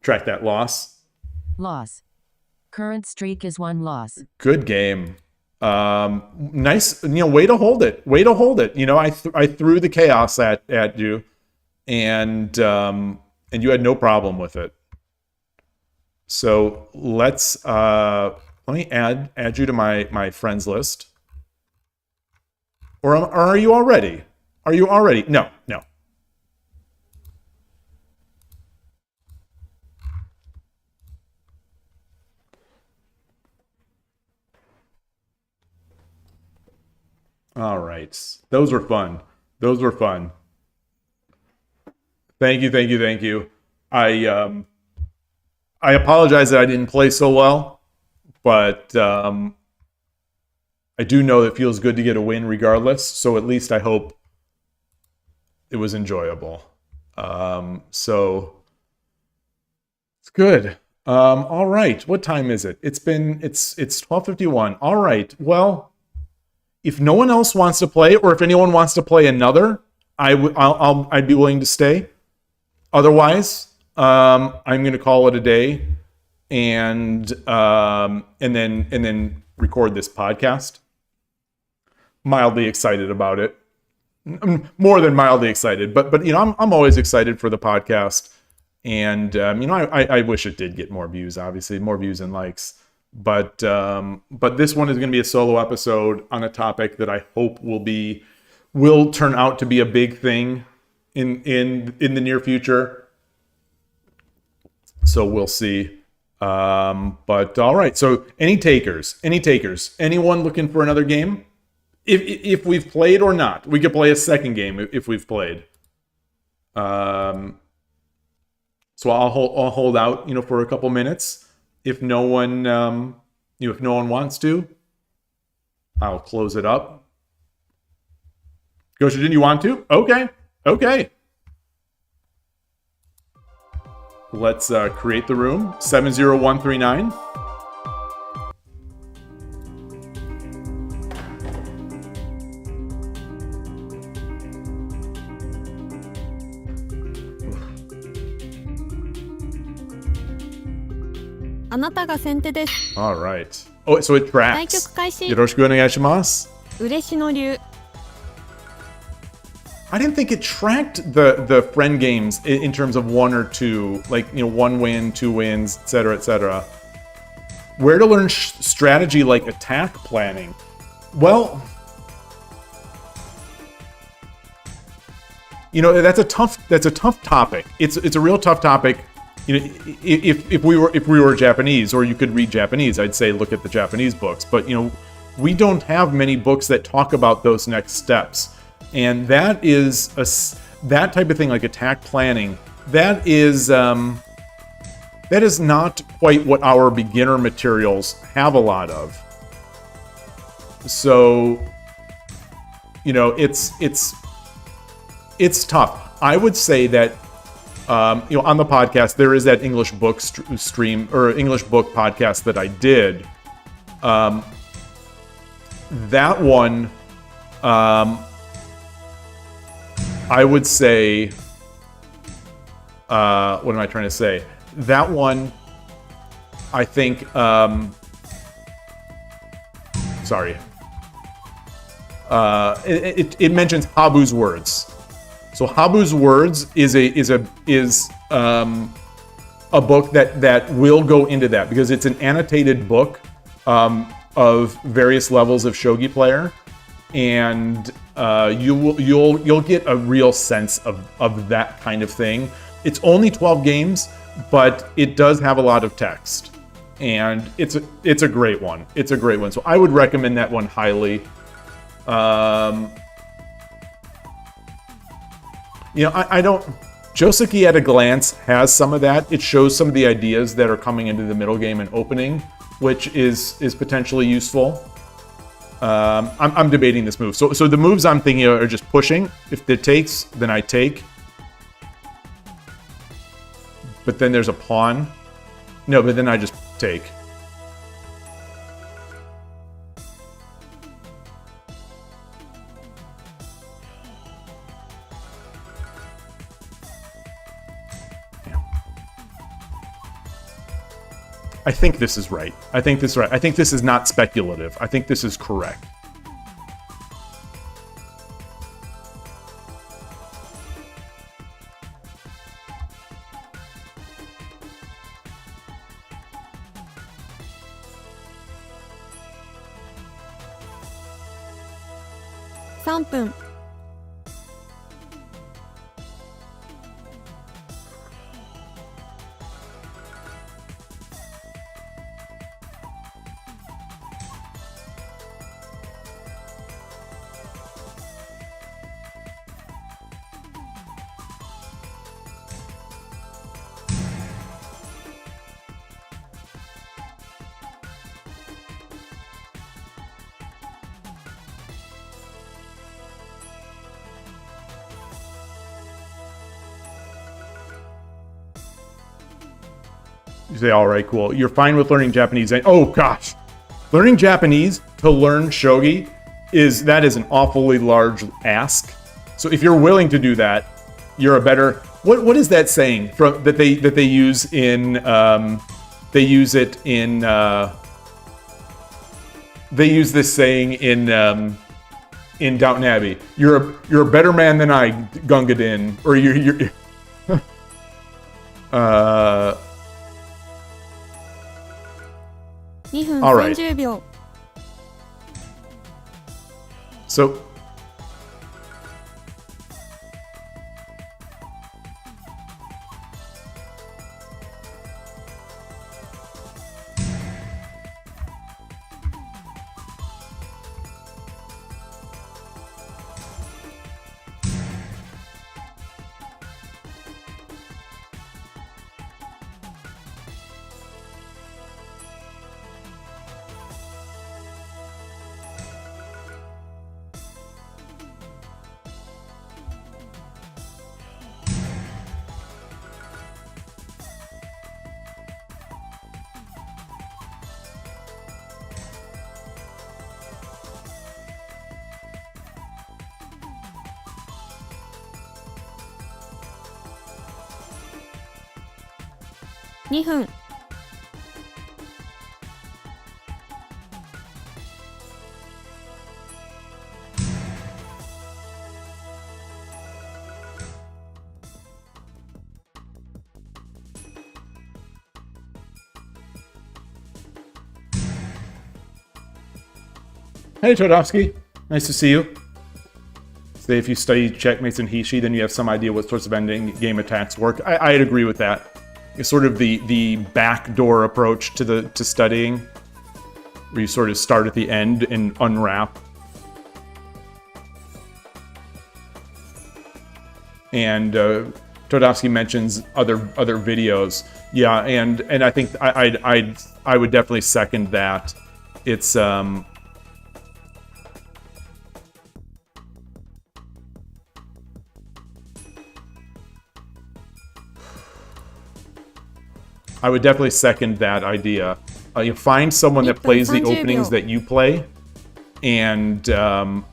Track that loss. Current streak is 1 loss. Good game. Nice. Way to hold it. I threw the chaos at you, and you had no problem with it. So let me add you to my friends list. Or are you already? No. All right. Those were fun. Thank you. I apologize that I didn't play so well, but I do know it feels good to get a win regardless. So at least I hope it was enjoyable. So it's good. All right. What time is it? It's 12:51. All right. Well, If no one else wants to play, or if anyone wants to play another, I'd be willing to stay. Otherwise, I'm going to call it a day, and then record this podcast. Mildly excited about it. More than mildly excited, but I'm always excited for the podcast, and I wish it did get more views. Obviously, more views and likes. But this one is going to be a solo episode on a topic that I hope will turn out to be a big thing in the near future. So we'll see. But all right. So any takers? Anyone looking for another game? If we've played or not, we could play a second game if we've played. So I'll hold out, for a couple minutes. If no one wants to, I'll close it up. Gosha, didn't you want to? Okay. Let's create the room. 70139. All right. Oh, so it tracks. よろしくお願いします。嬉野流 I didn't think it tracked the friend games in terms of 1 or 2, like 1 win, 2 wins, etc. Where to learn strategy like attack planning? Well, that's a tough topic. It's a real tough topic. If we were Japanese, or you could read Japanese, I'd say look at the Japanese books. But we don't have many books that talk about those next steps, and that is that type of thing, like attack planning. That is not quite what our beginner materials have a lot of. So it's tough. I would say that. On the podcast, there is that English book stream or English book podcast that I did. That one, I would say, what am I trying to say? That one, I think, sorry. It mentions Habu's words. So Habu's Words is a book that will go into that, because it's an annotated book of various levels of shogi player, and you'll get a real sense of that kind of thing. It's only 12 games, but it does have a lot of text, and it's a great one. It's a great one. So I would recommend that one highly. I don't... Josuke at a glance has some of that. It shows some of the ideas that are coming into the middle game and opening, which is potentially useful. I'm debating this move. So the moves I'm thinking of are just pushing. If it takes, then I take. But then there's a pawn. No, but then I just take. I think this is right. I think this is not speculative. I think this is correct. You say, all right, cool. You're fine with learning Japanese. Oh, gosh. Learning Japanese to learn shogi is an awfully large ask. So if you're willing to do that, you're a better. What is that saying from that they use in they use it in they use this saying in Downton Abbey. You're a better man than I, Gunga Din, or you're 2分 All right. 30秒 So2分 hey, Todovsky. Nice to see you. Say if you study checkmates and Hishi, then you have some idea what sorts of ending game attacks work. I'd agree with that. It's sort of the backdoor approach to studying, where you sort of start at the end and unwrap. And Todovsky mentions other videos. Yeah, and I think I would definitely second that. It's I would definitely second that idea. You find someone that plays the openings that you play, and go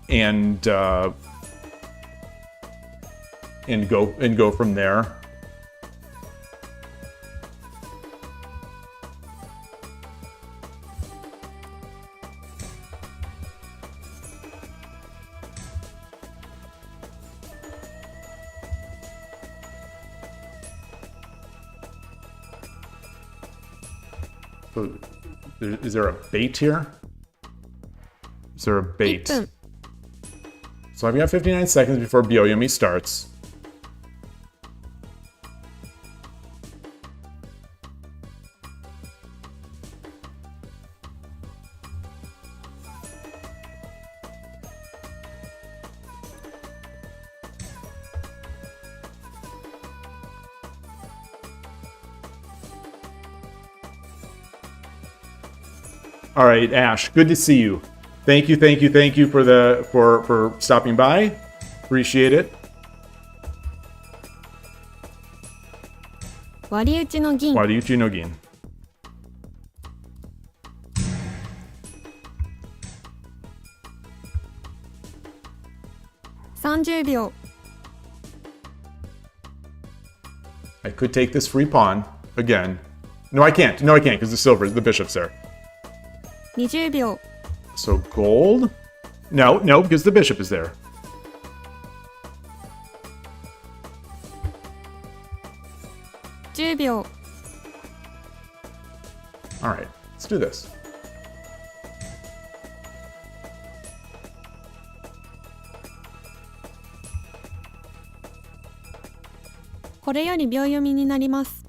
from there. So, is there a bait here? Is there a bait? 1分 So I've got 59 seconds before byoyomi starts. All right, Ash, good to see you. Thank you for stopping by. Appreciate it. 割り打ちの銀 Wariuchi no Gin. 30秒 I could take this free pawn again. No, I can't. No, I can't because the bishop's there. 20秒 So gold? No, because the bishop is there. 10秒 All right, let's do this. これより秒読みになります。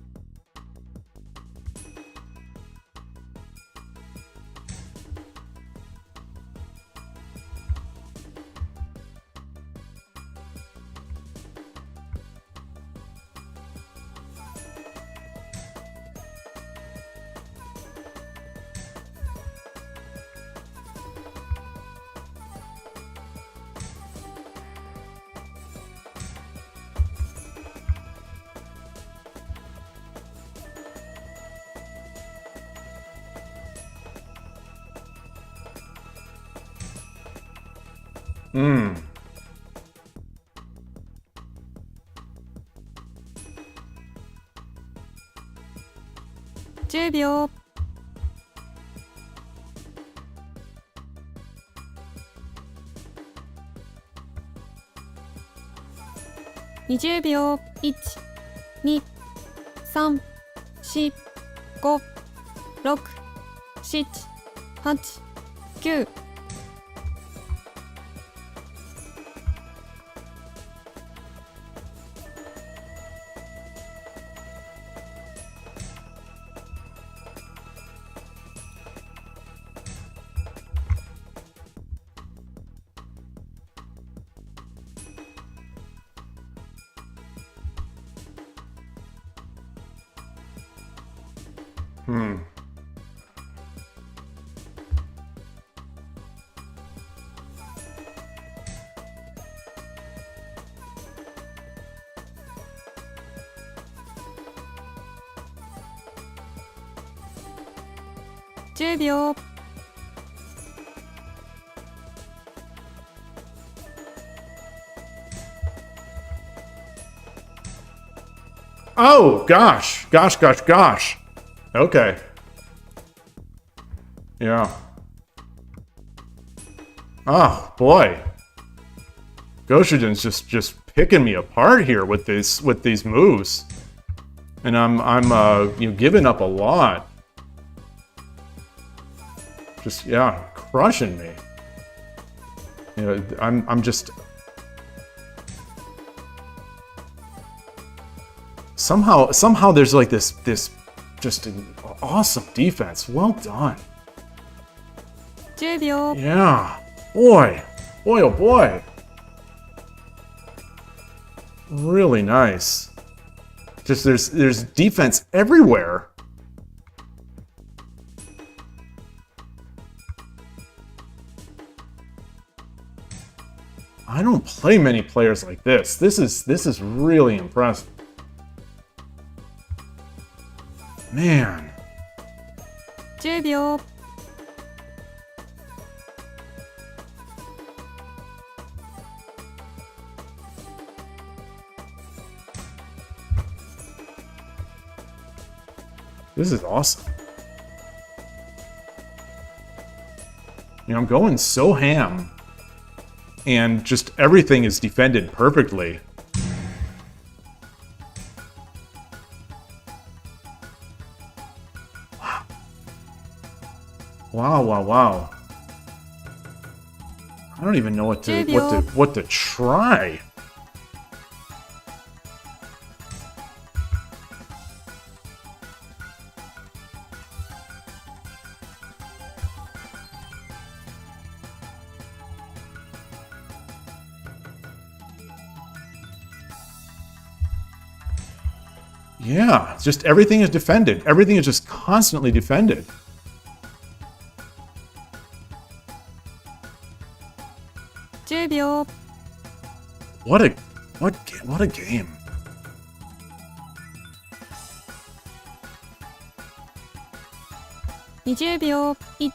10秒。20秒。1、2、3、4、5、6、7、8、9。10秒。Oh, gosh. Gosh. Okay. Yeah. Oh, boy. Goshijin's just picking me apart here with these moves. And I'm giving up a lot. Just, yeah, crushing me. You know, I'm just... Somehow there's like this just an awesome defense. Well done. 10秒。 Yeah. Boy, oh boy. Really nice. Just there's defense everywhere. I don't play many players like this. This is really impressive. Man. 10秒。 This is awesome. You know, I'm going so ham. And just everything is defended perfectly. Wow. I don't even know what to try. Yeah, just everything is defended. Everything is just constantly defended. What a game. $20 秒。1、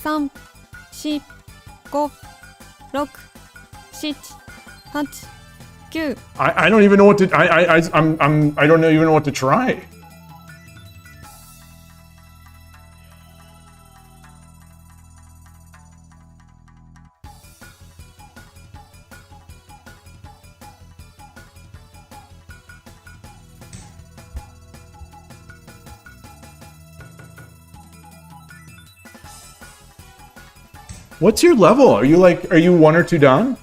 2、3、4、5、6、7、8、9。 I don't even know what to I don't even know what to try. What's your level? Are you 1 or 2 down?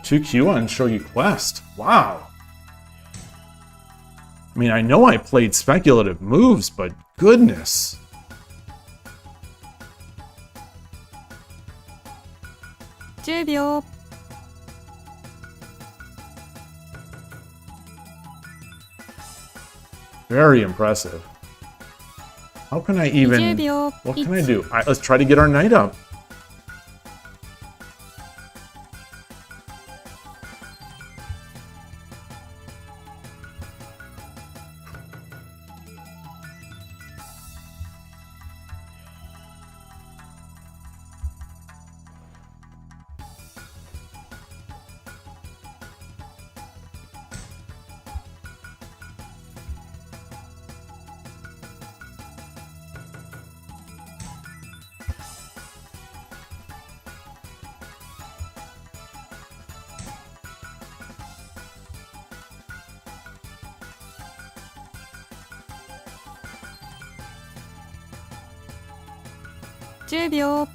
$2Q on Shogi Quest. Wow. I mean, I know I played speculative moves, but goodness. $10 秒。 Very impressive. How can I even... 20秒。 What can I do? Let's try to get our knight up. 10秒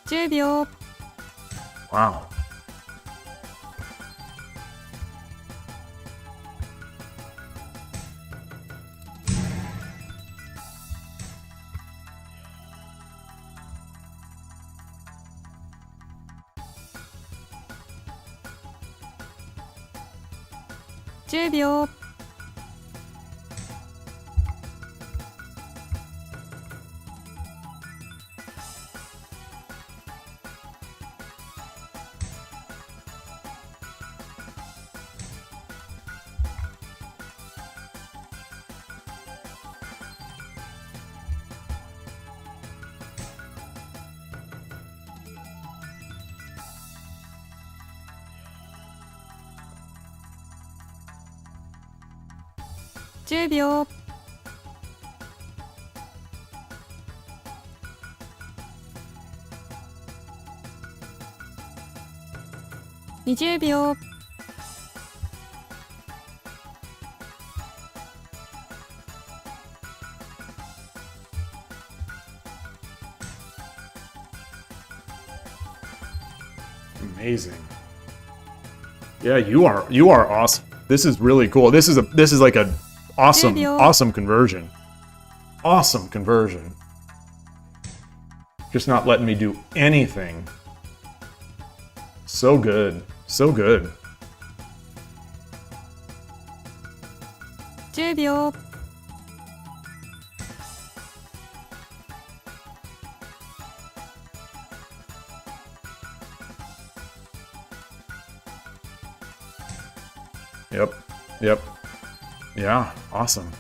10秒 Wow.10秒 10秒 20秒 Amazing. Yeah, you are awesome. This is really cool. This is like a awesome conversion. Awesome conversion. Just not letting me do anything. So good. So good. 10秒 Yep. Yep. Yeah, awesome.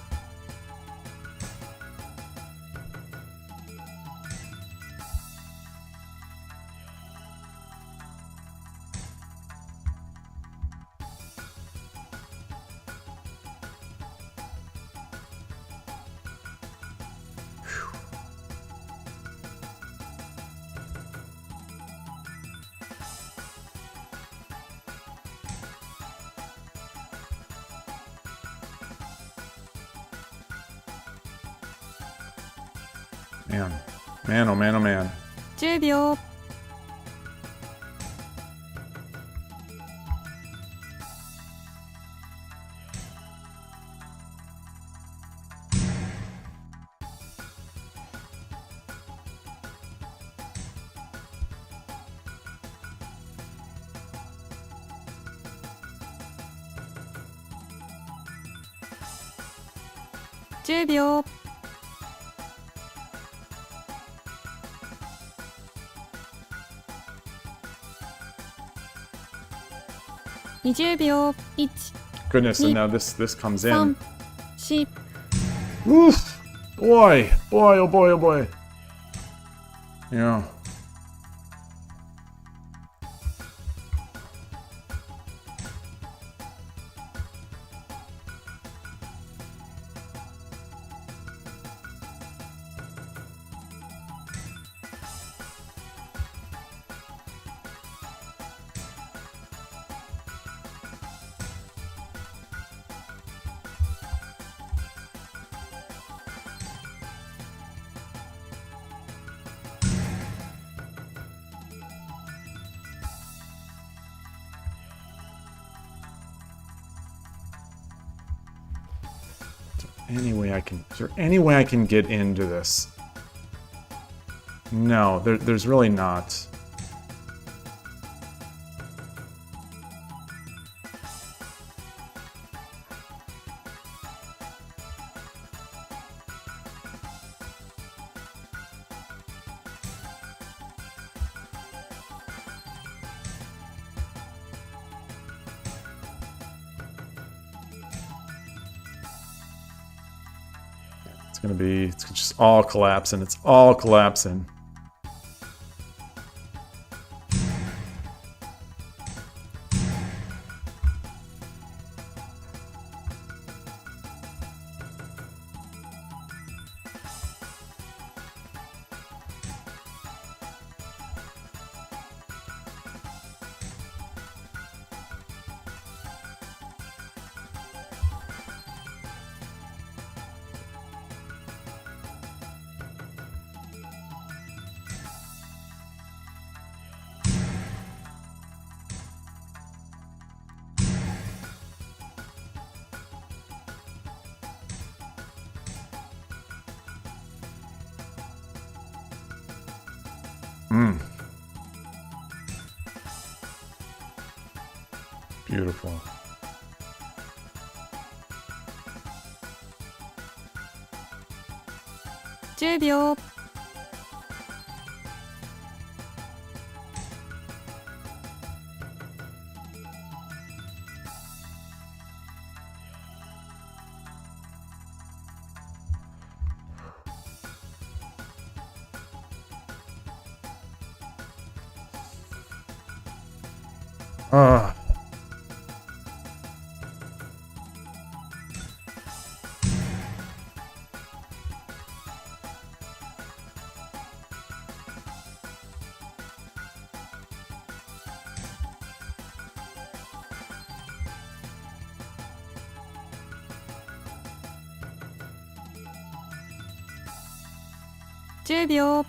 Man. Man, oh man, oh man. 10秒 10秒 20秒 1 Goodness, and now this comes in. 3 4 Oof! Boy! Boy, oh boy, oh boy. Yeah. Is there any way I can get into this? No, there's really not. It's just all collapsing. It's all collapsing. Beautiful. $10 秒 10 秒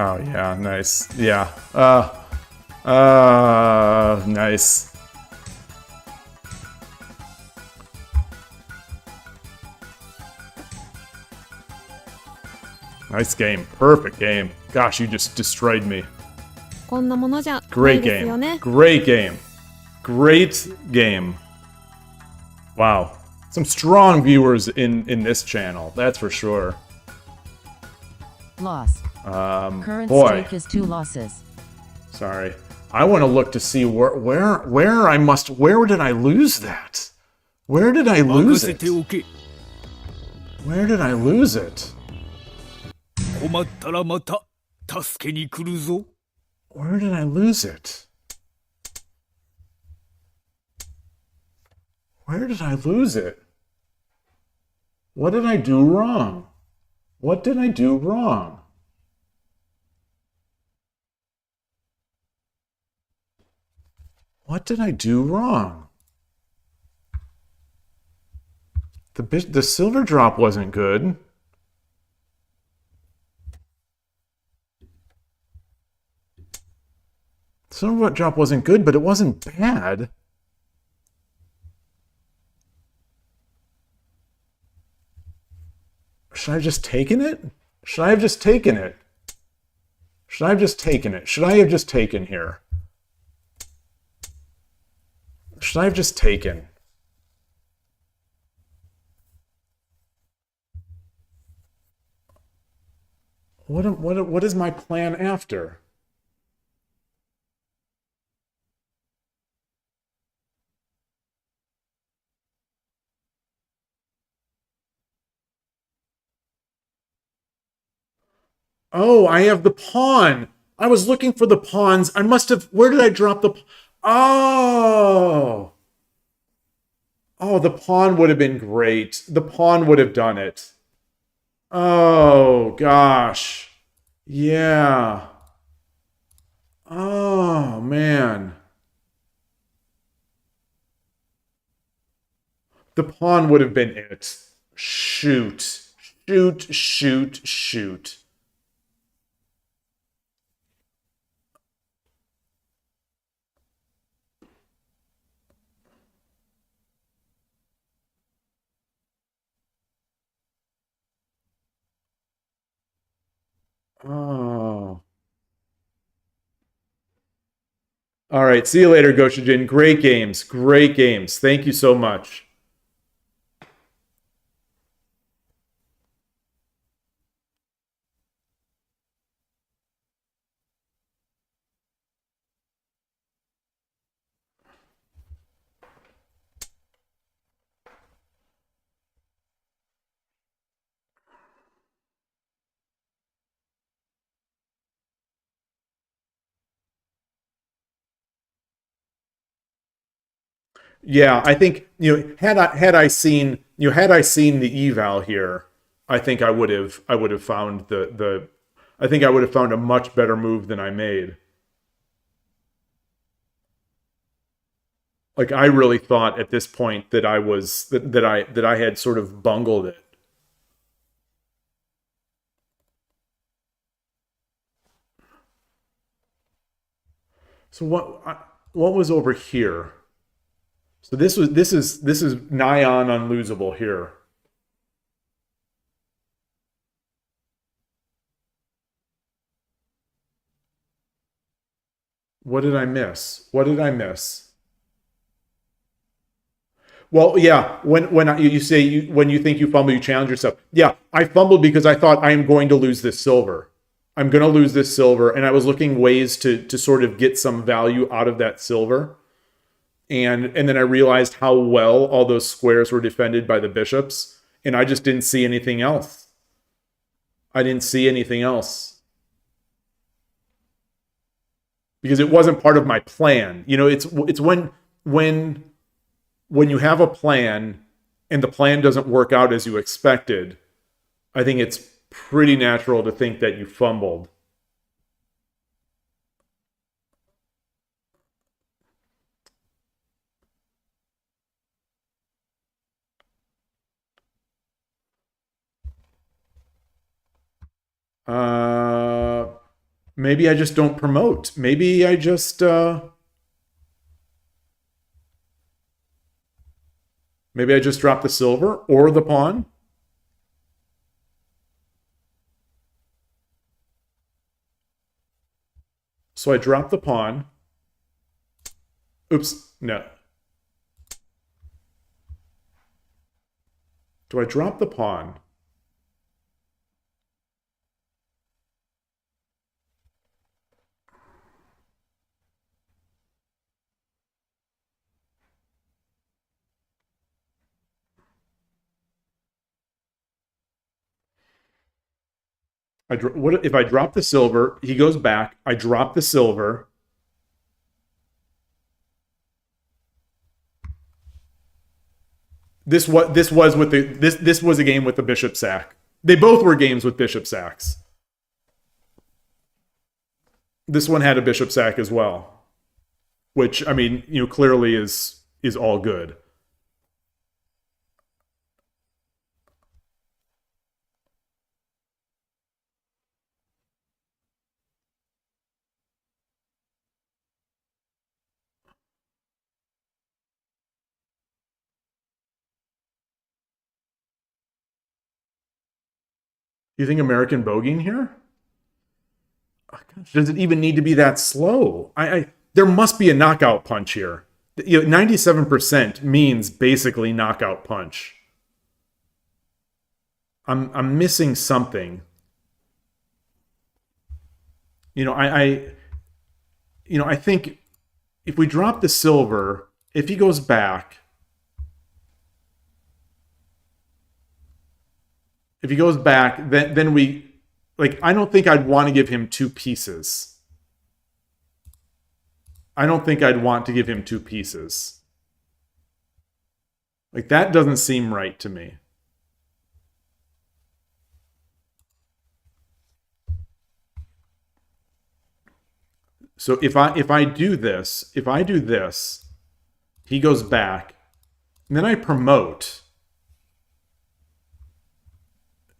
Oh yeah, nice. Yeah. Nice. Nice game. Perfect game. Gosh, you just destroyed me. こんなものじゃない Great ですよ game. ね Great game. Great game. Wow. Some strong viewers in this channel, that's for sure. Loss. Current Boy. stake is 2 losses. Sorry. I want to look to see where did I lose that? Where did I lose it? Where did I lose it? 困ったらまた助けに来るぞ。 Where did I lose it? Where did I lose it? What did I do wrong? What did I do wrong? What did I do wrong? The silver drop wasn't good. Silver drop wasn't good, but it wasn't bad. Should I have just taken it? Should I have just taken it? Should I have just taken it? Should I have just taken here? Should I have just taken? What is my plan after? Oh, I have the pawn. I was looking for the pawns. I must have... Where did I drop the... Oh! Oh, the pawn would have been great. The pawn would have done it. Oh, gosh. Yeah. Oh, man. The pawn would have been it. Shoot. Shoot, shoot, shoot. Oh. All right. See you later, Goshijin. Great games. Great games. Thank you so much. Yeah, I think had I seen the eval here, I think I would have found I think I would have found a much better move than I made. Like I really thought at this point that I had sort of bungled it. So what was over here? So this is nigh on unlosable here. What did I miss? What did I miss? Well, yeah, when you say when you think you fumble, you challenge yourself. Yeah, I fumbled because I thought I am going to lose this silver. I'm going to lose this silver, and I was looking ways to sort of get some value out of that silver. And then I realized how well all those squares were defended by the bishops, and I just didn't see anything else. I didn't see anything else. Because it wasn't part of my plan. You know, it's when you have a plan and the plan doesn't work out as you expected, I think it's pretty natural to think that you fumbled. Maybe I just don't promote. Maybe I just maybe I just drop the silver or the pawn. So I drop the pawn. Oops, no. Do I drop the pawn? What if I drop the silver? He goes back. I drop the silver. This was a game with the bishop sack. They both were games with bishop sacks. This one had a bishop sack as well, which I mean, you know, clearly is all good. You think American bogeying here? Oh, gosh, does it even need to be that slow? There must be a knockout punch here. You know, 97% means basically knockout punch. I'm missing something. You know, I think if we drop the silver, if he goes back, then we, like, I don't think I'd want to give him two pieces. Like, that doesn't seem right to me. So if I do this, he goes back, and then I promote.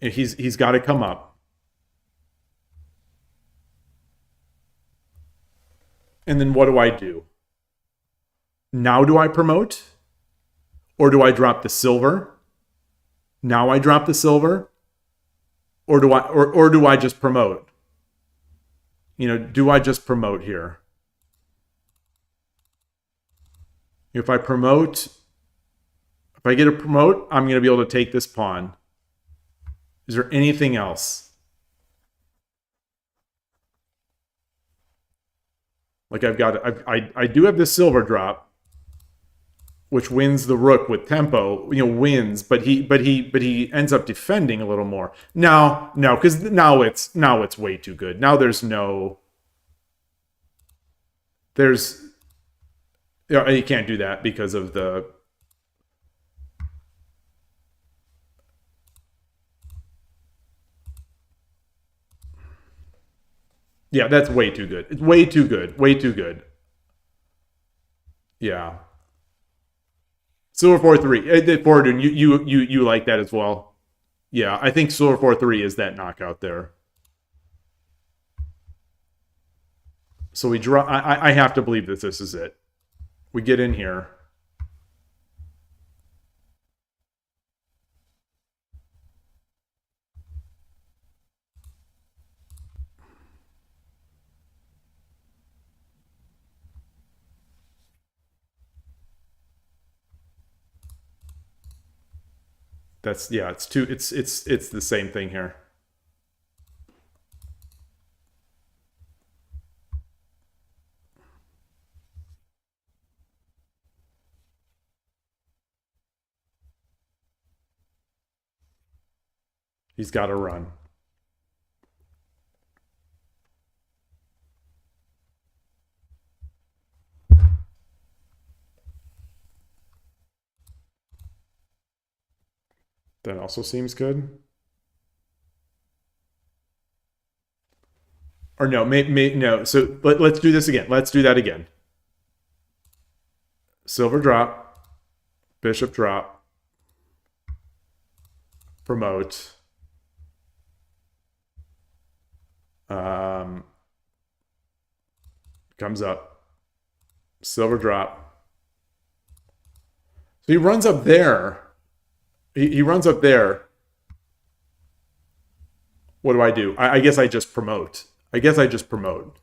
He's got to come up. And then what do I do? Now do I promote? Or do I drop the silver? Now I drop the silver? Or do I just promote? You know, do I just promote here? If I promote, if I get a promote, I'm going to be able to take this pawn. Is there anything else? Like I do have this silver drop, which wins the rook with tempo. You know, wins, but he ends up defending a little more. No, because now it's way too good. Now you can't do that because of the. Yeah, that's way too good. It's way too good. Way too good. Yeah. Silver 4-3. Fortune, you like that as well. Yeah, I think Silver 4-3 is that knockout there. So we draw. I have to believe that this is it. We get in here. That's, yeah, it's the same thing here. He's got to run. That also seems good. Or no, no. So let's do this again. Let's do that again. Silver drop, bishop drop, promote. Comes up, silver drop. So he runs up there. He runs up there. What do I do? I guess I just promote. I guess I just promote.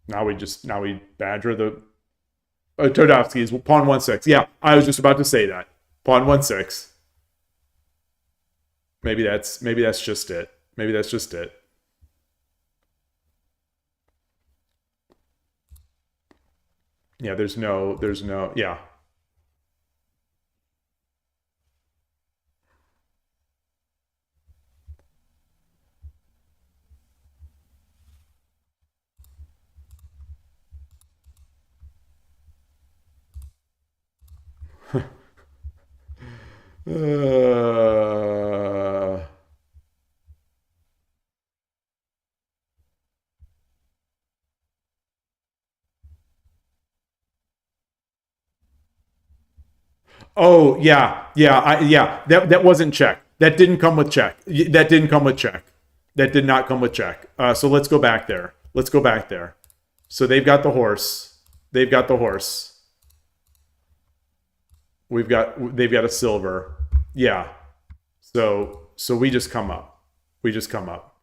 Now we badger the Todovsky is pawn 1-6. Yeah, I was just about to say that. Pawn 1-6. Maybe that's just it. Maybe that's just it. Yeah, there's no, yeah. Oh, yeah. That wasn't check. That didn't come with check. That didn't come with check. That did not come with check. So let's go back there. Let's go back there. So they've got the horse. They've got the horse. They've got a silver. Yeah. So we just come up. We just come up.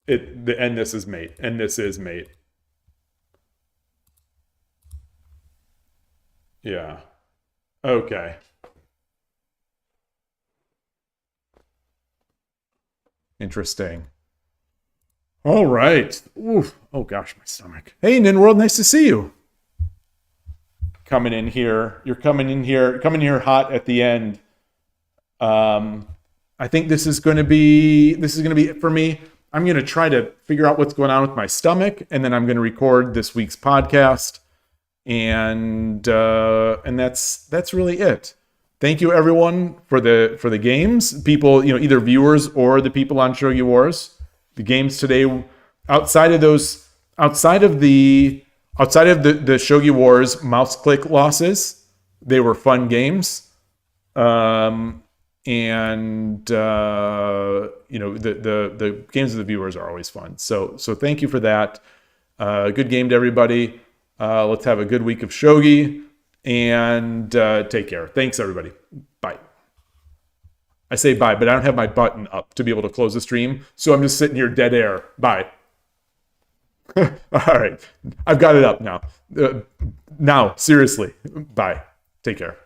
And this is mate. And this is mate. Yeah. Okay. Interesting. All right. Oof. Oh gosh, my stomach. Hey, NinWorld, nice to see you. Coming in here. You're coming in here hot at the end. I think this is going to be it for me. I'm going to try to figure out what's going on with my stomach, and then I'm going to record this week's podcast. And that's really it. Thank you everyone for the games. People, either viewers or the people on Shogi Wars. The games today, outside of the Shogi Wars mouse click losses, they were fun games. The games of the viewers are always fun. So thank you for that. Good game to everybody. Let's have a good week of Shogi, and take care. Thanks, everybody. Bye. I say bye, but I don't have my button up to be able to close the stream, so I'm just sitting here dead air. Bye. All right. I've got it up now. Now, seriously. Bye. Take care.